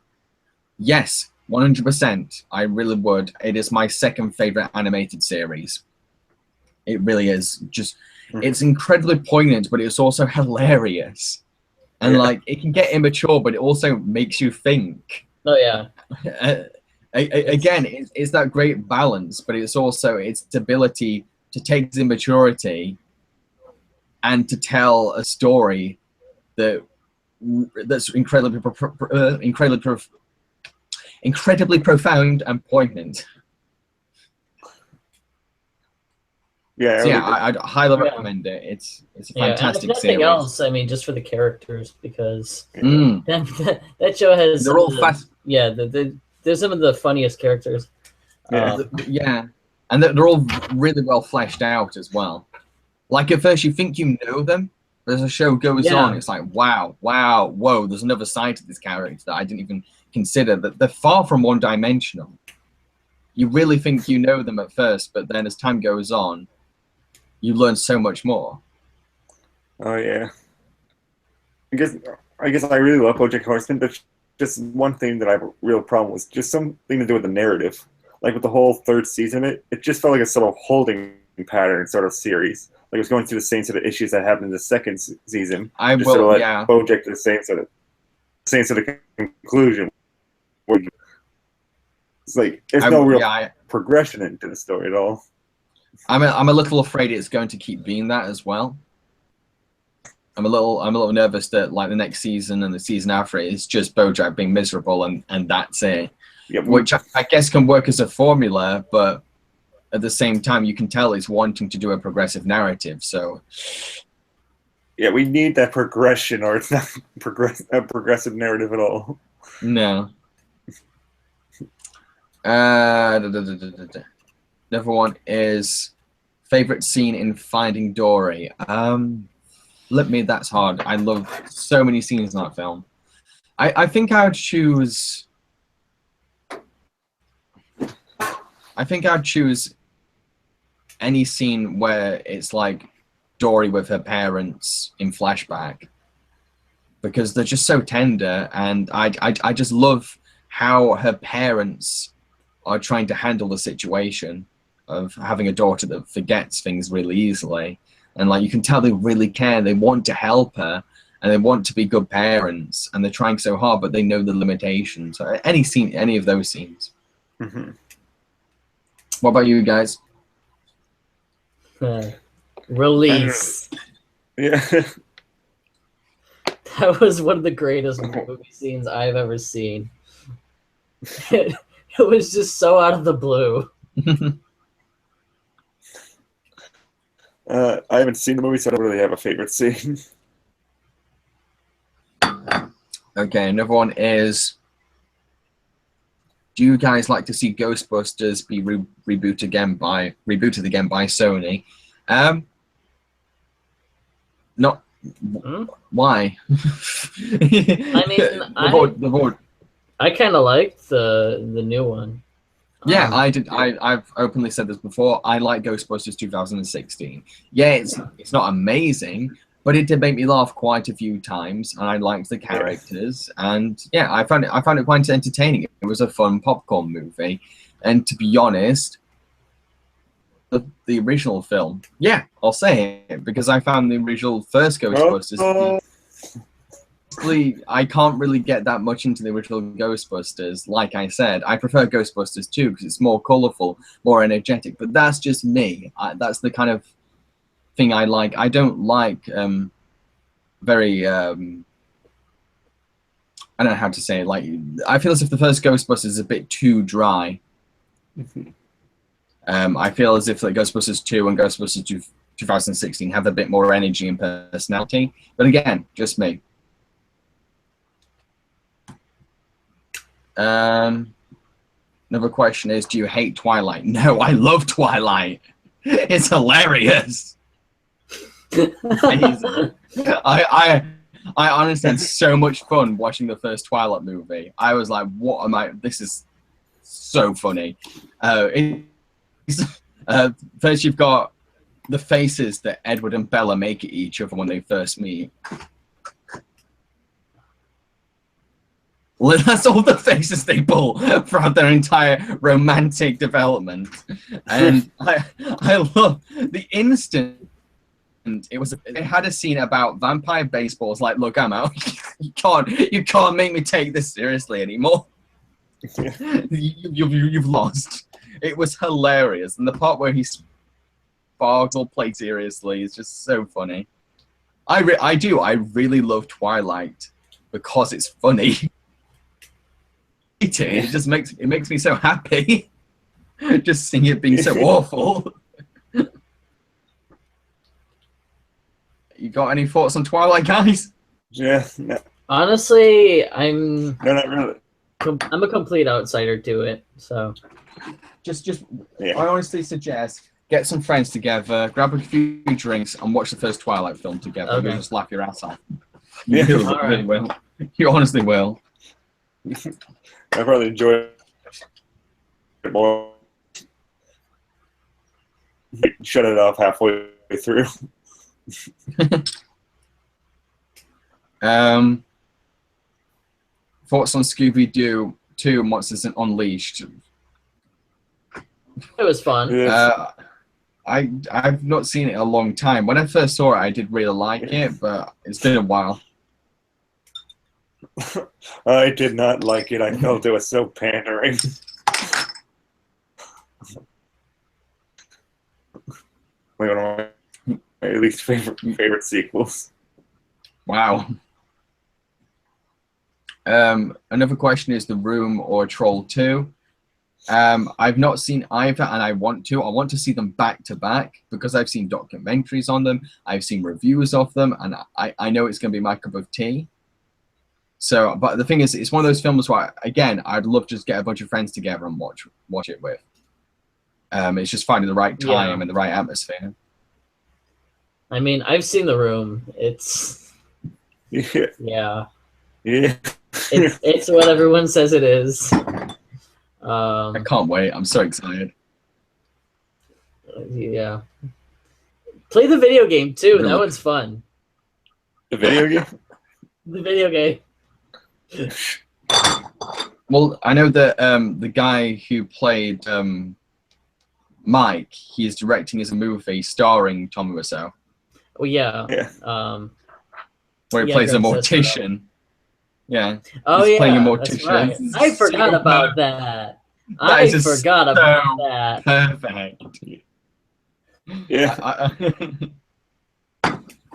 Yes, 100%. I really would. It is my second favorite animated series. It really is. It's incredibly poignant, but it's also hilarious. And like, it can get immature, but it also makes you think. Oh yeah. Again, it's that great balance, but it's also its ability to take its immaturity and to tell a story that's incredibly profound and poignant. Yeah, so I'd highly recommend it. It's a fantastic and if nothing series. else, I mean, just for the characters, because that show has they're all fast. Yeah, there's some of the funniest characters. Yeah, and they're all really well fleshed out as well. Like at first you think you know them, but as the show goes on, it's like wow, whoa, there's another side to this character that I didn't even consider. That they're far from one-dimensional. You really think you know them at first, but then as time goes on, you learn so much more. Oh yeah. I guess I really love Bojack Horseman, but just one thing that I have a real problem with, just something to do with the narrative. Like with the whole third season, it just felt like a sort of holding pattern sort of series. Like it was going through the same sort of issues that happened in the second season. Bojack to the same sort of conclusion. It's like there's no real progression into the story at all. I'm a little afraid it's going to keep being that as well. I'm a little nervous that like the next season and the season after it is just Bojack being miserable and that's it. Yep. Which I guess can work as a formula, but at the same time you can tell he's wanting to do a progressive narrative. So yeah, we need that progression, or it's not a progressive narrative at all. No. Another one is favorite scene in Finding Dory. That's hard. I love so many scenes in that film. I think I would choose any scene where it's like Dory with her parents in flashback, because they're just so tender, and I just love how her parents are trying to handle the situation of having a daughter that forgets things really easily. And like you can tell they really care, they want to help her, and they want to be good parents, and they're trying so hard, but they know the limitations. So any of those scenes. Mm-hmm. What about you guys? Release. Yeah. That was one of the greatest movie scenes I've ever seen. It was just so out of the blue. I haven't seen the movie, so I don't really have a favorite scene. Okay, another one is do you guys like to see Ghostbusters be rebooted again by Sony? Not why? I mean, I kind of liked the new one. Yeah, I did. I've openly said this before. I like Ghostbusters 2016. Yeah, it's not amazing, but it did make me laugh quite a few times, and I liked the characters. And yeah, I found it quite entertaining. It was a fun popcorn movie, and to be honest, the original film, yeah, I'll say it because I found the original first Ghostbusters. I can't really get that much into the original Ghostbusters. Like I said, I prefer Ghostbusters 2 because it's more colourful, more energetic. But that's just me. That's the kind of thing I like. I don't like very. I don't know how to say it. Like, I feel as if the first Ghostbusters is a bit too dry. I feel as if like Ghostbusters 2 and Ghostbusters 2016 have a bit more energy and personality. But again, just me. Another question is, do you hate Twilight? No, I love Twilight. It's hilarious. I honestly had so much fun watching the first Twilight movie. I was like, what am I? This is so funny. First, you've got the faces that Edward and Bella make at each other when they first meet. That's all the faces they pull throughout their entire romantic development, and I love the instant. It had a scene about vampire baseballs. Like, look, I'm out. You can't make me take this seriously anymore. You've lost. It was hilarious, and the part where he Sparkle played seriously is just so funny. I really love Twilight because it's funny. It just makes me so happy. Just seeing it being so awful. You got any thoughts on Twilight, guys? Yeah. No. Honestly, No, not really. I'm a complete outsider to it. So, I honestly suggest get some friends together, grab a few drinks, and watch the first Twilight film together. Okay. You'll just laugh your ass off. You really will. You honestly will. I probably enjoy it more. Shut it off halfway through. Thoughts on Scooby-Doo 2 and Monsters Unleashed? It was fun. I've not seen it in a long time. When I first saw it, I did really like it, but it's been a while. I did not like it. I felt it was so pandering. One of my least favorite sequels. Wow. Another question is The Room or Troll 2. I've not seen either, and I want to. I want to see them back to back because I've seen documentaries on them. I've seen reviews of them, and I know it's going to be my cup of tea. So, but the thing is, it's one of those films where, again, I'd love to just get a bunch of friends together and watch it with. It's just finding the right time and the right atmosphere. I mean, I've seen The Room. It's it's what everyone says it is. I can't wait. I'm so excited. Yeah. Play the video game too. Really? That one's fun. The video game? The video game. Well, I know that the guy who played Mike, he is directing his movie starring Tom Wiseau. Oh yeah. Where he plays a mortician. Yeah. Oh he's yeah. playing a mortician. Right. I forgot about that. I forgot about that. Perfect. Yeah.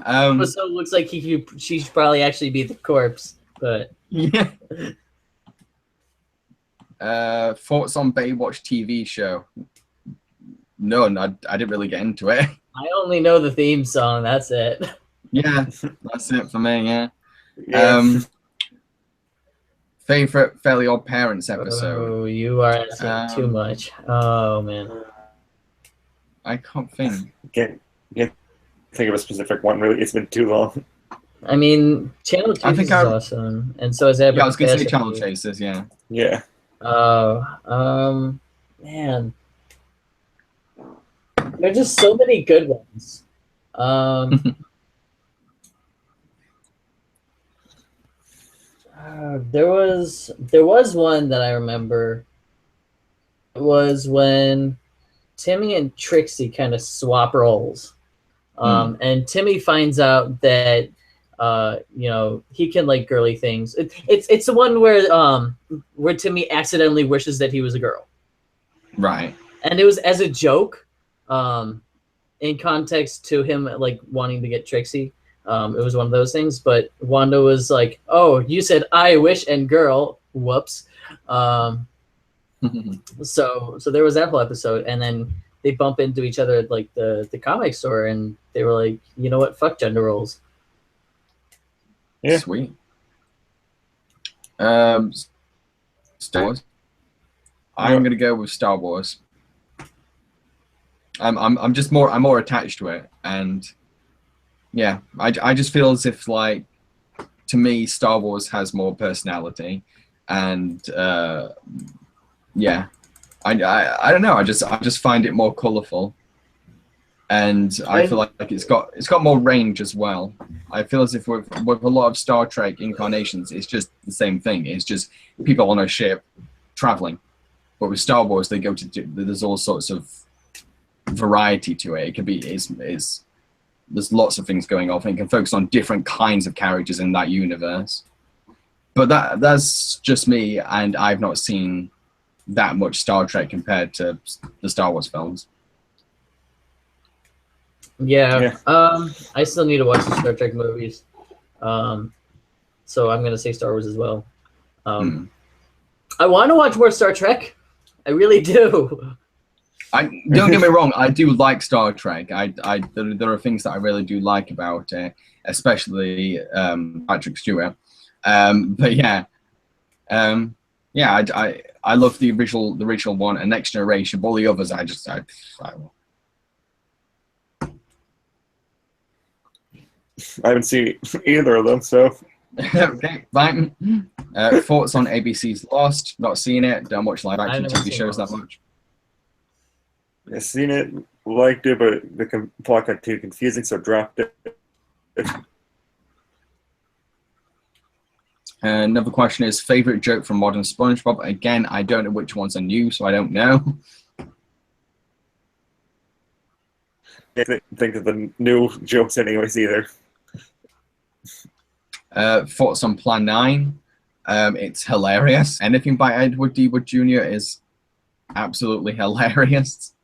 So it looks like she should probably actually be the corpse, but yeah. Thoughts on Baywatch TV show? None. I didn't really get into it. I only know the theme song. That's it. Yeah, that's it for me. Yeah. Favorite Fairly Odd Parents episode? Oh, you are asking too much. Oh man, I can't think. Can't think of a specific one. Really, it's been too long. I mean, Channel Chasers is awesome, and so is Yeah, I was gonna say Channel Chasers. Yeah. Yeah. Man, there are just so many good ones. There was one that I remember. It was when Timmy and Trixie kind of swap roles, and Timmy finds out that you know, he can like girly things. It's the one where Timmy accidentally wishes that he was a girl, right? And it was as a joke, in context to him like wanting to get Trixie. It was one of those things, but Wanda was like, "Oh, you said I wish and girl, whoops." So there was that whole episode, and then they bump into each other at like the comic store, and they were like, "You know what? Fuck gender roles." Yeah. Sweet. Star Wars. I'm gonna go with Star Wars. I'm just more attached to it, and yeah, I just feel as if, like, to me, Star Wars has more personality, and yeah, I don't know. I just find it more colorful, and I feel like it's got more range as well. I feel as if with a lot of Star Trek incarnations, it's just the same thing. It's just people on a ship traveling, but with Star Wars, they go to there's all sorts of variety to it. It could be there's lots of things going on. It can focus on different kinds of characters in that universe. But that's just me, and I've not seen that much Star Trek compared to the Star Wars films. Yeah. I still need to watch the Star Trek movies. So I'm gonna say Star Wars as well. I want to watch more Star Trek. I really do. Don't get me wrong, I do like Star Trek. There are things that I really do like about it, especially Patrick Stewart. But yeah, I love the original one and Next Generation. But all the others, I haven't seen either of them, so. Okay, fine. Thoughts on ABC's Lost? Not seen it. Don't watch live action TV shows that much. I've seen it, liked it, but the plot got too confusing, so dropped it. Another question is favorite joke from modern SpongeBob. Again, I don't know which ones are new, so I don't know. I can't think of the new jokes anyways either. Thoughts on Plan 9? It's hilarious. Anything by Edward D. Wood Jr. is absolutely hilarious.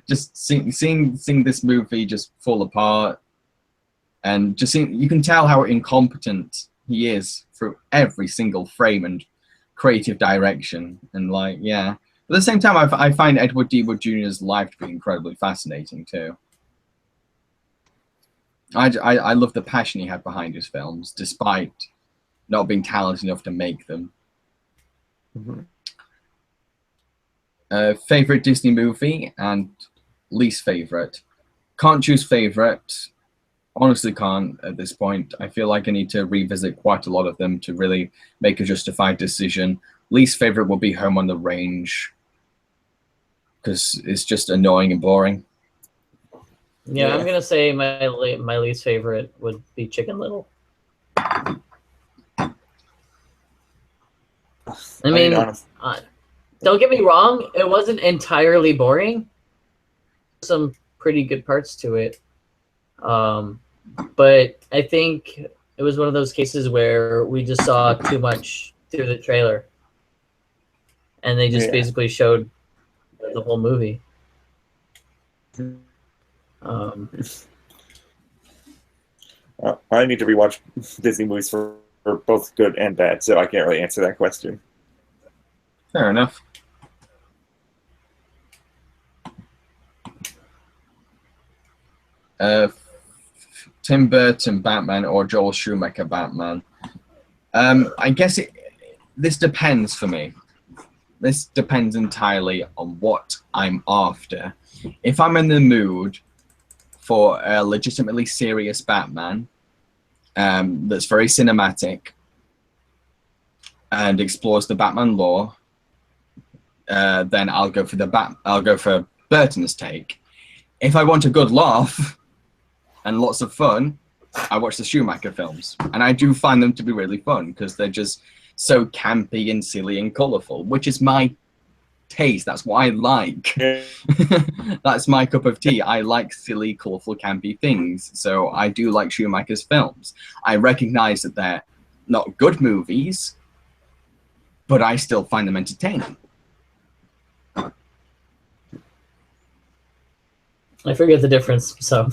Just seeing this movie just fall apart, and just you can tell how incompetent he is through every single frame and creative direction, and like, yeah. But at the same time, I find Edward D. Wood Jr.'s life to be incredibly fascinating too. I love the passion he had behind his films, despite not being talented enough to make them. Favorite Disney movie and least favorite. Can't choose favorite. Honestly can't at this point. I feel like I need to revisit quite a lot of them to really make a justified decision. Least favorite will be Home on the Range, because it's just annoying and boring. Yeah, I'm gonna say my least favorite would be Chicken Little. I mean, don't get me wrong, it wasn't entirely boring. Some pretty good parts to it. But I think it was one of those cases where we just saw too much through the trailer. And they just basically showed the whole movie. I need to rewatch Disney movies for both good and bad, so I can't really answer that question. Fair enough. Tim Burton Batman or Joel Schumacher Batman? I guess it this depends for me. This depends entirely on what I'm after. If I'm in the mood for a legitimately serious Batman that's very cinematic and explores the Batman lore, then I'll go for Burton's take. If I want a good laugh and lots of fun, I watch the Schumacher films, and I do find them to be really fun because they're just so campy and silly and colourful, which is my taste. That's what I like. That's my cup of tea. I like silly, colourful, campy things, so I do like Schumacher's films. I recognise that they're not good movies, but I still find them entertaining. I forget the difference, so.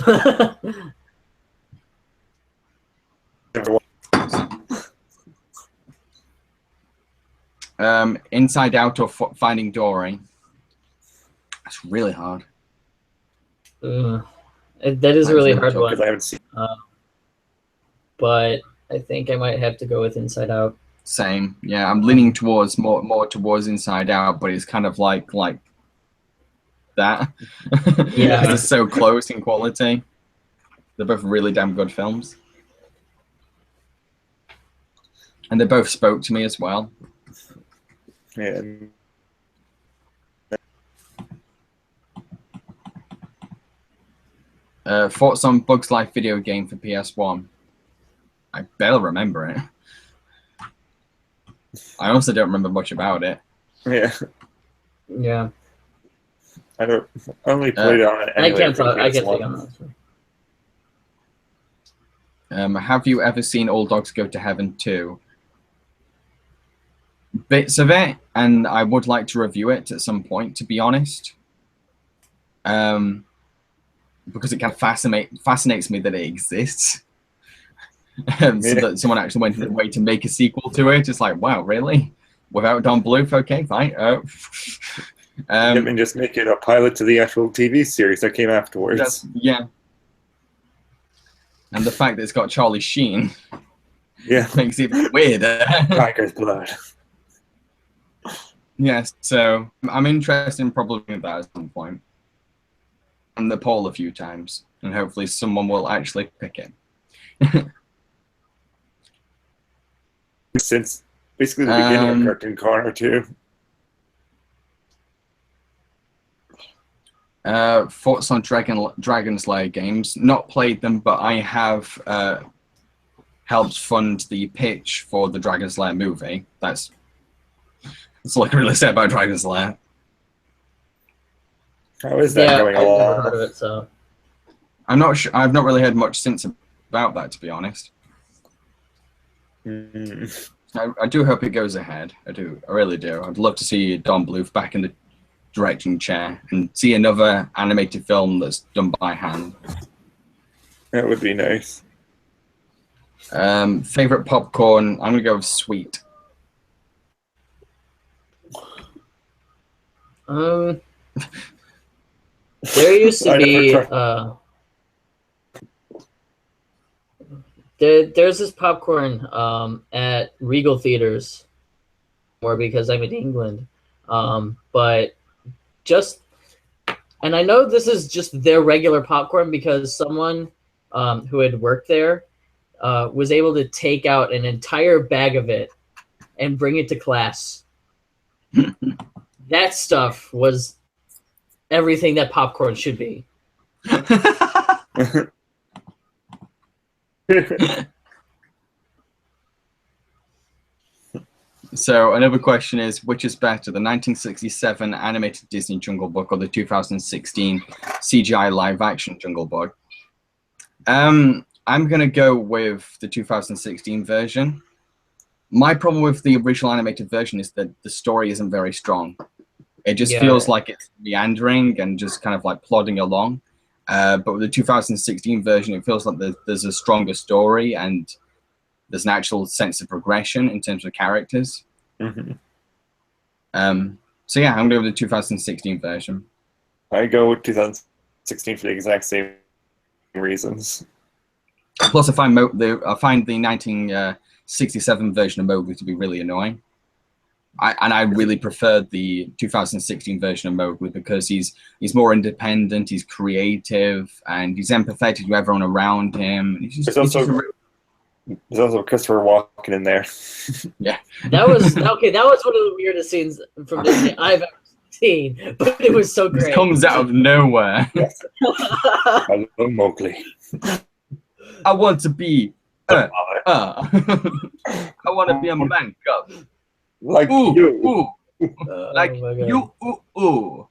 Inside Out or Finding Dory? That's really hard. That is a really hard one. I haven't seen. But I think I might have to go with Inside Out. Same. Yeah, I'm leaning towards more towards Inside Out, but it's kind of like that. Yeah. They're so close in quality. They're both really damn good films. And they both spoke to me as well. Yeah. Thoughts on Bugs Life video game for PS1? I barely remember it. I also don't remember much about it. Yeah. Yeah. I only played it on it. I can't take on that. Have you ever seen All Dogs Go to Heaven 2? Bits of it, and I would like to review it at some point, to be honest. Because it kind of fascinates me that it exists. So that someone actually went the way to make a sequel to it. It's like, wow, really? Without Don Bluth? Okay, fine. And just make it a pilot to the actual TV series that came afterwards. Yeah. And the fact that it's got Charlie Sheen makes it even weirder. Tiger's blood. Yes, so I'm interested in probably doing that at some point. On the poll a few times, and hopefully someone will actually pick it. Since basically the beginning of Cartoon Corner too. Thoughts on Dragon Slayer games? Not played them, but I have helped fund the pitch for the Dragon Slayer movie. That's all I can really say about Dragon Slayer. How is that going along? I've never heard of it, so. I'm not sure. I've not really heard much since about that, to be honest. I do hope it goes ahead. I really do. I'd love to see Don Bluth back in the directing chair and see another animated film that's done by hand. That would be nice. Favorite popcorn? I'm gonna go with sweet. There used to be there's this popcorn at Regal Theaters, or because I'm in England, but and I know this is just their regular popcorn because someone who had worked there was able to take out an entire bag of it and bring it to class. That stuff was everything that popcorn should be. So another question is, which is better, the 1967 animated Disney Jungle Book or the 2016 CGI live-action Jungle Book? I'm gonna go with the 2016 version. My problem with the original animated version is that the story isn't very strong. It just feels like it's meandering and just kind of like plodding along. But with the 2016 version, it feels like there's a stronger story and there's an actual sense of progression in terms of characters. Mm-hmm. So yeah, I'm going to go with the 2016 version. I go with 2016 for the exact same reasons. Plus, I find the 1967 version of Mowgli to be really annoying. I really preferred the 2016 version of Mowgli because he's more independent, he's creative, and he's empathetic to everyone around him. There's also Christopher Walken in there. Yeah, that was okay. That was one of the weirdest scenes from Disney I've ever seen, but it was so great. It comes out of nowhere. Hello, Mowgli. I want to be. I want to be a man cub. Like ooh, you. Ooh. Like you. Ooh.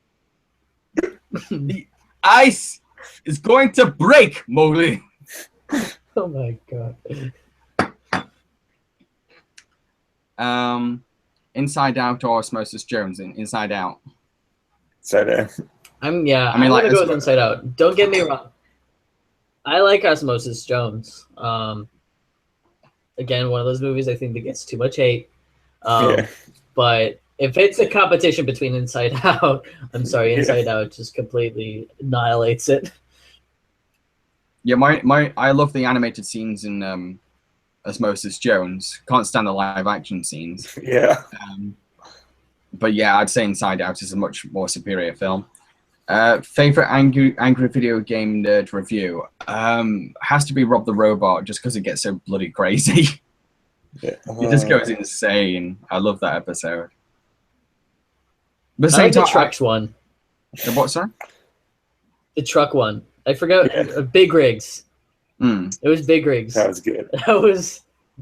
The ice is going to break, Mowgli. Oh my god. Inside Out or Osmosis Jones in Inside Out? Inside Out. I'm gonna go with Inside Out. Don't get me wrong. I like Osmosis Jones. Again, one of those movies I think that gets too much hate. But if it's a competition between Inside Out, I'm sorry, Inside Out just completely annihilates it. Yeah, I love the animated scenes in Osmosis Jones. Can't stand the live action scenes. Yeah. But yeah, I'd say Inside Out is a much more superior film. Favorite angry video game nerd review has to be Rob the Robot, just because it gets so bloody crazy. Yeah. It just goes insane. I love that episode. But I like the trucks one. The what, sorry? The truck one. I forgot. Big Rigs. It was Big Rigs. That was good.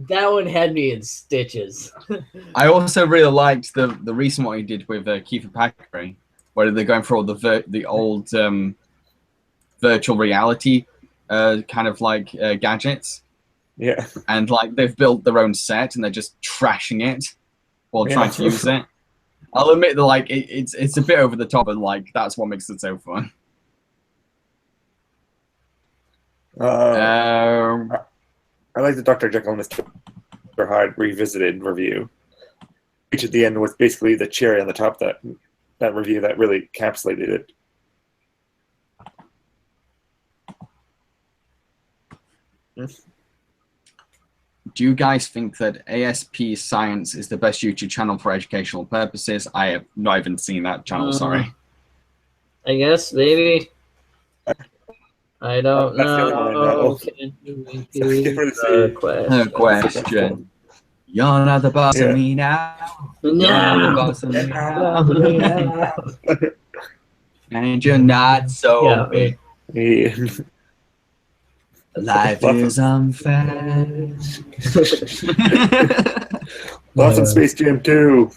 That one had me in stitches. I also really liked the recent one he did with Kiefer Packard, where they're going for all the old virtual reality kind of like gadgets. Yeah. And like they've built their own set and they're just trashing it while trying to use it. I'll admit that like it's a bit over the top, and like that's what makes it so fun. I like the Dr. Jekyll and Mr. Hyde revisited review, which at the end was basically the cherry on the top that review that really encapsulated it. Do you guys think that ASP Science is the best YouTube channel for educational purposes? I have not even seen that channel, sorry. I guess, maybe. I don't know. Question. You're not the boss of me now. No. The boss of me now. And you're not so big. Life is unfair. Lost in Space Jam 2.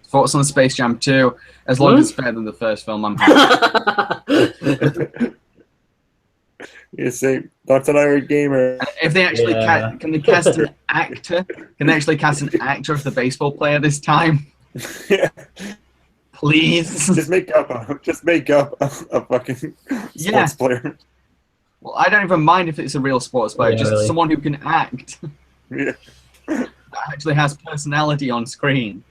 Thoughts on Space Jam 2? As long as it's better than the first film, I'm happy. You say that's an Irish gamer. If they actually can they cast an actor? Can they actually cast an actor of the baseball player this time? Yeah. Please. Just make up a fucking sports player. Well, I don't even mind if it's a real sports player, just someone who can act. Yeah. That actually has personality on screen.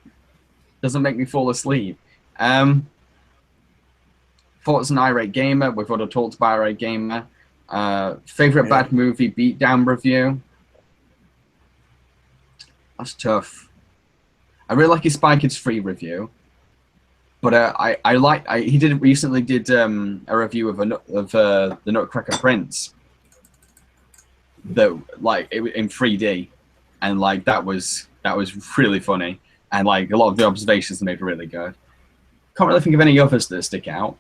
Doesn't make me fall asleep. Thoughts on Irate Gamer? We've already talked about Irate Gamer. Favorite bad movie beatdown review? That's tough. I really like his Spy Kids 3 review. But he recently did a review of the Nutcracker Prince, that like in 3D, and like that was really funny, and like a lot of the observations made really good. Can't really think of any others that stick out.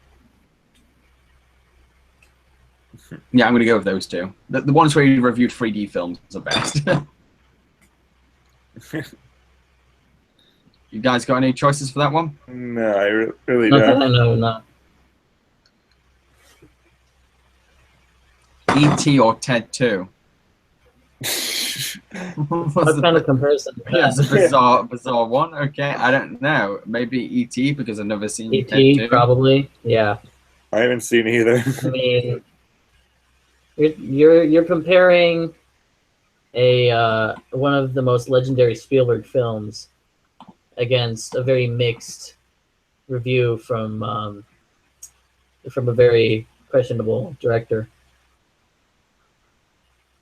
Yeah, I'm gonna go with those two. The ones where you reviewed 3D films are best. You guys got any choices for that one? No, I really don't. No. E.T. or Ted 2? What kind of comparison? That's a bizarre one. Okay, I don't know. Maybe E.T. because I've never seen E.T. Ted 2. Probably, yeah. I haven't seen either. I mean, you're comparing one of the most legendary Spielberg films against a very mixed review from a very questionable director.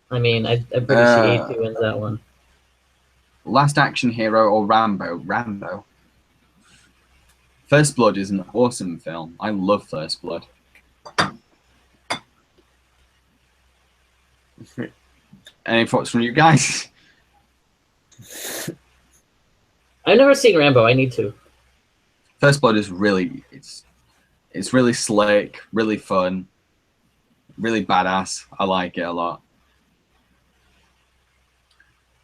I mean, I'm pretty sure E2 wins that one. Last Action Hero or Rambo? Rambo. First Blood is an awesome film. I love First Blood. Any thoughts from you guys? I've never seen Rambo. I need to. First Blood is really it's really slick, really fun, really badass. I like it a lot.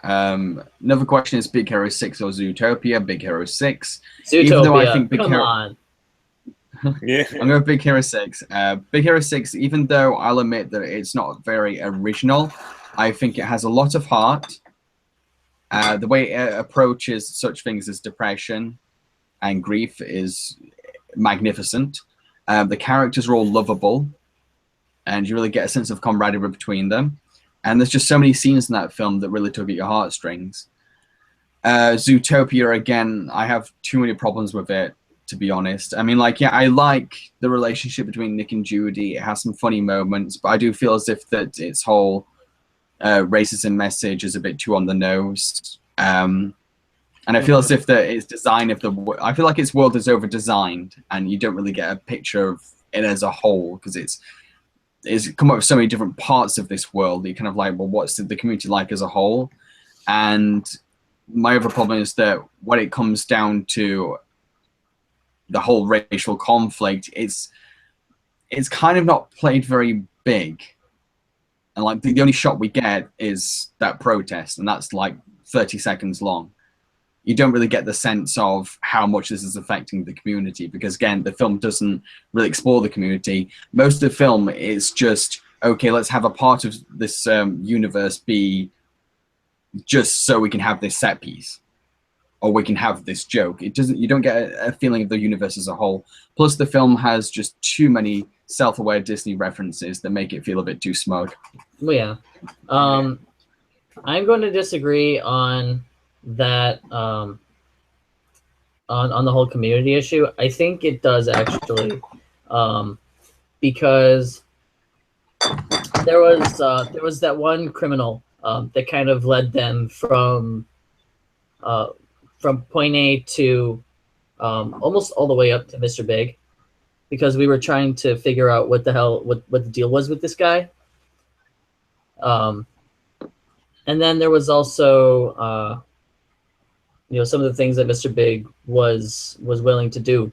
Another question is Big Hero 6 or Zootopia? Big Hero 6. Zootopia. Even though I think Come on. Yeah. I'm going with Big Hero 6. Big Hero 6, even though I'll admit that it's not very original, I think it has a lot of heart. The way it approaches such things as depression and grief is magnificent. The characters are all lovable, and you really get a sense of camaraderie between them. And there's just so many scenes in that film that really tug at your heartstrings. Zootopia, again, I have too many problems with it, to be honest. I mean, like, yeah, I like the relationship between Nick and Judy. It has some funny moments, but I do feel as if that its whole racism message is a bit too on the nose. And I feel as if that its design of I feel like its world is over-designed, and you don't really get a picture of it as a whole, because it's come up with so many different parts of this world. You're kind of like, well, what's the community like as a whole? And my other problem is that when it comes down to the whole racial conflict, it's kind of not played very big. And like the only shot we get is that protest, and that's like 30 seconds long. You don't really get the sense of how much this is affecting the community, because again, the film doesn't really explore the community. Most of the film is just, okay, let's have a part of this universe be just so we can have this set piece, or we can have this joke. You don't get a feeling of the universe as a whole. Plus the film has just too many self-aware Disney references that make it feel a bit too smug. Well, yeah. I'm going to disagree on that, on the whole community issue. I think it does actually, because there was that one criminal that kind of led them from point A to almost all the way up to Mr. Big, because we were trying to figure out what the deal was with this guy. And then there was also some of the things that Mr. Big was willing to do,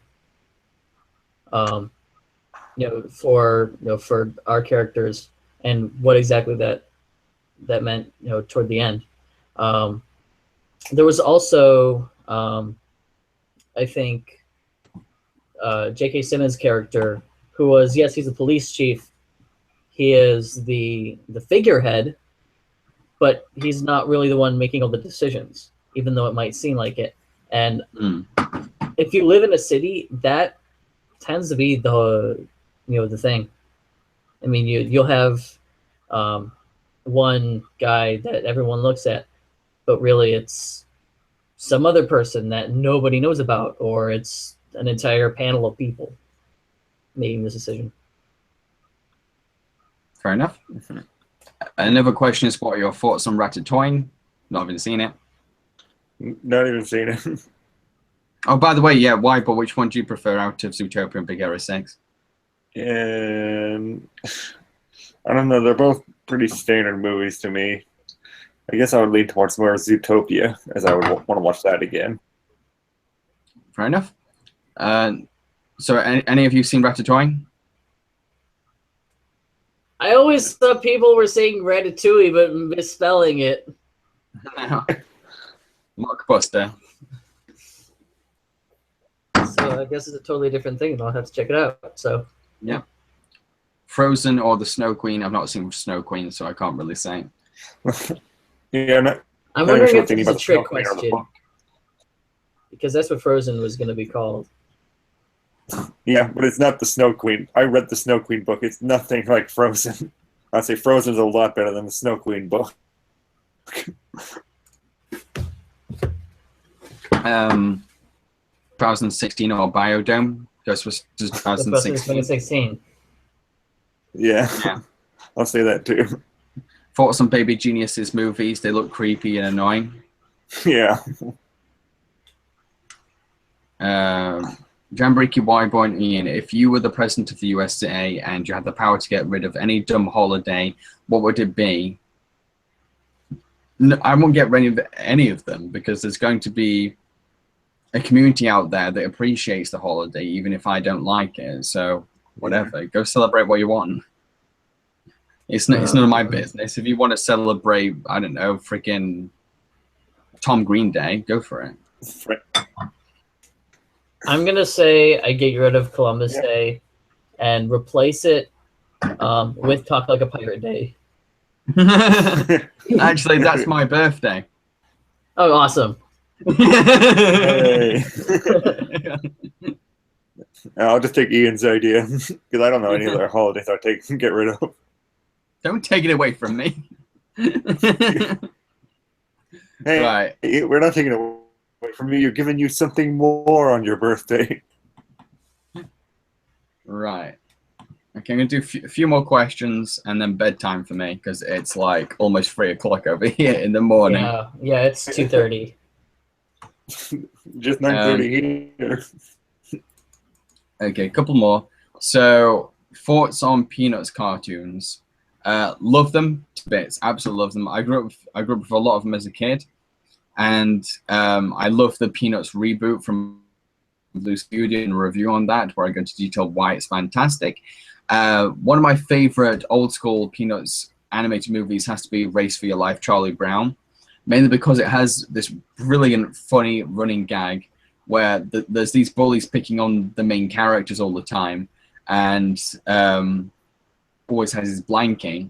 for our characters, and what exactly that meant, toward the end. There was also, I think, J.K. Simmons' character, who was, yes, he's a police chief. He is the figurehead, but he's not really the one making all the decisions, even though it might seem like it. And if you live in a city, that tends to be the thing. I mean, you'll have one guy that everyone looks at, but really it's some other person that nobody knows about, or it's an entire panel of people making this decision. Fair enough. Another question is, what are your thoughts on Ratatouille? Not even seen it. Not even seen it. Oh, by the way, yeah, why? But which one do you prefer out of Zootopia and Big Hero 6? And I don't know. They're both pretty standard movies to me. I guess I would lean towards more Zootopia, as I would want to watch that again. Fair enough. So, any of you seen Ratatouille? I always thought people were saying Ratatouille, but misspelling it. Mockbuster. So I guess it's a totally different thing, and I'll have to check it out. So yeah. Frozen or the Snow Queen? I've not seen Snow Queen, so I can't really say. Yeah, I'm wondering if it's a trick question, because that's what Frozen was going to be called. Yeah, but it's not the Snow Queen. I read the Snow Queen book. It's nothing like Frozen. I'd say Frozen's a lot better than the Snow Queen book. 2016 or Biodome? Ghostbusters 2016. Yeah, I'll say that too. Thoughts on Baby Genius's movies? They look creepy and annoying. Yeah. Jambareeqi Y-Boy Ian, if you were the president of the USA and you had the power to get rid of any dumb holiday, what would it be? No, I won't get rid of any of them because there's going to be a community out there that appreciates the holiday, even if I don't like it. So whatever, go celebrate what you want. It's none of my business. If you want to celebrate, I don't know, freaking Tom Green Day, go for it. I'm gonna say I get rid of Columbus Day and replace it with Talk Like a Pirate Day. Actually, that's my birthday. Oh, awesome. Hey. I'll just take Ian's idea because I don't know any other holidays I'll get rid of. Don't take it away from me. Hey, right. We're not taking it away from you. You're giving you something more on your birthday. Right. Okay, I'm going to do a few more questions and then bedtime for me because it's like almost 3 o'clock over here in the morning. Yeah, it's 2:30. Just 9:30 here. Okay, a couple more. So, thoughts on Peanuts cartoons. Love them to bits. Absolutely love them. I grew up with a lot of them as a kid. And I love the Peanuts reboot from Blue Studio and a review on that where I go into detail why it's fantastic. One of my favorite old school Peanuts animated movies has to be Race for Your Life, Charlie Brown, mainly because it has this brilliant, funny running gag where there's these bullies picking on the main characters all the time, and always has his blankie.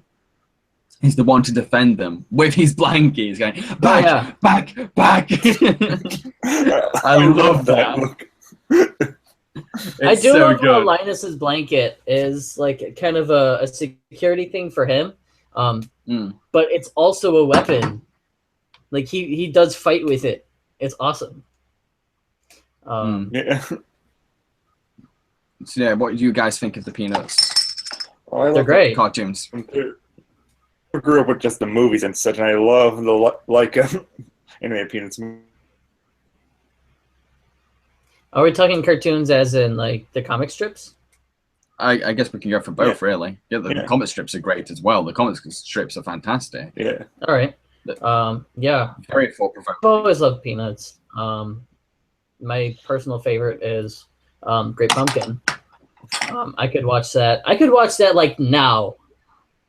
He's the one to defend them with his blankie. He's going, back, back, back. I love that. I do love how Linus's blanket is like kind of a security thing for him, but it's also a weapon. Like he does fight with it. It's awesome. Yeah. So yeah, what do you guys think of the Peanuts? Oh, they're great cartoons. I grew up with just the movies and such, and I love the animated Peanuts. Are we talking cartoons as in like the comic strips? I guess we can go for both, really. Yeah, the comic strips are great as well. The comic strips are fantastic. Yeah. All right. Yeah. Very thought-provoking. I've always loved Peanuts. My personal favorite is Great Pumpkin. I could watch that. I could watch that like now,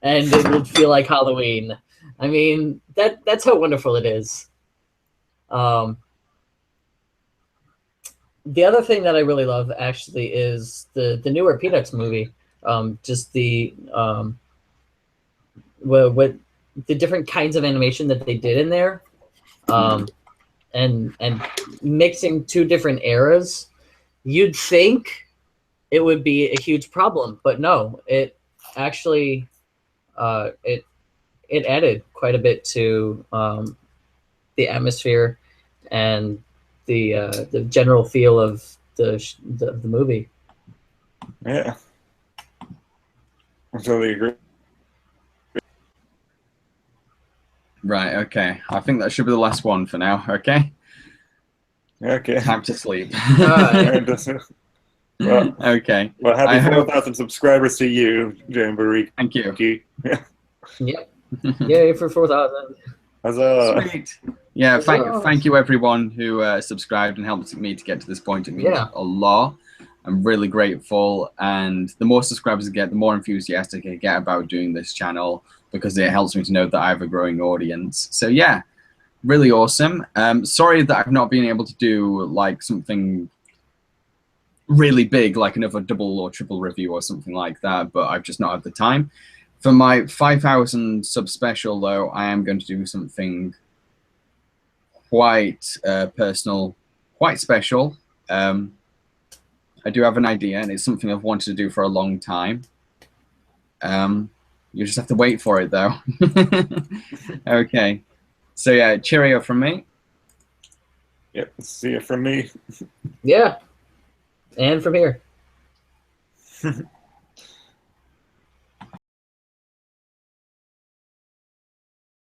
and it would feel like Halloween. I mean, that's how wonderful it is. The other thing that I really love actually is the newer Peanuts movie. Just the what the different kinds of animation that they did in there, and mixing two different eras. You'd think it would be a huge problem, but no, it actually it added quite a bit to the atmosphere and the general feel of the movie. Yeah, I totally agree. Right. Okay. I think that should be the last one for now. Okay. Okay. Time to sleep. Well, okay. Well, happy 4,000 subscribers to you, Jambareeqi. Thank you. Yeah. Yep. Yay for 4,000. Sweet. Yeah. Thank you everyone who subscribed and helped me to get to this point. It means a lot. I'm really grateful, and the more subscribers I get, the more enthusiastic I get about doing this channel, because it helps me to know that I have a growing audience. So yeah, really awesome. Sorry that I've not been able to do like something really big, like another double or triple review or something like that, but I've just not had the time. For my 5,000 sub special though, I am going to do something quite personal, quite special. I do have an idea, and it's something I've wanted to do for a long time. You just have to wait for it, though. Okay. So, yeah, cheerio from me. Yep, see you from me. Yeah. And from here.